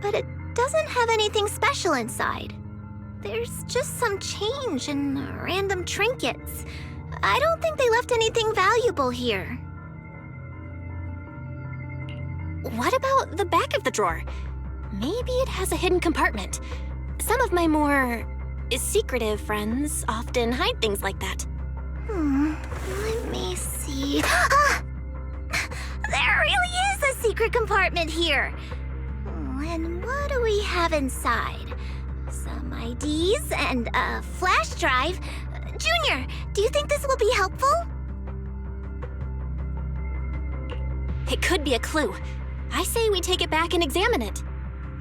but it doesn't have anything special inside. There's just some change and random trinkets. I don't think they left anything valuable here. What about the back of the drawer? Maybe it has a hidden compartment. Some of my more secretive friends often hide things like that. Let me see. There really is a secret compartment here. And what do we have inside? Some IDs and a flash drive. Junior, do you think this will be helpful? It could be a clue. I say we take it back and examine it.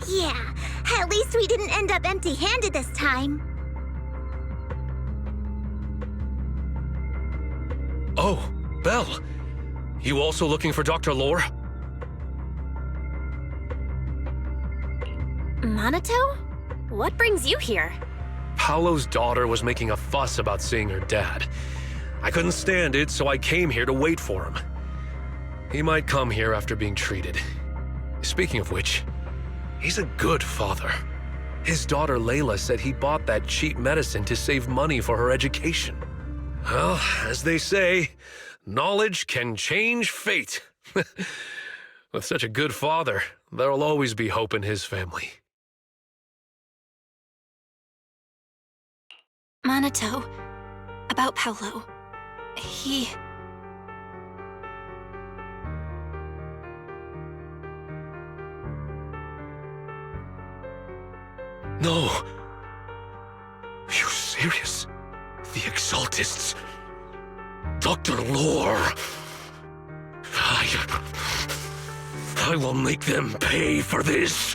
Yeah, at least we didn't end up empty-handed this time. Oh, Belle. You also looking for Dr. Lore? Minato? What brings you here? Paulo's daughter was making a fuss about seeing her dad. I couldn't stand it, so I came here to wait for him. He might come here after being treated. Speaking of which, he's a good father. His daughter Layla said he bought that cheap medicine to save money for her education. Well, as they say, knowledge can change fate. With such a good father, there'll always be hope in his family. Minato, about Paulo. He... No. Are you serious? The Exaltists. Dr. Lore. I will make them pay for this.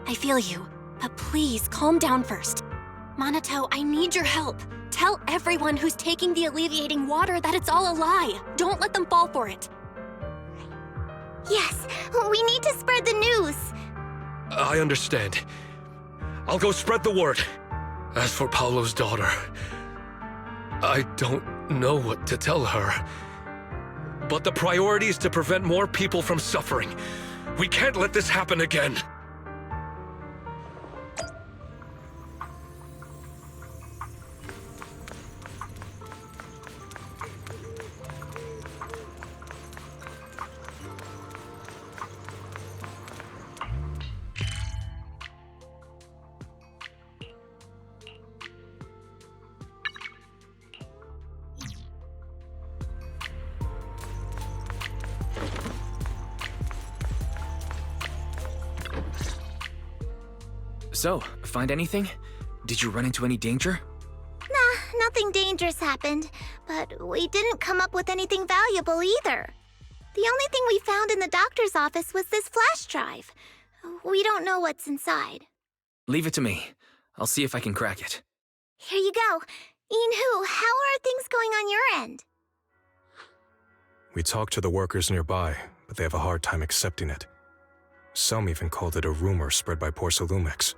I feel you, but please calm down first. Minato, I need your help. Tell everyone who's taking the alleviating water that it's all a lie. Don't let them fall for it. Yes, we need to spread the news. I understand. I'll go spread the word. As for Paulo's daughter, I don't know what to tell her. But the priority is to prevent more people from suffering. We can't let this happen again. So, find anything? Did you run into any danger? Nah, nothing dangerous happened, but we didn't come up with anything valuable either. The only thing we found in the doctor's office was this flash drive. We don't know what's inside. Leave it to me. I'll see if I can crack it. Here you go. Inhu, how are things going on your end? We talked to the workers nearby, but they have a hard time accepting it. Some even called it a rumor spread by Porcelumex.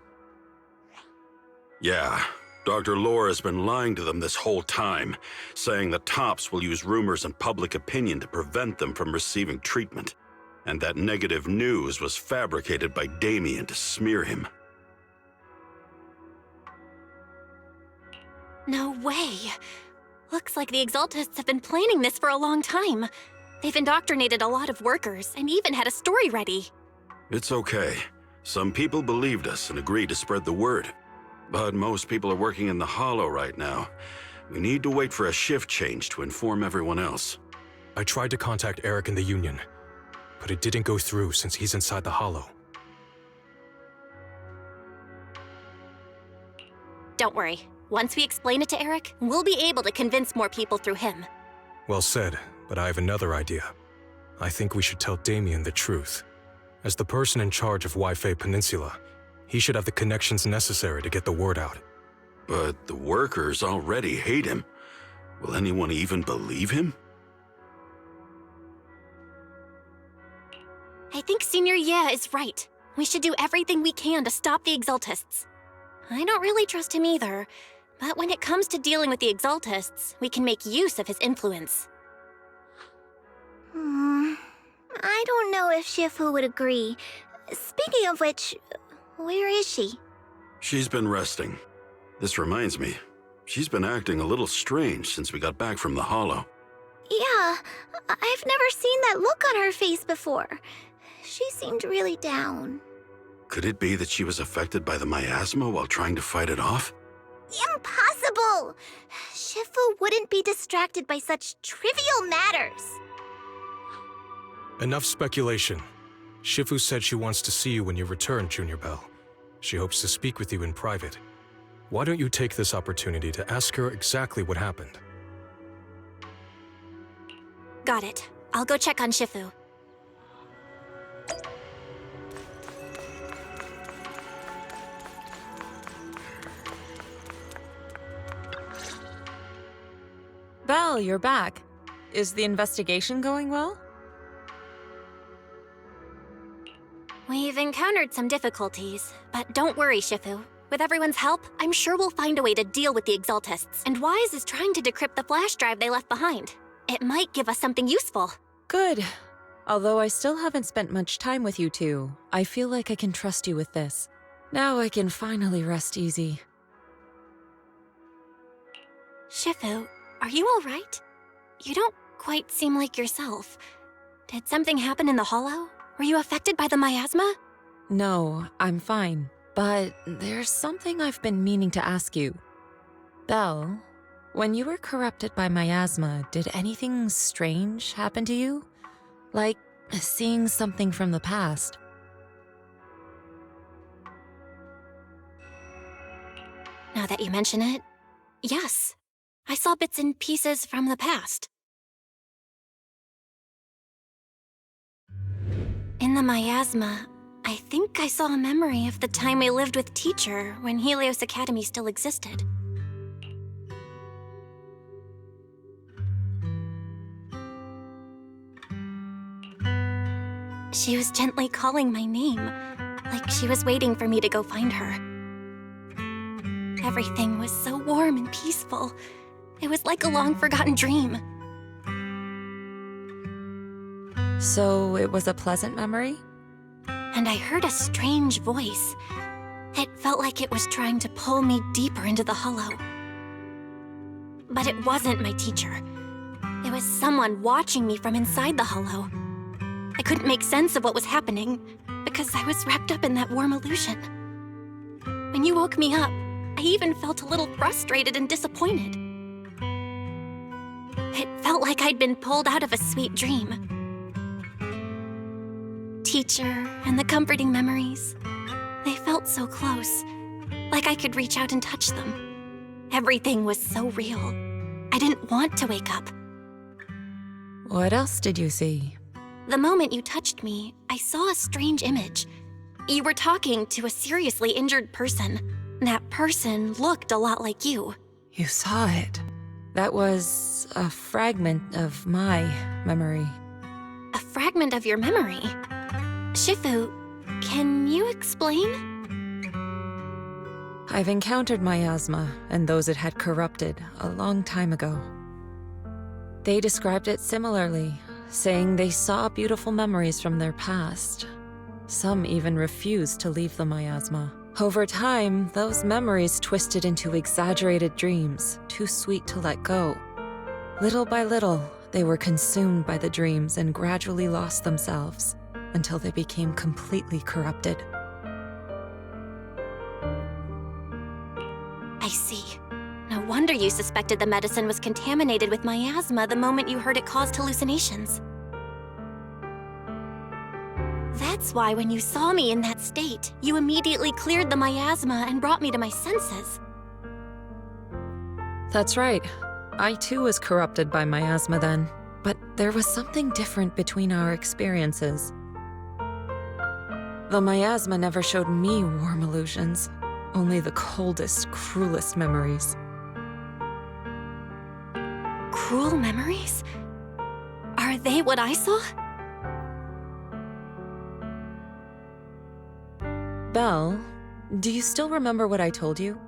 Yeah, Dr. Lore has been lying to them this whole time, saying the Tops will use rumors and public opinion to prevent them from receiving treatment, and that negative news was fabricated by Damian to smear him. No way. Looks like the Exaltists have been planning this for a long time. They've indoctrinated a lot of workers and even had a story ready. It's okay. Some people believed us and agreed to spread the word. But most people are working in the Hollow right now. We need to wait for a shift change to inform everyone else. I tried to contact Eric in the Union, but it didn't go through since he's inside the Hollow. Don't worry. Once we explain it to Eric, we'll be able to convince more people through him. Well said, but I have another idea. I think we should tell Damian the truth. As the person in charge of Waifei Peninsula, he should have the connections necessary to get the word out. But the workers already hate him. Will anyone even believe him? I think Senior Ye is right. We should do everything we can to stop the Exaltists. I don't really trust him either, but when it comes to dealing with the Exaltists, we can make use of his influence. I don't know if Shifu would agree. Speaking of which, where is she? She's been resting. This reminds me, she's been acting a little strange since we got back from the Hollow. Yeah, I've never seen that look on her face before. She seemed really down. Could it be that she was affected by the miasma while trying to fight it off? Impossible! Shifu wouldn't be distracted by such trivial matters. Enough speculation. Shifu said she wants to see you when you return, Junior Belle. She hopes to speak with you in private. Why don't you take this opportunity to ask her exactly what happened? Got it. I'll go check on Shifu. Belle, you're back. Is the investigation going well? We've encountered some difficulties, but don't worry, Shifu. With everyone's help, I'm sure we'll find a way to deal with the Exaltists. And Wise is trying to decrypt the flash drive they left behind. It might give us something useful. Good. Although I still haven't spent much time with you two, I feel like I can trust you with this. Now I can finally rest easy. Shifu, are you all right? You don't quite seem like yourself. Did something happen in the Hollow? Were you affected by the miasma? No, I'm fine. But there's something I've been meaning to ask you. Belle, when you were corrupted by miasma, did anything strange happen to you? Like seeing something from the past? Now that you mention it, yes. I saw bits and pieces from the past. In the miasma, I think I saw a memory of the time we lived with Teacher when Helios Academy still existed. She was gently calling my name, like she was waiting for me to go find her. Everything was so warm and peaceful. It was like a long-forgotten dream. So it was a pleasant memory? And I heard a strange voice. It felt like it was trying to pull me deeper into the Hollow. But it wasn't my teacher. It was someone watching me from inside the Hollow. I couldn't make sense of what was happening, because I was wrapped up in that warm illusion. When you woke me up, I even felt a little frustrated and disappointed. It felt like I'd been pulled out of a sweet dream. Teacher and the comforting memories, they felt so close, like I could reach out and touch them. Everything was so real. I didn't want to wake up. What else did you see? The moment you touched me, I saw a strange image. You were talking to a seriously injured person. That person looked a lot like you. You saw it. That was a fragment of my memory. A fragment of your memory? Shifu, can you explain? I've encountered miasma and those it had corrupted a long time ago. They described it similarly, saying they saw beautiful memories from their past. Some even refused to leave the miasma. Over time, those memories twisted into exaggerated dreams, too sweet to let go. Little by little, they were consumed by the dreams and gradually lost themselves, until they became completely corrupted. I see. No wonder you suspected the medicine was contaminated with miasma the moment you heard it caused hallucinations. That's why when you saw me in that state, you immediately cleared the miasma and brought me to my senses. That's right. I too was corrupted by miasma then, but there was something different between our experiences. The miasma never showed me warm illusions, only the coldest, cruelest memories. Cruel memories? Are they what I saw? Belle, do you still remember what I told you?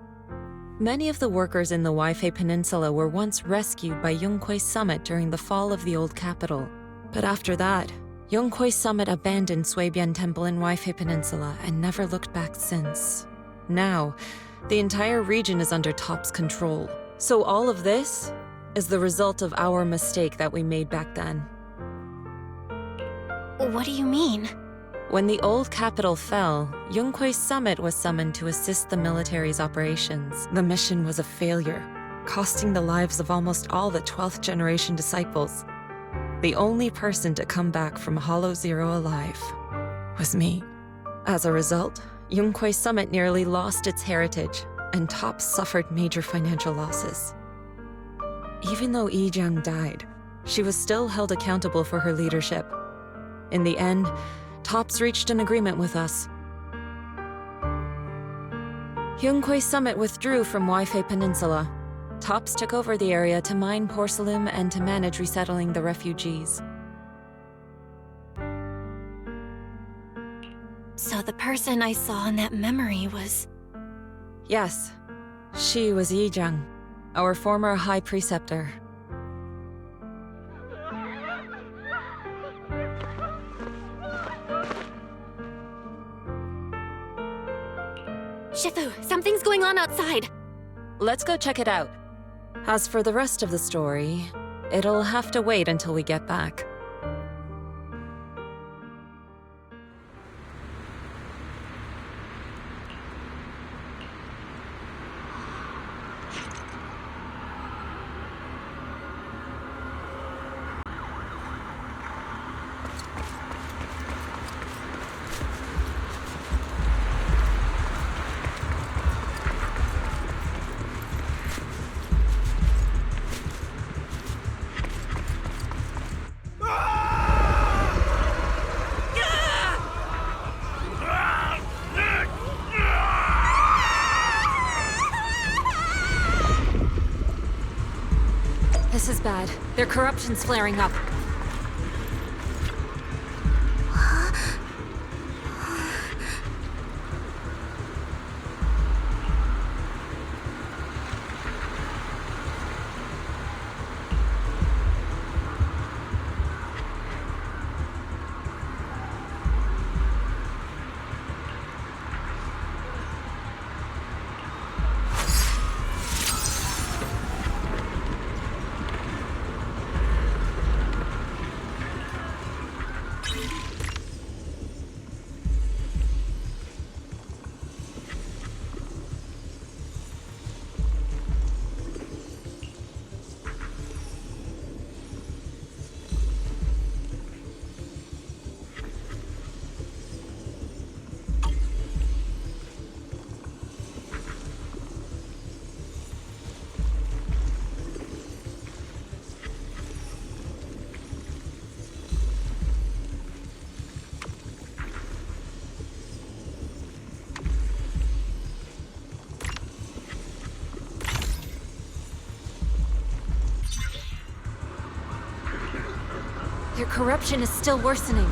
Many of the workers in the Waifei Peninsula were once rescued by Yunkui Summit during the fall of the old capital. But after that, Yunkui Summit abandoned Suibian Temple in Waifei Peninsula and never looked back since. Now, the entire region is under Top's control. So all of this is the result of our mistake that we made back then. What do you mean? When the old capital fell, Yunkui Summit was summoned to assist the military's operations. The mission was a failure. costing the lives of almost all the 12th generation disciples. The only person to come back from Hollow Zero alive was me. As a result, Yunkui Summit nearly lost its heritage, and TOPS suffered major financial losses. Even though Yijang died, she was still held accountable for her leadership. In the end, TOPS reached an agreement with us. Yunkui Summit withdrew from Waifei Peninsula. TOPS took over the area to mine porcelain and to manage resettling the refugees. So the person I saw in that memory was... Yes, she was Yijang, our former High Preceptor. Shifu, something's going on outside. Let's go check it out. As for the rest of the story, it'll have to wait until we get back. This is bad. Their corruption's flaring up. Their corruption is still worsening.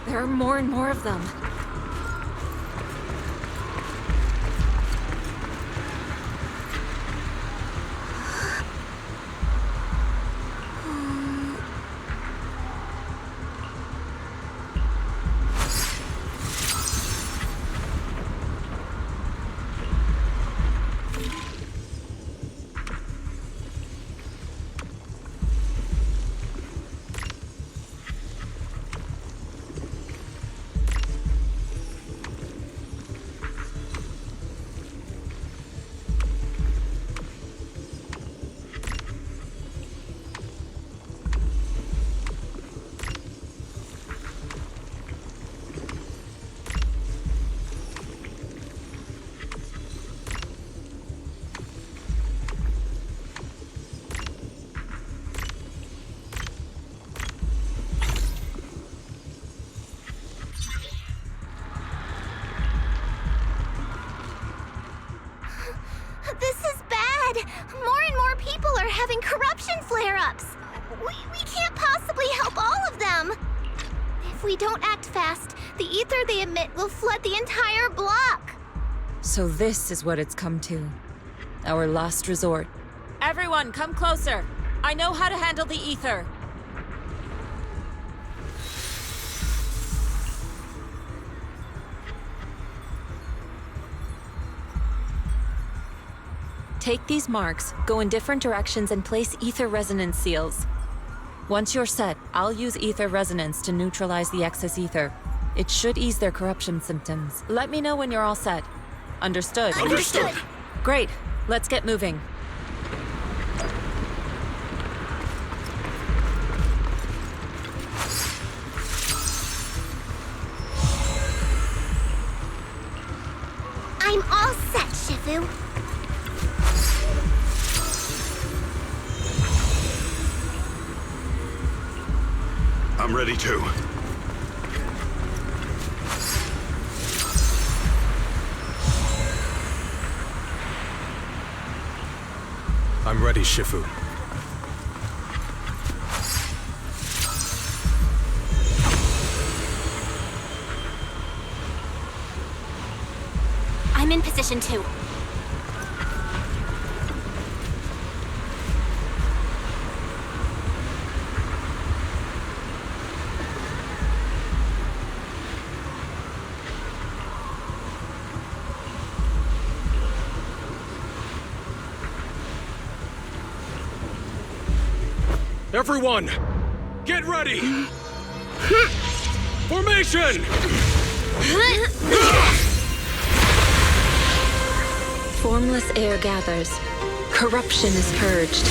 There are more and more of them. are having corruption flare-ups. We can't possibly help all of them. If we don't act fast, the ether they emit will flood the entire block. So this is what it's come to. Our last resort. Everyone, come closer. I know how to handle the ether. Take these marks, go in different directions, and place ether resonance seals. Once you're set, I'll use ether resonance to neutralize the excess ether. It should ease their corruption symptoms. Let me know when you're all set. Understood? Understood. Great. Let's get moving. I'm all set, Shifu. I'm ready too. I'm ready, Shifu. I'm in position too. Everyone, get ready! Formation! Formless air gathers. Corruption is purged.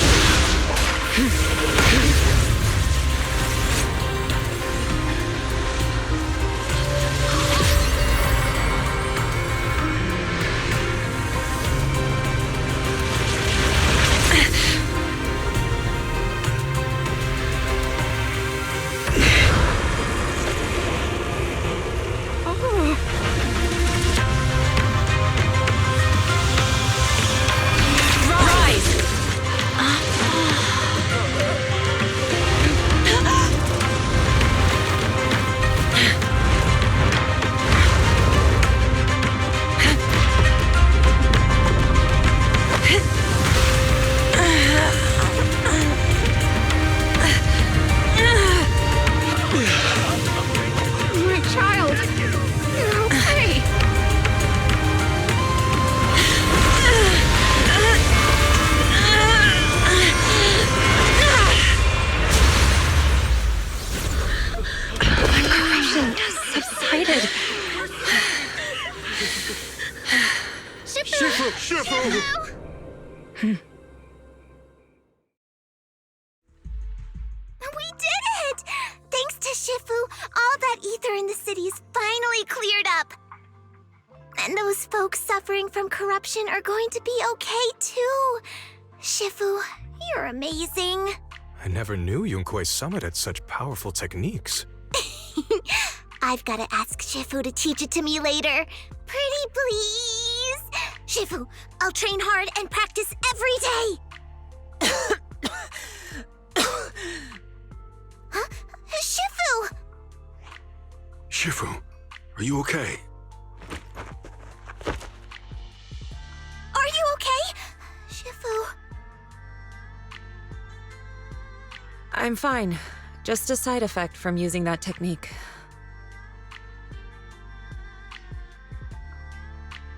We did it! Thanks to Shifu, all that ether in the city's finally cleared up. And those folks suffering from corruption are going to be okay too. Shifu, you're amazing. I never knew Yunkui Summit had such powerful techniques. I've got to ask Shifu to teach it to me later. Pretty please? Shifu, I'll train hard and practice every day. Huh? Shifu! Shifu, are you okay? Are you okay? Shifu. I'm fine. Just a side effect from using that technique.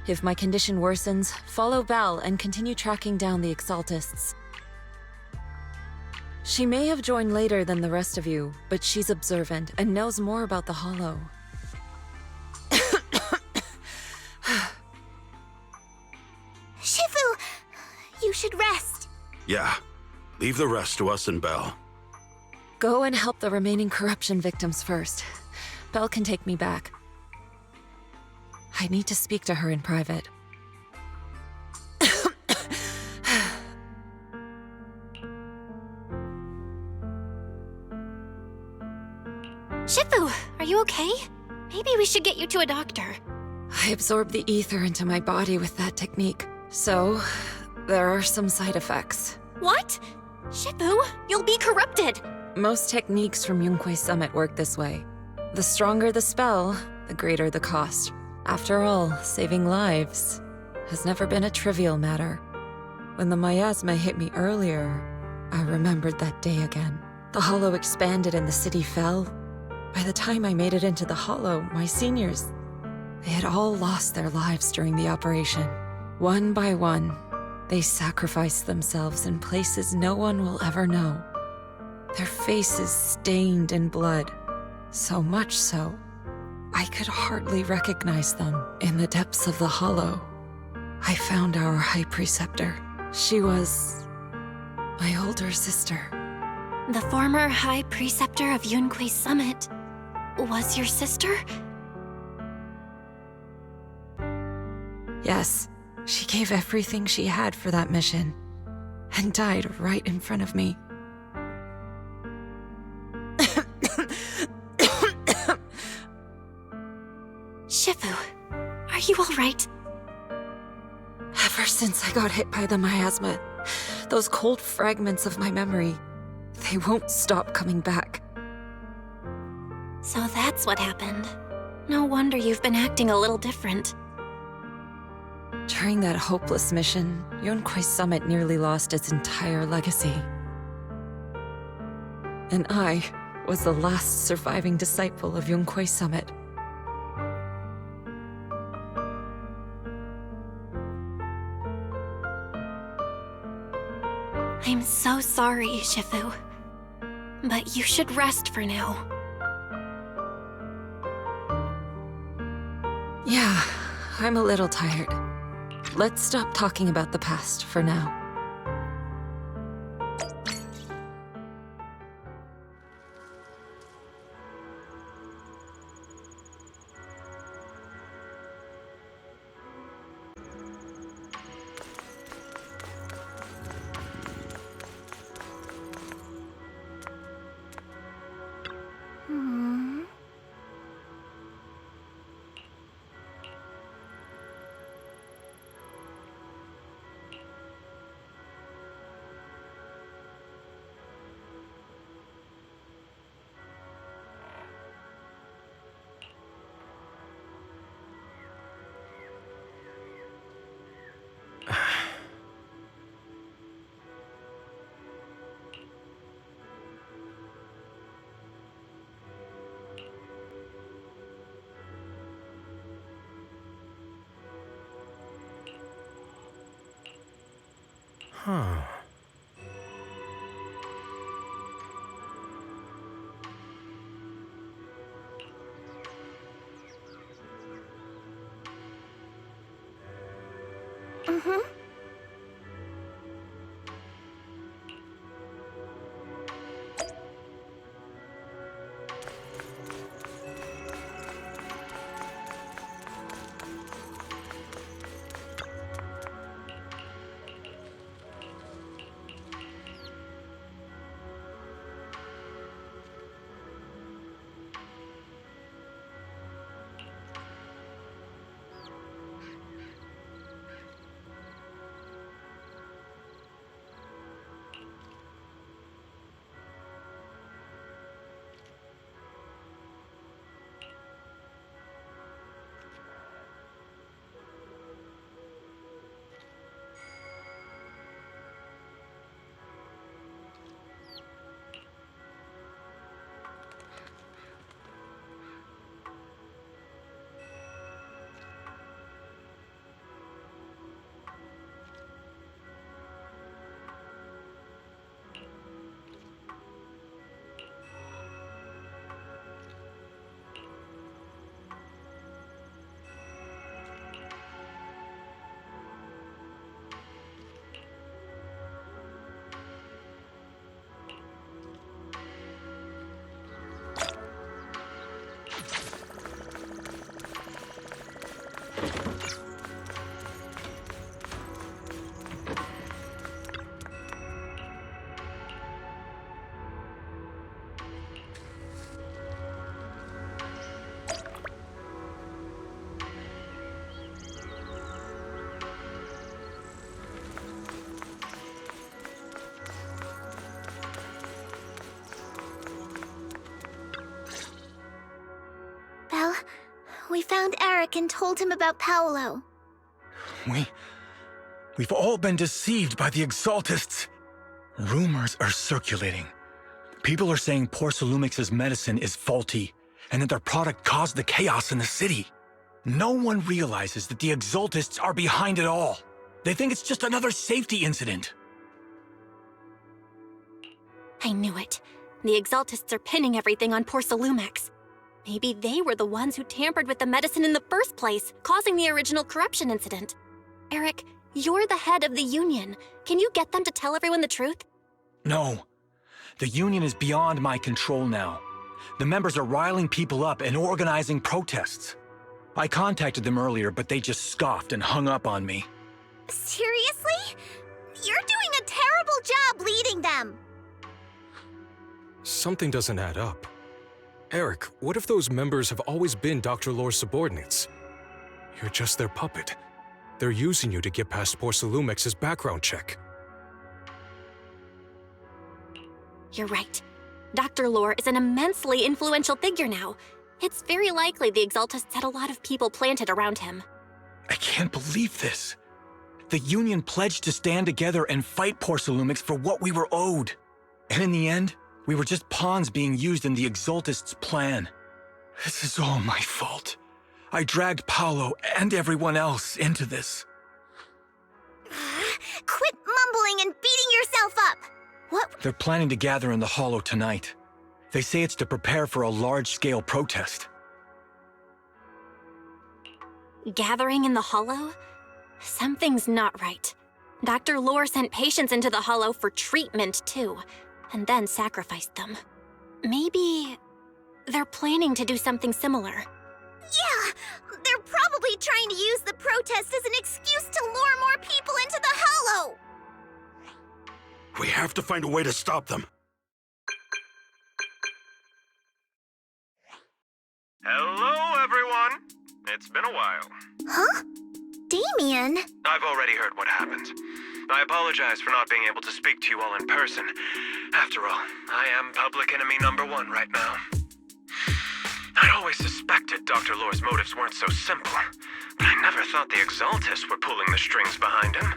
If my condition worsens, follow Belle and continue tracking down the Exaltists. She may have joined later than the rest of you, but she's observant and knows more about the Hollow. Shifu, you should rest. Yeah, leave the rest to us and Belle. Go and help the remaining corruption victims first. Belle can take me back. I need to speak to her in private. Shifu, are you okay? Maybe we should get you to a doctor. I absorbed the ether into my body with that technique, so there are some side effects. What? Shifu, you'll be corrupted! Most techniques from Yunkui Summit work this way. The stronger the spell, the greater the cost. After all, saving lives has never been a trivial matter. When the miasma hit me earlier, I remembered that day again. The hollow expanded and the city fell. By the time I made it into the hollow, my seniors, they had all lost their lives during the operation. One by one, they sacrificed themselves in places no one will ever know. Their faces stained in blood, so much so, I could hardly recognize them. In the depths of the hollow, I found our High Preceptor. She was my older sister. The former High Preceptor of Yunkui Summit was your sister? Yes, she gave everything she had for that mission, and died right in front of me. Shifu, are you all right? Ever since I got hit by the miasma, those cold fragments of my memory, they won't stop coming back. So that's what happened. No wonder you've been acting a little different. During that hopeless mission, Yunkui Summit nearly lost its entire legacy. And I was the last surviving disciple of Yunkui Summit. I'm so sorry, Shifu. But you should rest for now. Yeah, I'm a little tired. Let's stop talking about the past for now. Huh. We found Eric and told him about Paulo. We've all been deceived by the Exaltists. Rumors are circulating. People are saying Porcelumix's medicine is faulty, and that their product caused the chaos in the city. No one realizes that the Exaltists are behind it all. They think it's just another safety incident. I knew it. The Exaltists are pinning everything on Porcelumix. Maybe they were the ones who tampered with the medicine in the first place, causing the original corruption incident. Eric, you're the head of the Union. Can you get them to tell everyone the truth? No. The Union is beyond my control now. The members are riling people up and organizing protests. I contacted them earlier, but they just scoffed and hung up on me. Seriously? You're doing a terrible job leading them! Something doesn't add up. Eric, what if those members have always been Dr. Lore's subordinates? You're just their puppet. They're using you to get past Porcelumix's background check. You're right. Dr. Lore is an immensely influential figure now. It's very likely the Exaltists had a lot of people planted around him. I can't believe this. The Union pledged to stand together and fight Porcelumix for what we were owed. And in the end, we were just pawns being used in the Exaltists' plan. This is all my fault. I dragged Paulo and everyone else into this. Quit mumbling and beating yourself up! What? They're planning to gather in the Hollow tonight. They say it's to prepare for a large-scale protest. Gathering in the Hollow? Something's not right. Dr. Lore sent patients into the Hollow for treatment, too, and then sacrificed them. Maybe they're planning to do something similar. Yeah! They're probably trying to use the protest as an excuse to lure more people into the Hollow! We have to find a way to stop them. Hello, everyone. It's been a while. Huh? Damian? I've already heard what happened. I apologize for not being able to speak to you all in person. After all, I am public enemy #1 right now. I'd always suspected Dr. Lore's motives weren't so simple, but I never thought the Exaltists were pulling the strings behind him.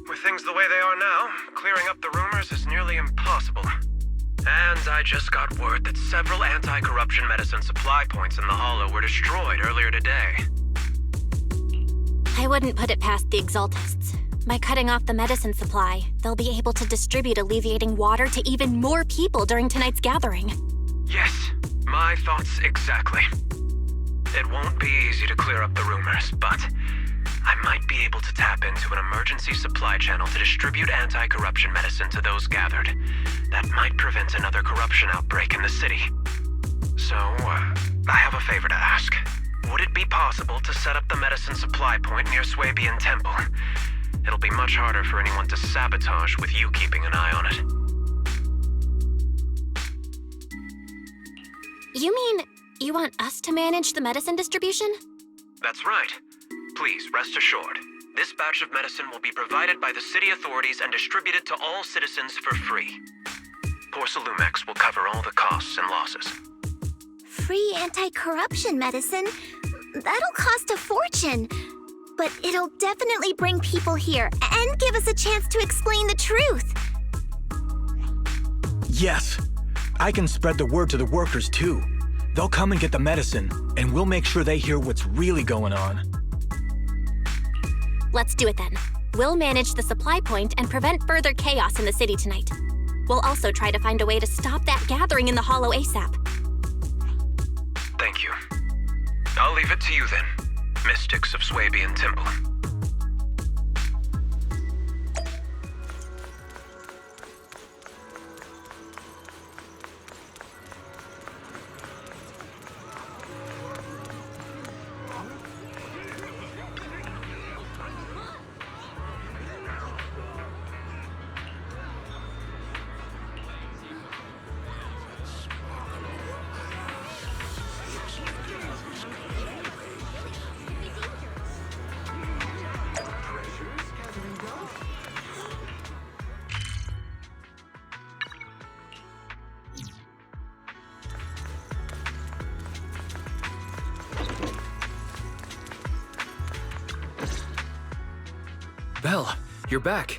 With things the way they are now, clearing up the rumors is nearly impossible. And I just got word that several anti-corruption medicine supply points in the Hollow were destroyed earlier today. I wouldn't put it past the Exaltists. By cutting off the medicine supply, they'll be able to distribute alleviating water to even more people during tonight's gathering. Yes, my thoughts exactly. It won't be easy to clear up the rumors, but I might be able to tap into an emergency supply channel to distribute anti-corruption medicine to those gathered. That might prevent another corruption outbreak in the city. So, I have a favor to ask. Would it be possible to set up the medicine supply point near Suibian Temple? It'll be much harder for anyone to sabotage with you keeping an eye on it. You mean you want us to manage the medicine distribution? That's right. Please, rest assured. This batch of medicine will be provided by the city authorities and distributed to all citizens for free. Porcelumix will cover all the costs and losses. Free anti-corruption medicine? That'll cost a fortune. But it'll definitely bring people here and give us a chance to explain the truth. Yes. I can spread the word to the workers, too. They'll come and get the medicine, and we'll make sure they hear what's really going on. Let's do it then. We'll manage the supply point and prevent further chaos in the city tonight. We'll also try to find a way to stop that gathering in the Hollow ASAP. Thank you. I'll leave it to you then, mystics of Suibian Temple. Belle, you're back.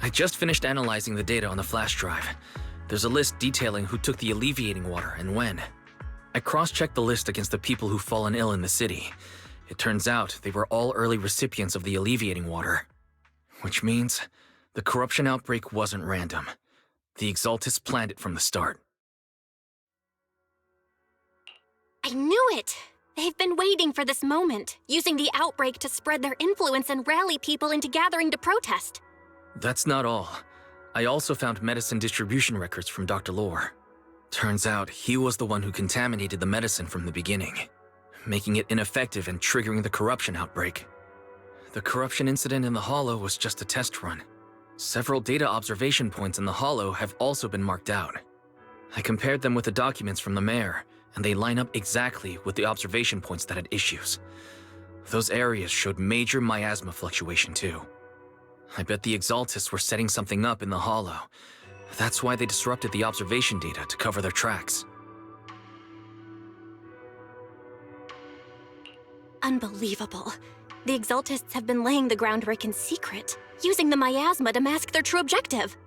I just finished analyzing the data on the flash drive. There's a list detailing who took the alleviating water and when. I cross-checked the list against the people who've fallen ill in the city. It turns out they were all early recipients of the alleviating water. Which means the corruption outbreak wasn't random. The Exaltists planned it from the start. I knew it! They've been waiting for this moment, using the outbreak to spread their influence and rally people into gathering to protest. That's not all. I also found medicine distribution records from Dr. Lore. Turns out he was the one who contaminated the medicine from the beginning, making it ineffective and triggering the corruption outbreak. The corruption incident in the Hollow was just a test run. Several data observation points in the Hollow have also been marked out. I compared them with the documents from the mayor, and they line up exactly with the observation points that had issues. Those areas showed major miasma fluctuation too. I bet the Exaltists were setting something up in the Hollow. That's why they disrupted the observation data to cover their tracks. Unbelievable. The Exaltists have been laying the groundwork in secret, using the miasma to mask their true objective.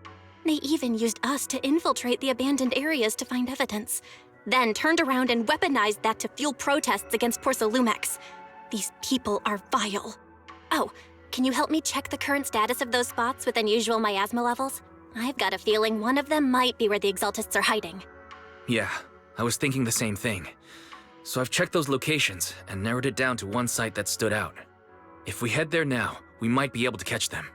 They even used us to infiltrate the abandoned areas to find evidence, then turned around and weaponized that to fuel protests against Porcelumex. These people are vile. Oh, can you help me check the current status of those spots with unusual miasma levels? I've got a feeling one of them might be where the Exaltists are hiding. Yeah, I was thinking the same thing. So I've checked those locations and narrowed it down to one site that stood out. If we head there now, we might be able to catch them.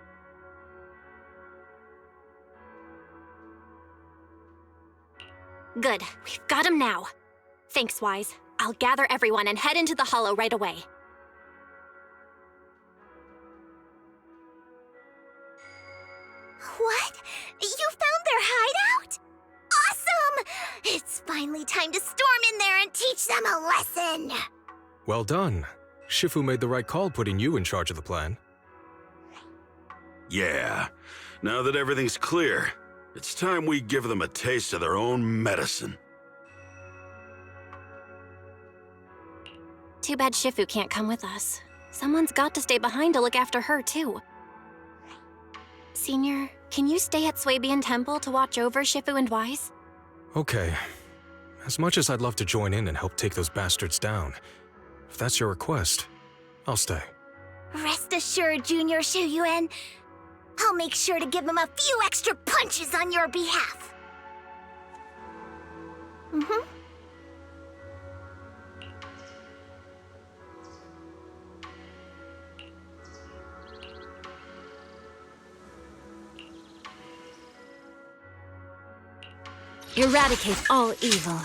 Good, we've got them now. Thanks, Wise. I'll gather everyone and head into the Hollow right away. What? You found their hideout? Awesome! It's finally time to storm in there and teach them a lesson! Well done. Shifu made the right call putting you in charge of the plan. Yeah. Now that everything's clear, it's time we give them a taste of their own medicine. Too bad Shifu can't come with us. Someone's got to stay behind to look after her, too. Senior, can you stay at Suibian Temple to watch over Shifu and Wise? Okay. As much as I'd love to join in and help take those bastards down, if that's your request, I'll stay. Rest assured, Junior Shuyuan. I'll make sure to give them a few extra punches on your behalf. Eradicate all evil.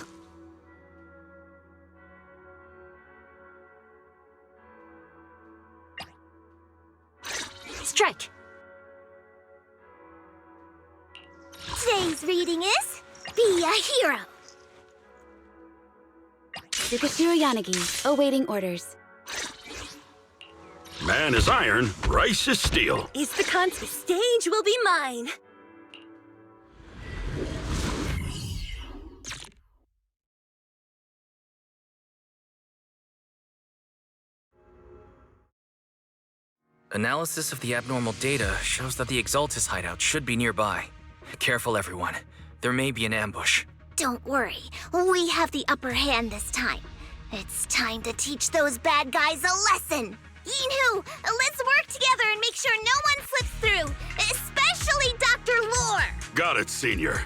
Strike! Today's reading is Be a Hero. Sukashiro Yanagi, awaiting orders. Man is iron, rice is steel. Is the stage will be mine. Analysis of the abnormal data shows that the Exaltis hideout should be nearby. Careful, everyone. There may be an ambush. Don't worry, we have the upper hand this time. It's time to teach those bad guys a lesson. Yinhu, let's work together and make sure no one slips through, especially Dr. Lore. Got it, Senior.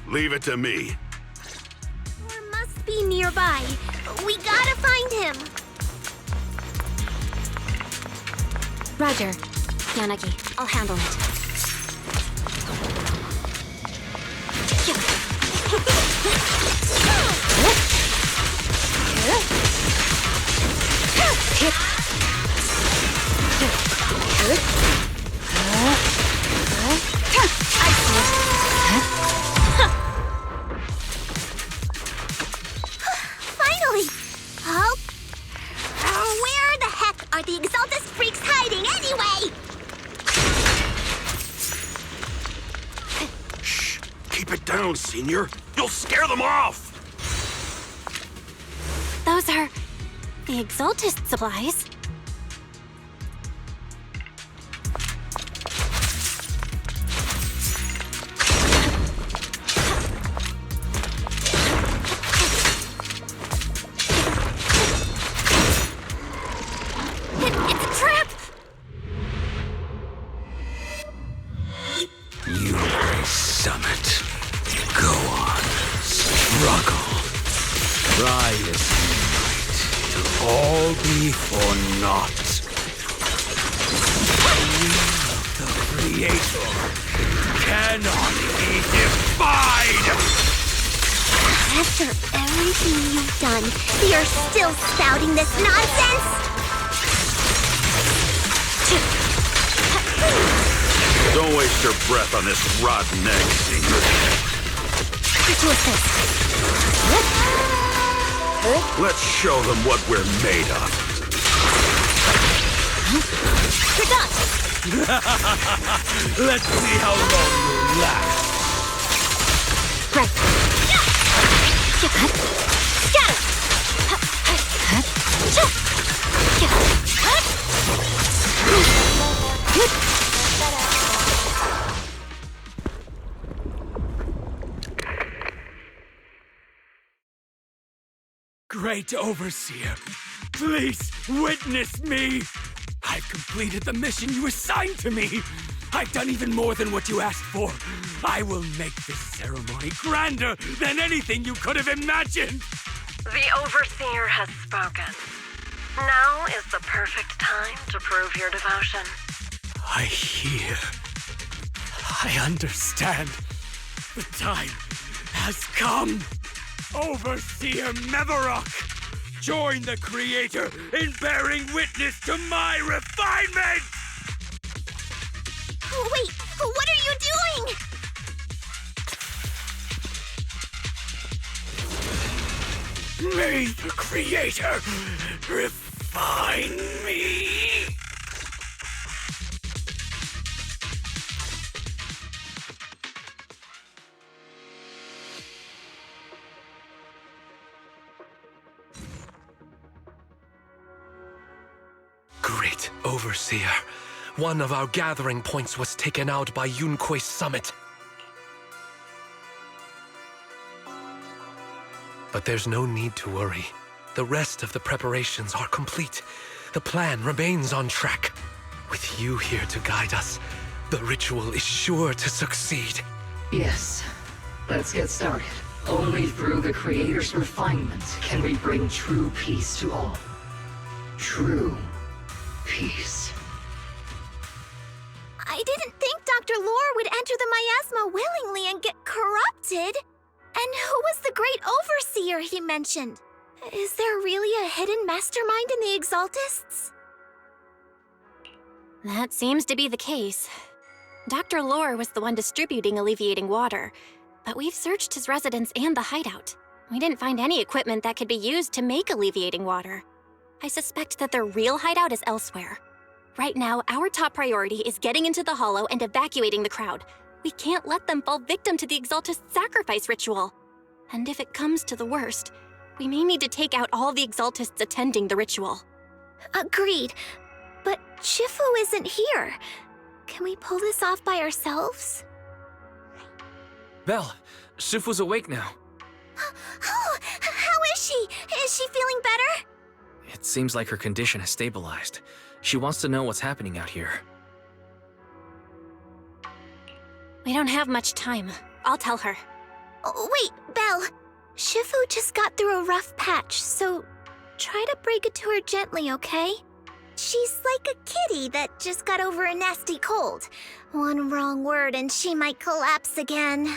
Leave it to me. Lore must be nearby. We gotta find him. Roger. Yanagi, I'll handle it. Finally! Oh, where the heck are the Exaltis freaks hiding anyway? Shh! Keep it down, Senior. You'll scare them off! Those are the Exaltist supplies. creator cannot be defied! After everything you've done, you're still spouting this nonsense? Don't waste your breath on this rotten egg, Senior. Let's show them what we're made of. You're done! Let's see how long you'll last. Right. Great Overseer, please witness me! I've completed the mission you assigned to me! I've done even more than what you asked for! I will make this ceremony grander than anything you could have imagined! The Overseer has spoken. Now is the perfect time to prove your devotion. I hear. I understand. The time has come! Overseer Mevorakh! Join the Creator in bearing witness to my refinement! Wait, what are you doing? May the Creator refine me! Great Overseer, one of our gathering points was taken out by Yunkui's summit. But there's no need to worry. The rest of the preparations are complete. The plan remains on track. With you here to guide us, the ritual is sure to succeed. Yes. Let's get started. Only through the Creator's refinement can we bring true peace to all. True peace. I didn't think Dr. Lore would enter the miasma willingly and get corrupted. And who was the great overseer he mentioned? Is there really a hidden mastermind in the Exaltists? That seems to be the case. Dr. Lore was the one distributing alleviating water, but we've searched his residence and the hideout. We didn't find any equipment that could be used to make alleviating water. I suspect that their real hideout is elsewhere. Right now, our top priority is getting into the Hollow and evacuating the crowd. We can't let them fall victim to the Exaltist sacrifice ritual. And if it comes to the worst, we may need to take out all the Exaltists attending the ritual. Agreed. But Jufufu isn't here. Can we pull this off by ourselves? Belle, Shifu's awake now. Oh, how is she? Is she feeling better? It seems like her condition has stabilized. She wants to know what's happening out here. We don't have much time. I'll tell her. Oh, wait, Belle. Jufufu just got through a rough patch, so try to break it to her gently, okay? She's like a kitty that just got over a nasty cold. One wrong word and she might collapse again.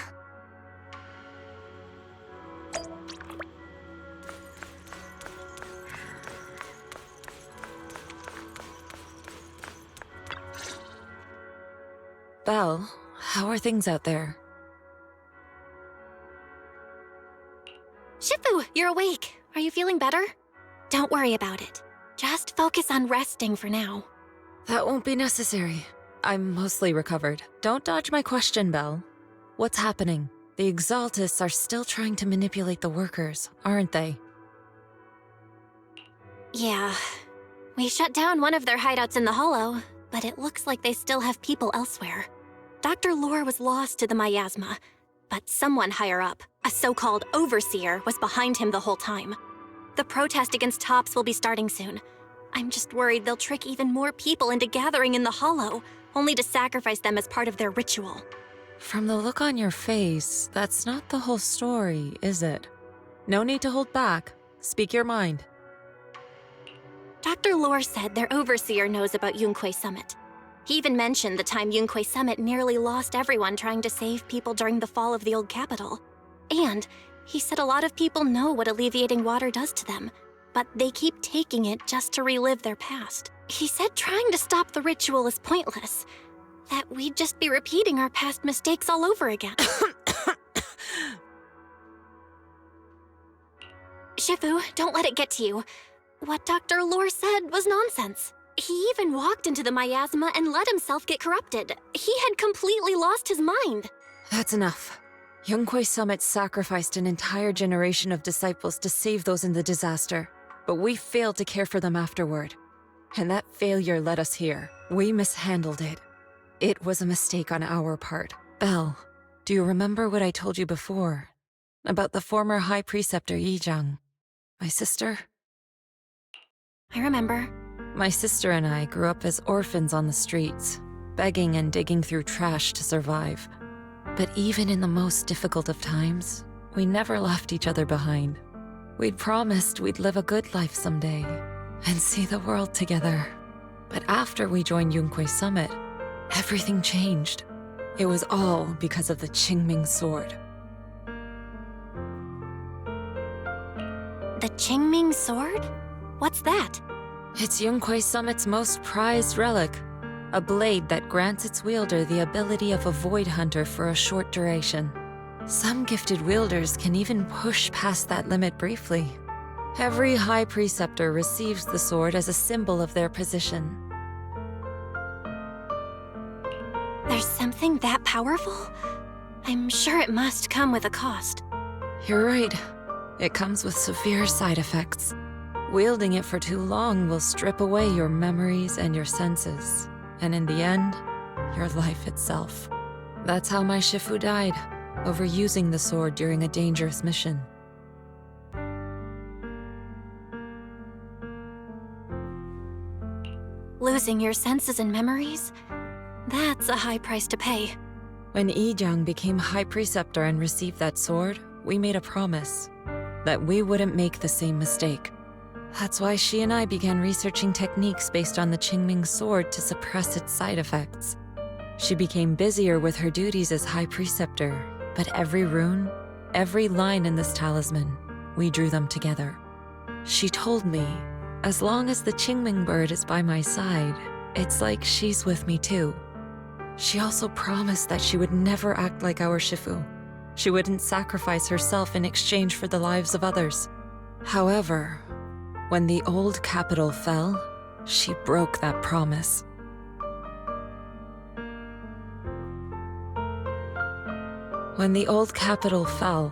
Belle, how are things out there? Jufufu, you're awake. Are you feeling better? Don't worry about it. Just focus on resting for now. That won't be necessary. I'm mostly recovered. Don't dodge my question, Belle. What's happening? The Exaltists are still trying to manipulate the workers, aren't they? Yeah. We shut down one of their hideouts in the Hollow, but it looks like they still have people elsewhere. Dr. Lore was lost to the miasma, but someone higher up, a so-called overseer, was behind him the whole time. The protest against Tops will be starting soon. I'm just worried they'll trick even more people into gathering in the Hollow, only to sacrifice them as part of their ritual. From the look on your face, that's not the whole story, is it? No need to hold back. Speak your mind. Dr. Lore said their overseer knows about Yunkui Summit. He even mentioned the time Yunkui Summit nearly lost everyone trying to save people during the fall of the old capital. And he said a lot of people know what alleviating water does to them, but they keep taking it just to relive their past. He said trying to stop the ritual is pointless, that we'd just be repeating our past mistakes all over again. Shifu, don't let it get to you. What Dr. Lore said was nonsense. He even walked into the miasma and let himself get corrupted. He had completely lost his mind. That's enough. Yunkui Summit sacrificed an entire generation of disciples to save those in the disaster, but we failed to care for them afterward. And that failure led us here. We mishandled it. It was a mistake on our part. Belle, do you remember what I told you before? About the former High Preceptor Yizhang? My sister? I remember. My sister and I grew up as orphans on the streets, begging and digging through trash to survive. But even in the most difficult of times, we never left each other behind. We'd promised we'd live a good life someday and see the world together. But after we joined Yunkui Summit, everything changed. It was all because of the Qingming sword. The Qingming sword? What's that? It's Yunkui Summit's most prized relic, a blade that grants its wielder the ability of a void hunter for a short duration. Some gifted wielders can even push past that limit briefly. Every High Preceptor receives the sword as a symbol of their position. There's something that powerful? I'm sure it must come with a cost. You're right. It comes with severe side effects. Wielding it for too long will strip away your memories and your senses, and in the end, your life itself. That's how my Shifu died, overusing the sword during a dangerous mission. Losing your senses and memories? That's a high price to pay. When Yizhang became High Preceptor and received that sword, we made a promise that we wouldn't make the same mistake. That's why she and I began researching techniques based on the Qingming sword to suppress its side effects. She became busier with her duties as High Preceptor, but every rune, every line in this talisman, we drew them together. She told me, as long as the Qingming bird is by my side, it's like she's with me too. She also promised that she would never act like our Shifu. She wouldn't sacrifice herself in exchange for the lives of others. However, when the old capital fell, she broke that promise. When the old capital fell,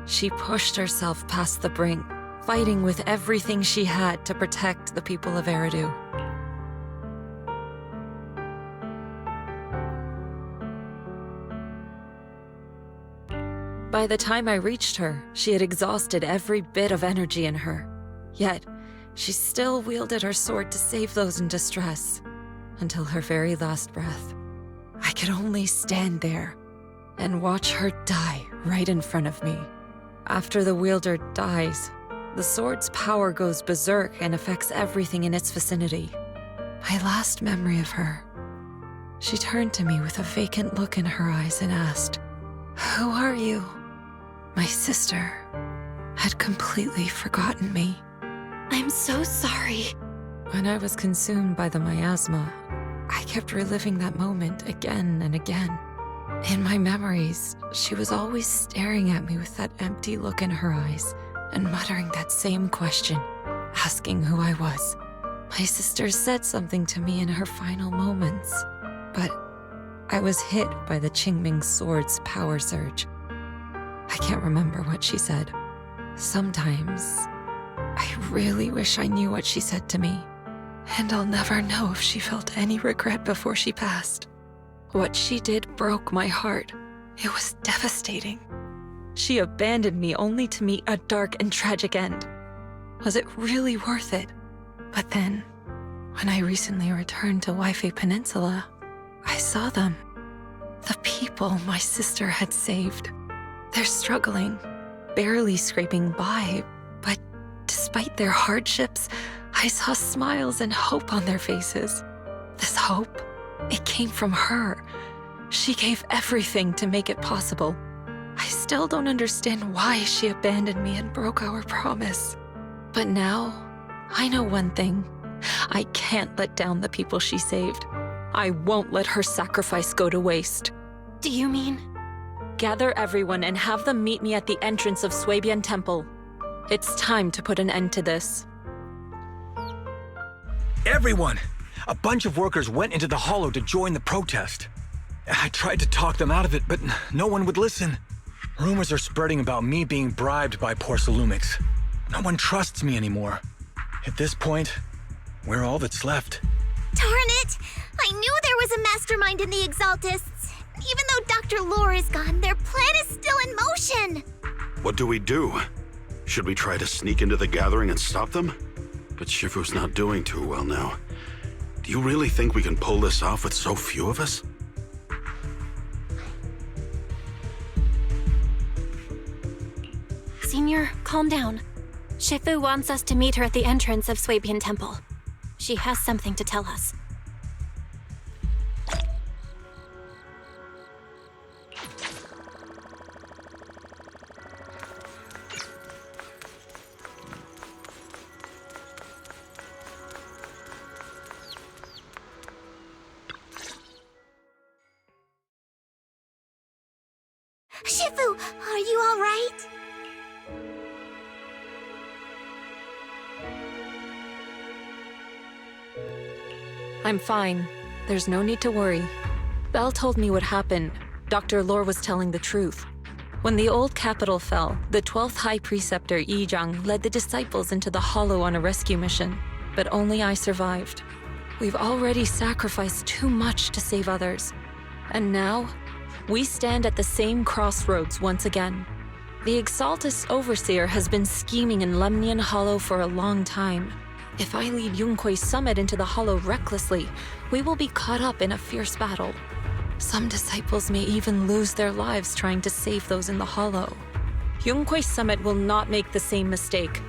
she pushed herself past the brink, fighting with everything she had to protect the people of Eridu. By the time I reached her, she had exhausted every bit of energy in her. Yet, she still wielded her sword to save those in distress, until her very last breath. I could only stand there and watch her die right in front of me. After the wielder dies, the sword's power goes berserk and affects everything in its vicinity. My last memory of her, she turned to me with a vacant look in her eyes and asked, "Who are you?" My sister had completely forgotten me. I'm so sorry. When I was consumed by the miasma, I kept reliving that moment again and again. In my memories, she was always staring at me with that empty look in her eyes and muttering that same question, asking who I was. My sister said something to me in her final moments, but I was hit by the Qingming sword's power surge. I can't remember what she said. Sometimes, I really wish I knew what she said to me, and I'll never know if she felt any regret before she passed. What she did broke my heart. It was devastating. She abandoned me only to meet a dark and tragic end. Was it really worth it? But then, when I recently returned to Waifei Peninsula, I saw them. The people my sister had saved. They're struggling, barely scraping by, but despite their hardships, I saw smiles and hope on their faces. This hope It came from her. She gave everything to make it possible. I still don't understand why she abandoned me and broke our promise. But now, I know one thing. I can't let down the people she saved. I won't let her sacrifice go to waste. Do you mean? Gather everyone and have them meet me at the entrance of Suibian Temple. It's time to put an end to this. Everyone! A bunch of workers went into the hollow to join the protest. I tried to talk them out of it, but no one would listen. Rumors are spreading about me being bribed by Porcelumix. No one trusts me anymore. At this point, we're all that's left. Darn it! I knew there was a mastermind in the Exaltists. Even though Dr. Lore is gone, their plan is still in motion. What do we do? Should we try to sneak into the gathering and stop them? But Shifu's not doing too well now. Do you really think we can pull this off with so few of us? Senior, calm down. Shifu wants us to meet her at the entrance of Suibian Temple. She has something to tell us. Shifu, are you all right? I'm fine. There's no need to worry. Belle told me what happened. Dr. Lore was telling the truth. When the old capital fell, the 12th High Preceptor Yizhang led the disciples into the Hollow on a rescue mission, but only I survived. We've already sacrificed too much to save others. And now, we stand at the same crossroads once again. The Exaltus Overseer has been scheming in Lemnian Hollow for a long time. If I lead Yunkui's summit into the Hollow recklessly, we will be caught up in a fierce battle. Some disciples may even lose their lives trying to save those in the Hollow. Yunkui's summit will not make the same mistake.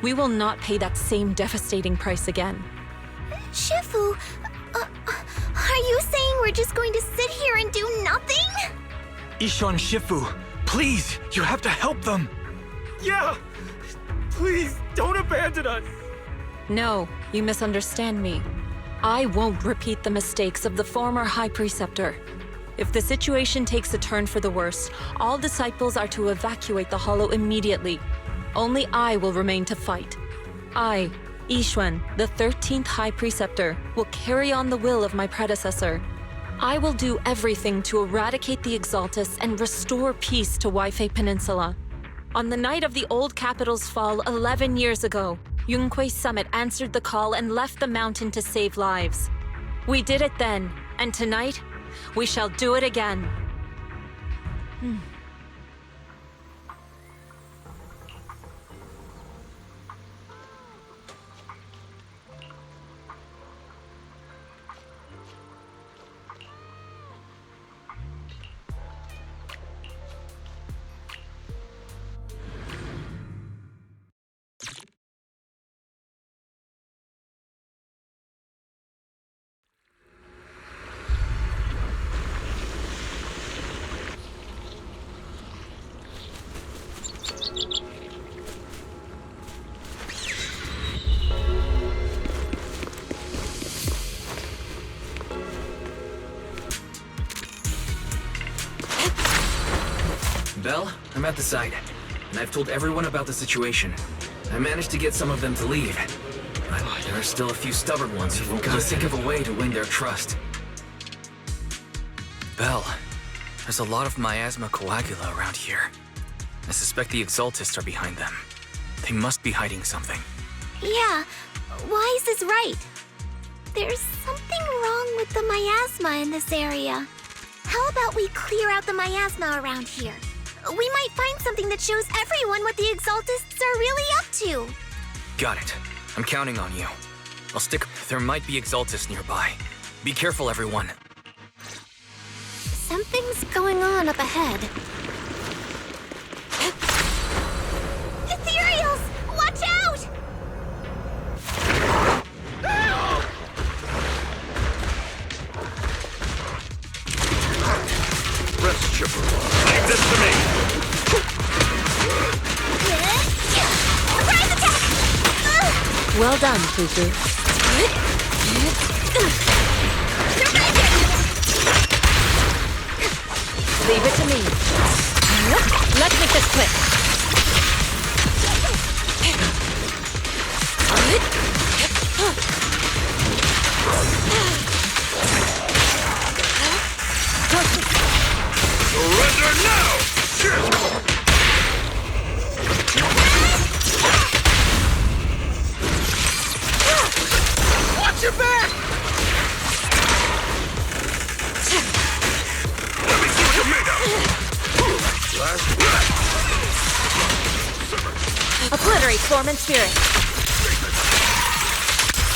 We will not pay that same devastating price again. Shifu, are you saying we're just going to sit here and do nothing? Yixuan Shifu, please, you have to help them. Yeah! Please, don't abandon us! No, you misunderstand me. I won't repeat the mistakes of the former High Preceptor. If the situation takes a turn for the worse, all disciples are to evacuate the Hollow immediately. Only I will remain to fight. I, Yixuan, the 13th High Preceptor, will carry on the will of my predecessor. I will do everything to eradicate the Exaltus and restore peace to Waifei Peninsula. On the night of the old capital's fall 11 years ago, Yunkui's summit answered the call and left the mountain to save lives. We did it then, and tonight, we shall do it again. Belle, I'm at the site, and I've told everyone about the situation. I managed to get some of them to leave, but there are still a few stubborn ones who've got to think of a way to win their trust. Belle, there's a lot of miasma coagula around here. I suspect the Exaltists are behind them. They must be hiding something. Yeah, Wise is right. There's something wrong with the miasma in this area. How about we clear out the miasma around here? We might find something that shows everyone what the Exaltists are really up to. Got it. I'm counting on you. I'll stick. There might be Exaltists nearby. Be careful, everyone. Something's going on up ahead. Ethereals! Watch out! Chipper, leave this to me. Surprise attack! Well done, fufu. Leave it to me. Let's make this quick. Surrender now! Watch your back! Let me see what you're made of! Last breath! Obliterate form and spirit.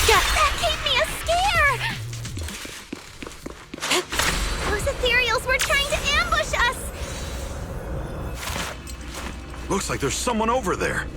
That gave me a scare! Those ethereals were trying to ambush us! Looks like there's someone over there.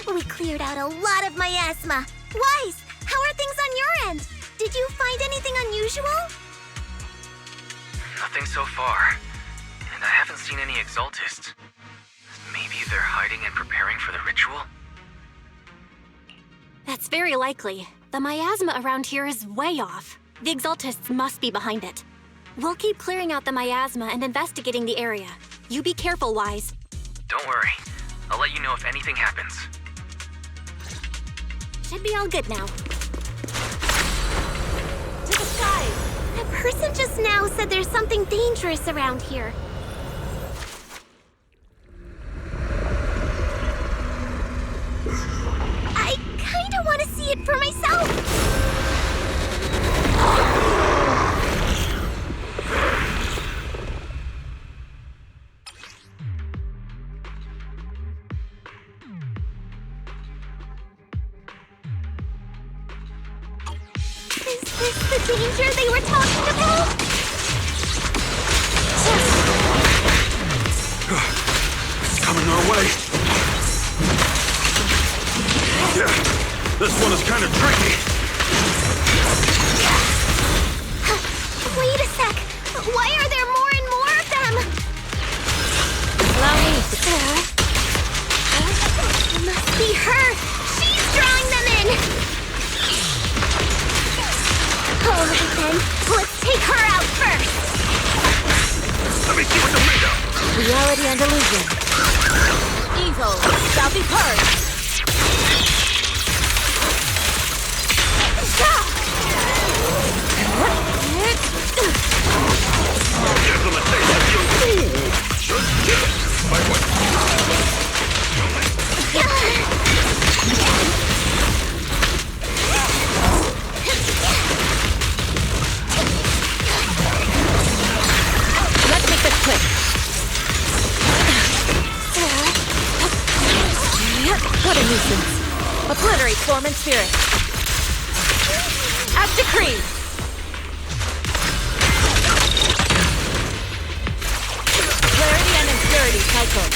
We cleared out a lot of miasma. Weiss, how are things on your end? Did you find anything unusual? Nothing so far. And I haven't seen any exaltists. Maybe they're hiding and preparing for the ritual? That's very likely. The miasma around here is way off. The exaltists must be behind it. We'll keep clearing out the miasma and investigating the area. You be careful, Weiss. Don't worry. I'll let you know if anything happens. Should be all good now. To the side! That person just now said there's something dangerous around here. I kinda want to see it for myself! Is this the danger they were talking about? It's coming our way. Yeah, this one is kind of tricky. Wait a sec. Why are there more and more of them? Allow me. It must be her. She's drawing them in. Alright then, let's take her out first! Let me see what they're made of! Reality and illusion. Evil shall be purged. Implementation of yunkui! Just kill it! My way! Let's make this quick. What a nuisance. Obliterate form and spirit. As decreed. Clarity and impurity cycle.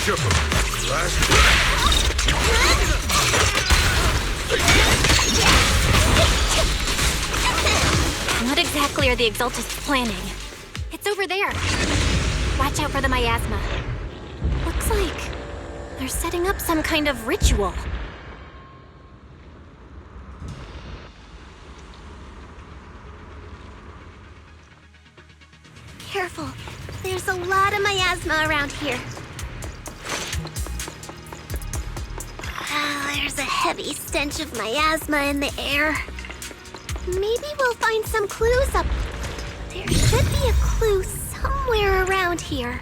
Chipper, last breath! What exactly are the exaltists planning? It's over there. Watch out for the miasma. Looks like they're setting up some kind of ritual. careful. There's a lot of miasma around here. There's a heavy stench of miasma in the air. Maybe we'll find some clues up. There should be a clue somewhere around here.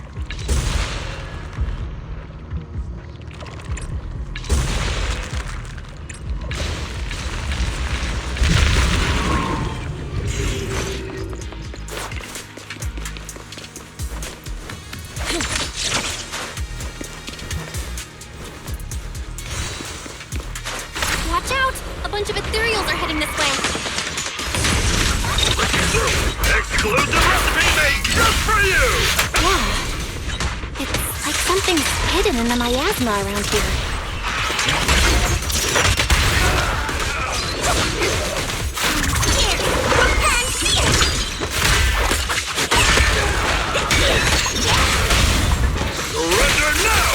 Watch out! A bunch of ethereals are heading this way. Exclusive recipe made just for you! Yeah. It's like something's hidden in the miasma around here. Surrender now!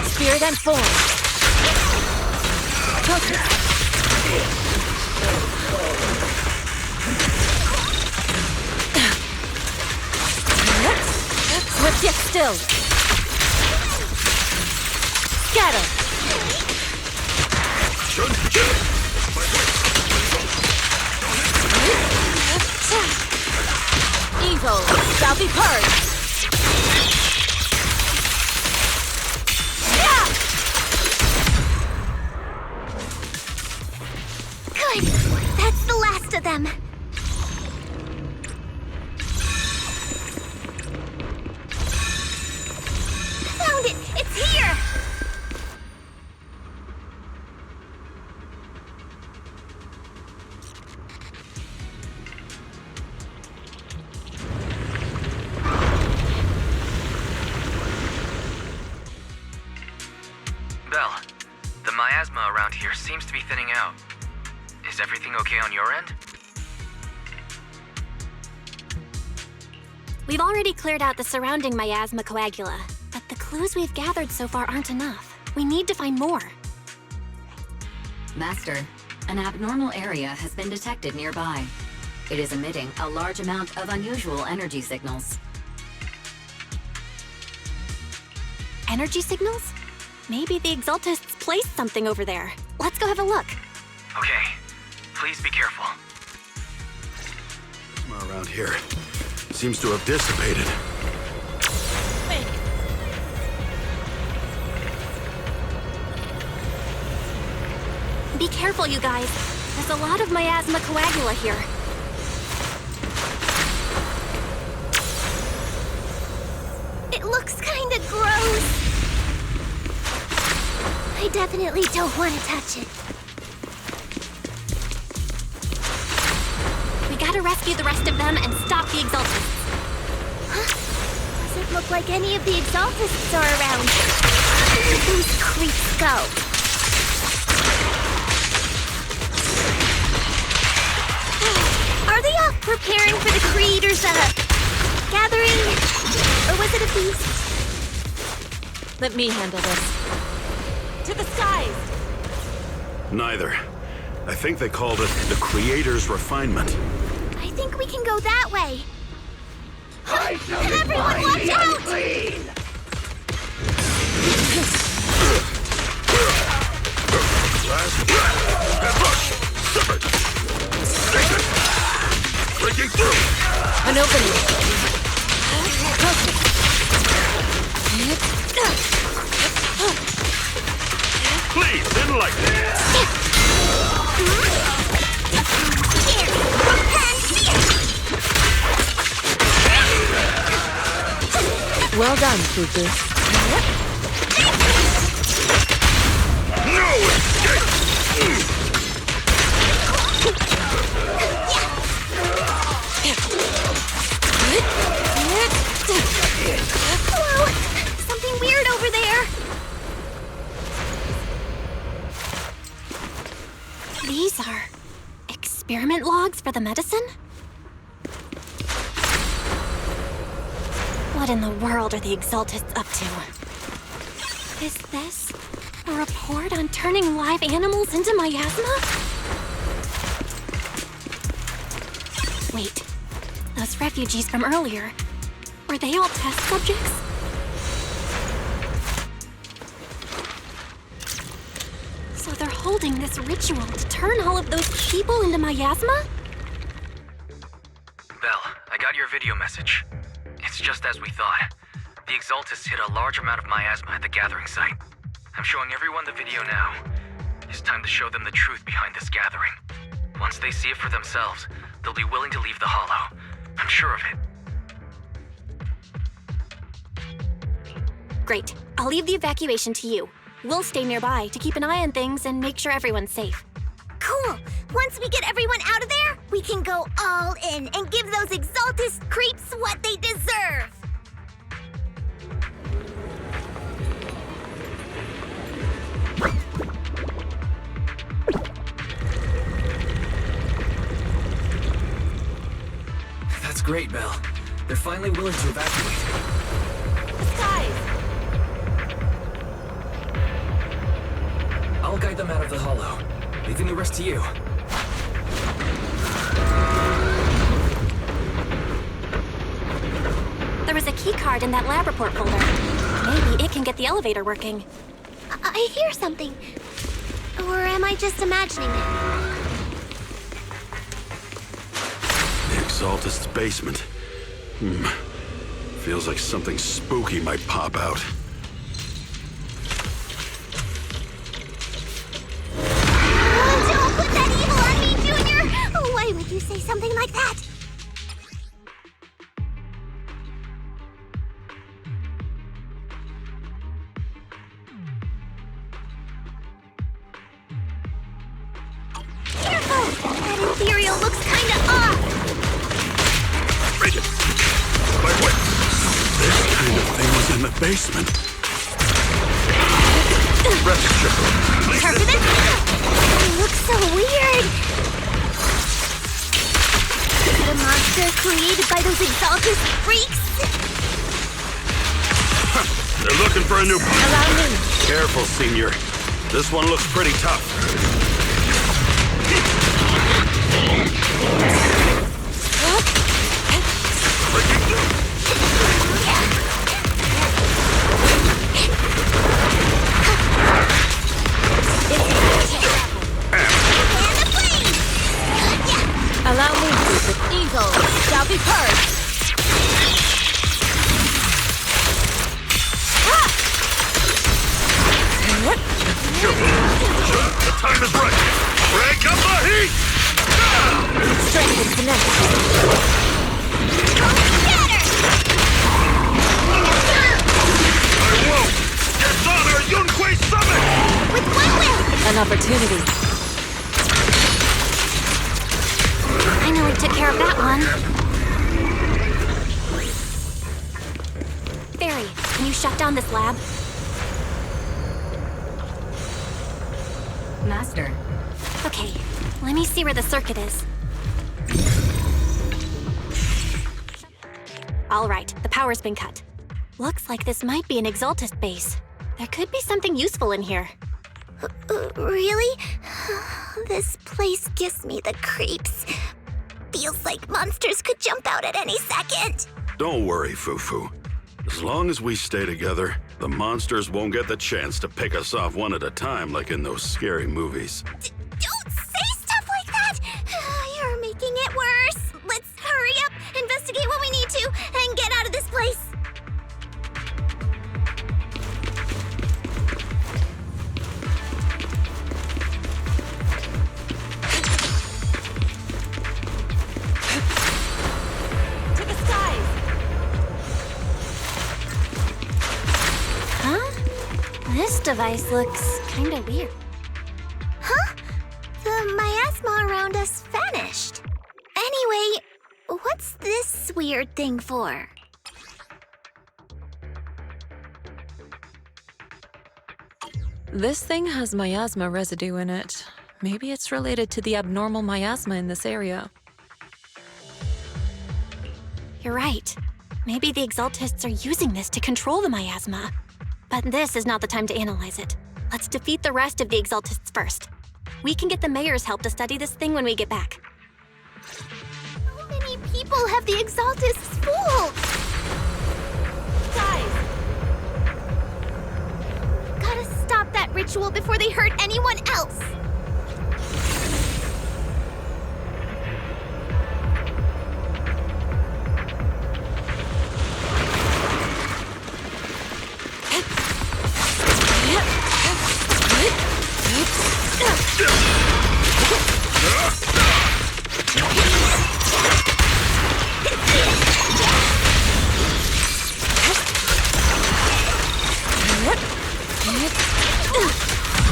Spirit and form. Swift yet still. Scatter. Evil shall be purged. Good. That's the last of them. Found it! It's here! Belle, the miasma around here seems to be thinning out. Is everything okay on your end? We've already cleared out the surrounding miasma coagula, but the clues we've gathered so far aren't enough. We need to find more. Master, an abnormal area has been detected nearby. It is emitting a large amount of unusual energy signals. Energy signals? Maybe the Exaltists placed something over there. Let's go have a look. Okay. Please be careful. Around here seems to have dissipated. Be careful, you guys. There's a lot of miasma coagula here. It looks kinda gross. I definitely don't want to touch it. We gotta rescue the rest of them and stop the Exaltists. Huh? Doesn't look like any of the Exaltists are around. Where did those creeps go? Are they off preparing for the creators' gathering? Or was it a feast? Let me handle this. To the skies! Neither. I think they called it the Creator's Refinement. I think we can go that way. Everyone, watch out! Breaking through! An opening. Please, enlighten. Well done, Fufu. No escape! Whoa! Something weird over there! These are experiment logs for the medicine? What in the world are the Exaltists up to? Is this a report on turning live animals into miasma? Wait, those refugees from earlier. Were they all test subjects? So they're holding this ritual to turn all of those people into miasma? Belle, I got your video message. It's just as we thought. The Exaltists hit a large amount of miasma at the gathering site. I'm showing everyone the video now. It's time to show them the truth behind this gathering. Once they see it for themselves, they'll be willing to leave the Hollow. I'm sure of it. Great. I'll leave the evacuation to you. We'll stay nearby to keep an eye on things and make sure everyone's safe. Cool! Once we get everyone out of there, we can go all in and give those Exaltist creeps what they deserve! That's great, Belle. They're finally willing to evacuate. The skies! I'll guide them out of the Hollow, leaving the rest to you. There was a key card in that lab report folder. Maybe it can get the elevator working. I hear something. Or am I just imagining it? The Exaltist's basement. Feels like something spooky might pop out. Don't put that evil on me, Junior! Why would you say something like that? Careful! That ethereal looks kinda off! Regan! Wait! This kind of thing was in the basement. Rest assured. Interpret it? It looks so weird! Is it a monster created by those Exaltist freaks? They're looking for a new... Allow me. Careful, Senior. This one looks pretty tough. Allow me to evil shall be purged. What? The time is right. Break up the heat! Strength and finesse. I won't! Dishonor Yunkui Summit! With one will! An opportunity. I know we took care of that one. Barry, can you shut down this lab? Master. Okay, let me see where the circuit is. All right, the power's been cut. Looks like this might be an Exaltist base. There could be something useful in here. Really? This place gives me the creeps. Feels like monsters could jump out at any second. Don't worry, Fufu. As long as we stay together, the monsters won't get the chance to pick us off one at a time like in those scary movies. Don't say stuff like that! You're making it worse. Let's hurry up, investigate what we need to, and get out of this place. To the skies! Huh? This device looks kinda weird. Huh? The miasma around us vanished. Anyway, what's this weird thing for? This thing has miasma residue in it. Maybe it's related to the abnormal miasma in this area. You're right. Maybe the Exaltists are using this to control the miasma. But this is not the time to analyze it. Let's defeat the rest of the Exaltists first. We can get the mayor's help to study this thing when we get back. So many people people have the Exaltist's fooled! Guys! Gotta stop that ritual before they hurt anyone else!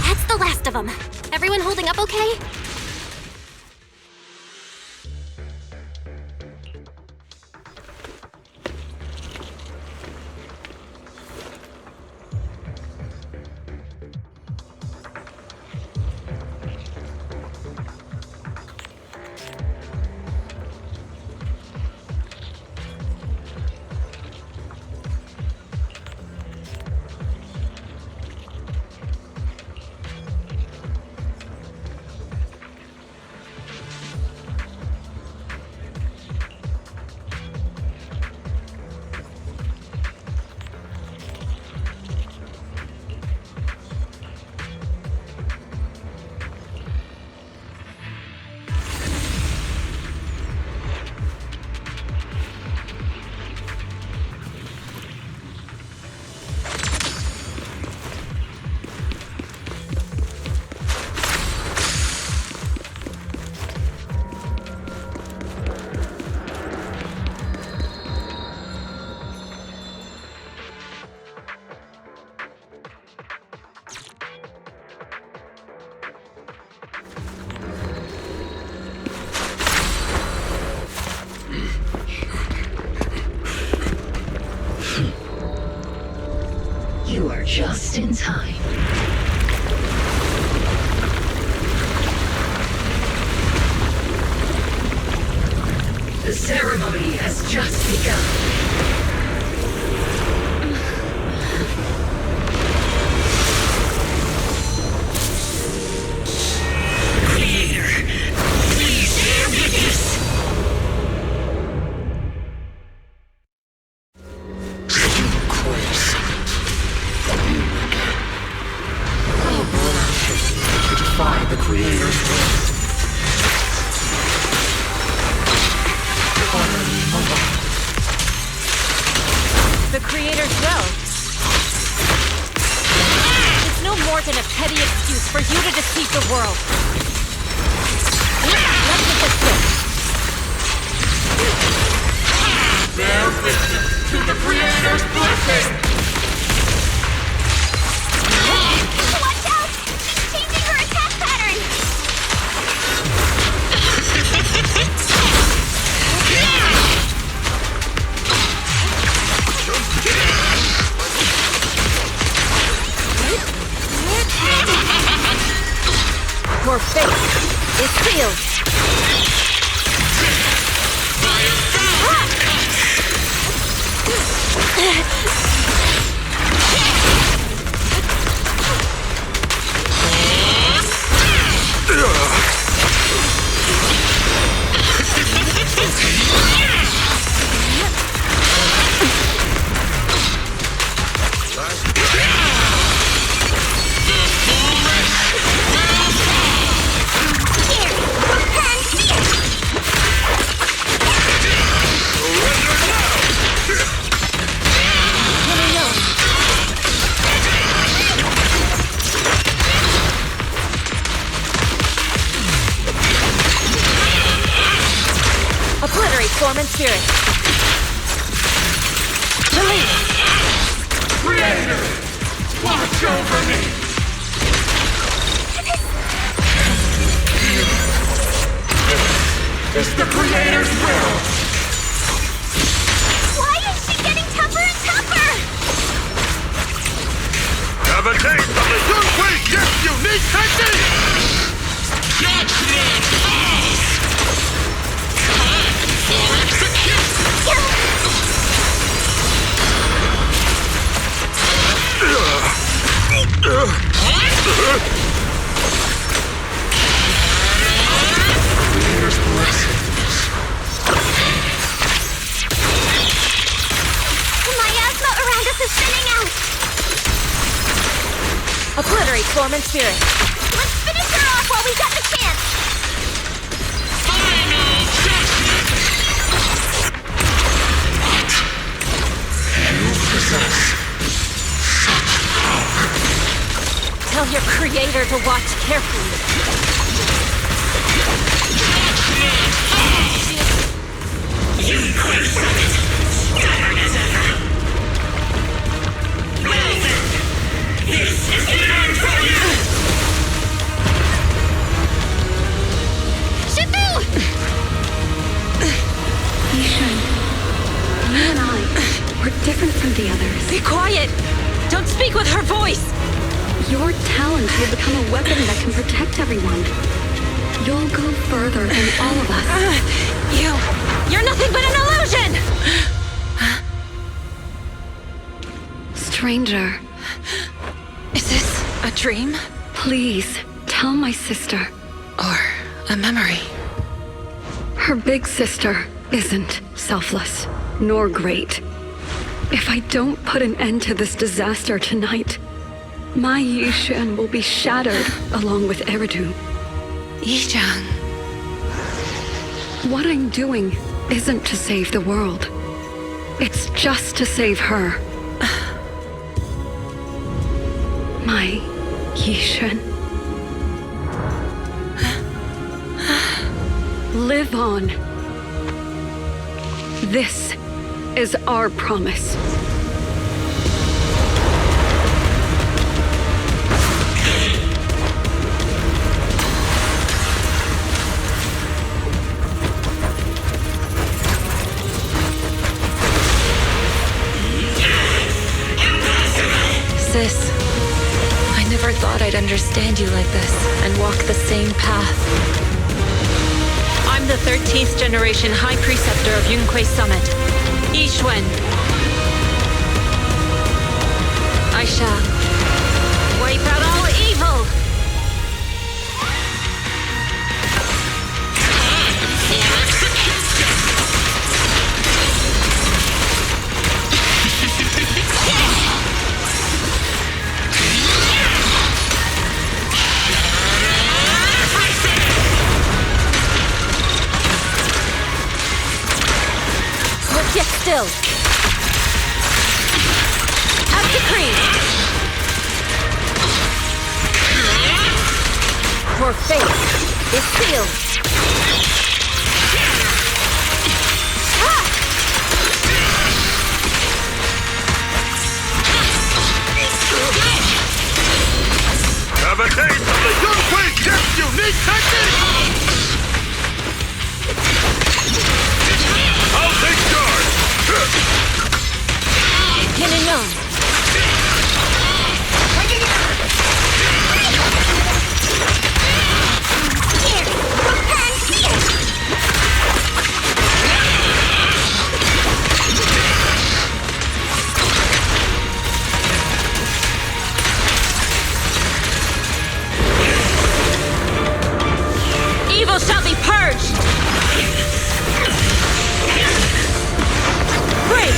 That's the last of them. Everyone holding up okay? You are just in time. The ceremony has just begun. The Creator's will. It's no more than a petty excuse for you to deceive the world. Let's get this straight. Bear witness to the Creator's blessing! Watch out! She's changing her attack pattern! Your fate is sealed. Obliterate form and spirit. Release! Creator! Watch over me! It's the Creator's will! Why is she getting tougher and tougher? Have a taste of the Yunkui's unique technique! Judgment calls! Time for execution! Creator's blessings. Form and spirit. Let's finish her off while we got the chance! Final judgment! You possess such power. Tell your creator to watch carefully. Yunkui Summit, stubborn as ever. Well then, this is the end for you! Shifu! Yixuan, you and I, we're different from the others. Be quiet! Don't speak with her voice! Your talent will become a weapon that can protect everyone. You'll go further than all of us. You're nothing but an illusion! Stranger. Is this a dream? Please, tell my sister. Or a memory? Her big sister isn't selfless, nor great. If I don't put an end to this disaster tonight, my Yixuan will be shattered along with Eridu. Yixuan. What I'm doing isn't to save the world. It's just to save her. My Yixuan. Live on. This is our promise. Sis, I never thought I'd understand you like this and walk the same path. I'm the 13th generation High Preceptor of Yunkui Summit, Yixuan. I shall wipe out all evil! Yet still. As decreed. Your fate is sealed. Have a taste of the Yunkui Chef's unique technique! I'll take charge! Kinningon. Evil shall be purged! Break!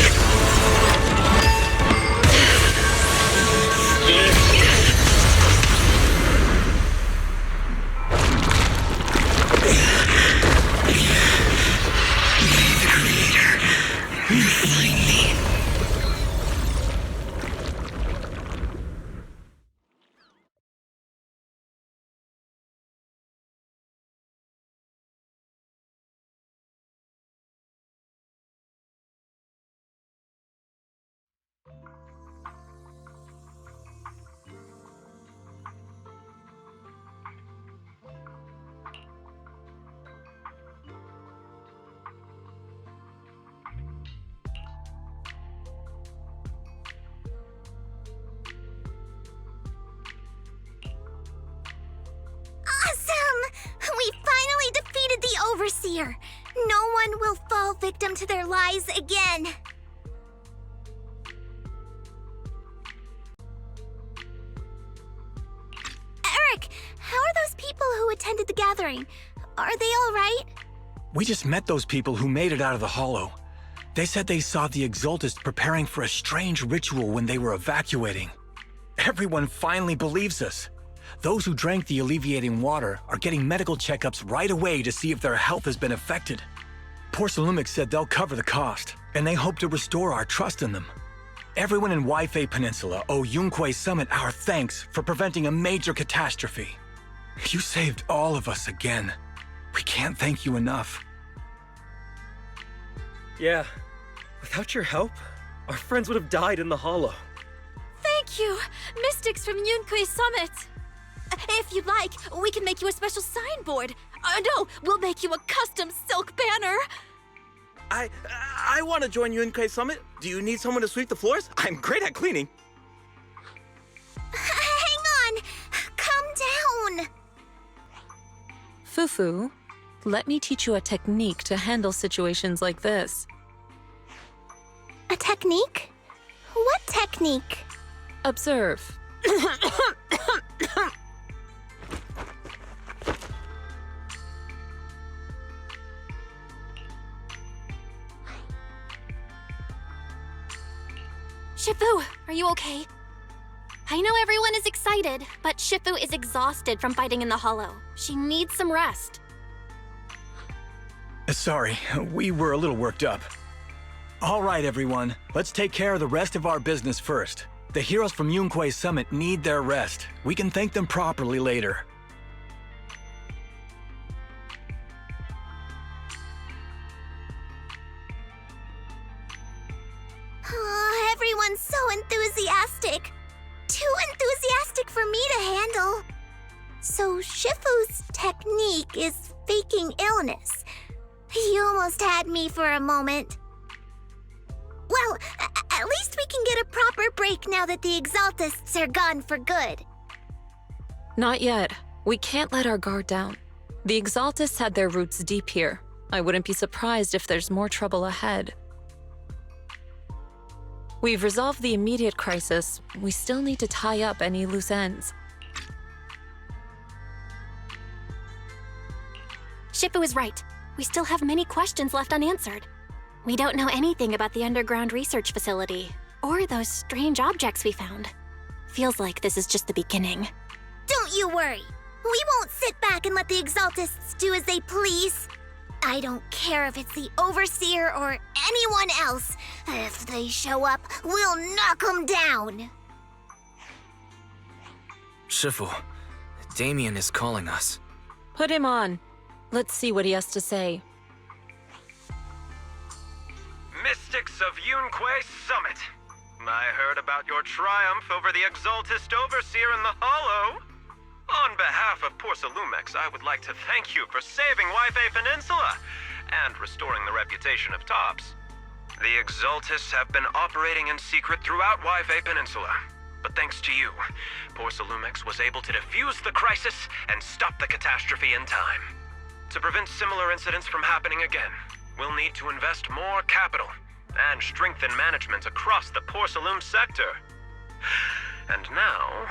We finally defeated the Overseer! No one will fall victim to their lies again! Eric, how are those people who attended the gathering? Are they all right? We just met those people who made it out of the Hollow. They said they saw the Exaltists preparing for a strange ritual when they were evacuating. Everyone finally believes us. those who drank the alleviating water are getting medical checkups right away to see if their health has been affected. Porcelumic said they'll cover the cost, and they hope to restore our trust in them. Everyone in Waifei Peninsula owe Yunkui Summit our thanks for preventing a major catastrophe. You saved all of us again. We can't thank you enough. Yeah, without your help, our friends would have died in the hollow. Thank you, mystics from Yunkui Summit. If you'd like, we can make you a special signboard. No, we'll make you a custom silk banner. I want to join Yunkui Summit. Do you need someone to sweep the floors? I'm great at cleaning. Hang on! Calm down! Fufu, let me teach you a technique to handle situations like this. A technique? What technique? Observe. Shifu, are you okay? I know everyone is excited, but Shifu is exhausted from fighting in the hollow. She needs some rest. Sorry, we were a little worked up. All right, everyone. Let's take care of the rest of our business first. The heroes from Yunkui Summit need their rest. We can thank them properly later. Oh, everyone's so enthusiastic. Too enthusiastic for me to handle. So Shifu's technique is faking illness. He almost had me for a moment. Well, at least we can get a proper break now that the Exaltists are gone for good. Not yet. We can't let our guard down. The Exaltists had their roots deep here. I wouldn't be surprised if there's more trouble ahead. We've resolved the immediate crisis. We still need to tie up any loose ends. Shifu is right. We still have many questions left unanswered. We don't know anything about the underground research facility, or those strange objects we found. Feels like this is just the beginning. Don't you worry. We won't sit back and let the Exaltists do as they please. I don't care if it's the Overseer or anyone else. If they show up, we'll knock them down. Shifu, Damian is calling us. Put him on. Let's see what he has to say. Mystics of Yunkui Summit. I heard about your triumph over the Exaltist Overseer in the Hollow. On behalf of Porcelumex, I would like to thank you for saving Waifei Peninsula and restoring the reputation of Tops. The Exaltists have been operating in secret throughout Waifei Peninsula, but thanks to you, Porcelumex was able to defuse the crisis and stop the catastrophe in time. To prevent similar incidents from happening again, we'll need to invest more capital and strengthen management across the Porcelume sector. And now,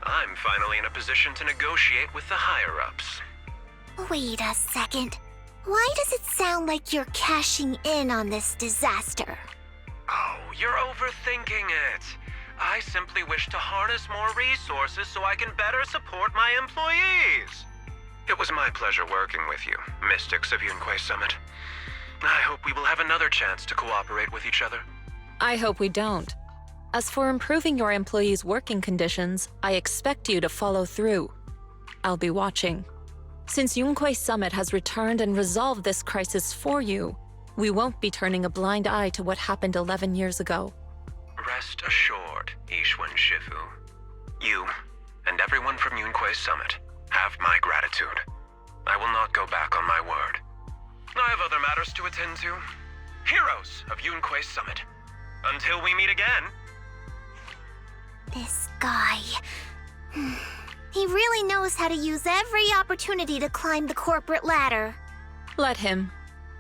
I'm finally in a position to negotiate with the higher-ups. Wait a second. Why does it sound like you're cashing in on this disaster? Oh, you're overthinking it. I simply wish to harness more resources so I can better support my employees. It was my pleasure working with you, Mystics of Yunkui Summit. I hope we will have another chance to cooperate with each other. I hope we don't. As for improving your employees' working conditions, I expect you to follow through. I'll be watching. Since Yunkui Summit has returned and resolved this crisis for you, we won't be turning a blind eye to what happened 11 years ago. Rest assured, Yixuan Shifu. You, and everyone from Yunkui Summit, have my gratitude. I will not go back on my word. I have other matters to attend to. Heroes of Yunkui Summit. Until we meet again. This guy... He really knows how to use every opportunity to climb the corporate ladder. Let him.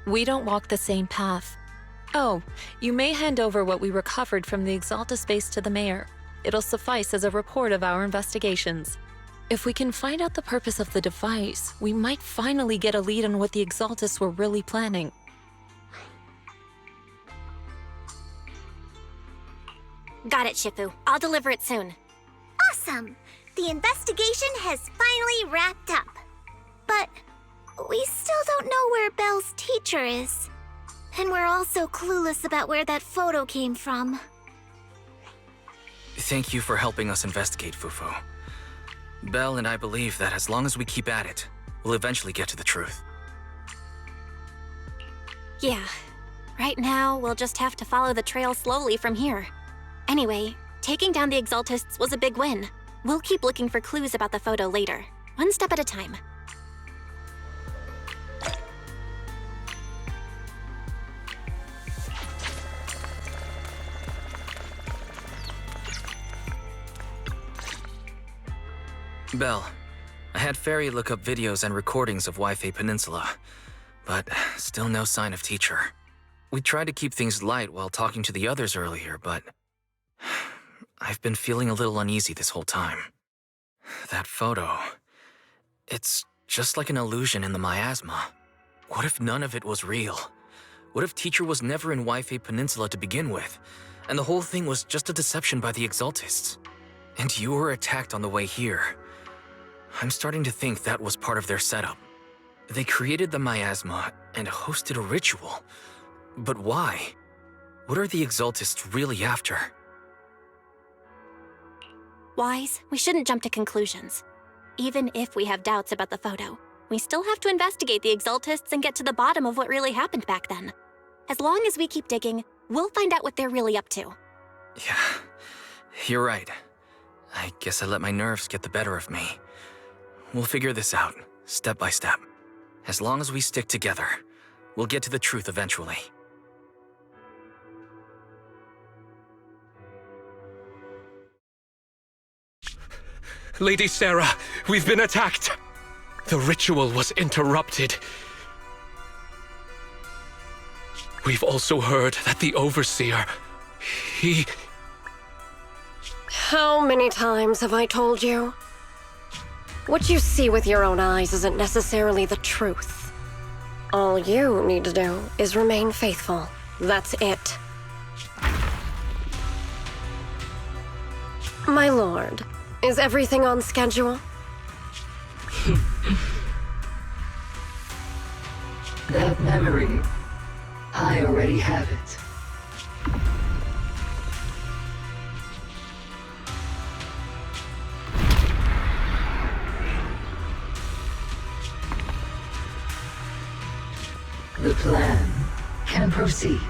We don't walk the same path. Oh, you may hand over what we recovered from the Exalta base to the mayor. It'll suffice as a report of our investigations. If we can find out the purpose of the device, we might finally get a lead on what the Exaltists were really planning. Got it, Shifu. I'll deliver it soon. Awesome! The investigation has finally wrapped up. But we still don't know where Belle's teacher is. And we're also clueless about where that photo came from. Thank you for helping us investigate, Fufu. Belle and I believe that as long as we keep at it, we'll eventually get to the truth. Yeah. Right now, we'll just have to follow the trail slowly from here. Anyway, taking down the Exaltists was a big win. We'll keep looking for clues about the photo later, one step at a time. Belle, I had Fairy look up videos and recordings of Waifei Peninsula, but still no sign of teacher. We tried to keep things light while talking to the others earlier, but I've been feeling a little uneasy this whole time. That photo, it's just like an illusion in the miasma. What if none of it was real? What if teacher was never in Waifei Peninsula to begin with, and the whole thing was just a deception by the Exaltists? And you were attacked on the way here. I'm starting to think that was part of their setup. They created the miasma and hosted a ritual. But why? What are the Exaltists really after? Wise, we shouldn't jump to conclusions. Even if we have doubts about the photo, we still have to investigate the Exaltists and get to the bottom of what really happened back then. As long as we keep digging, we'll find out what they're really up to. Yeah, you're right. I guess I let my nerves get the better of me. We'll figure this out, step by step. As long as we stick together, we'll get to the truth eventually. Lady Sarah, we've been attacked. The ritual was interrupted. We've also heard that the Overseer, he... How many times have I told you? What you see with your own eyes isn't necessarily the truth. All you need to do is remain faithful. That's it. My lord, is everything on schedule? That memory, I already have it. The plan can proceed.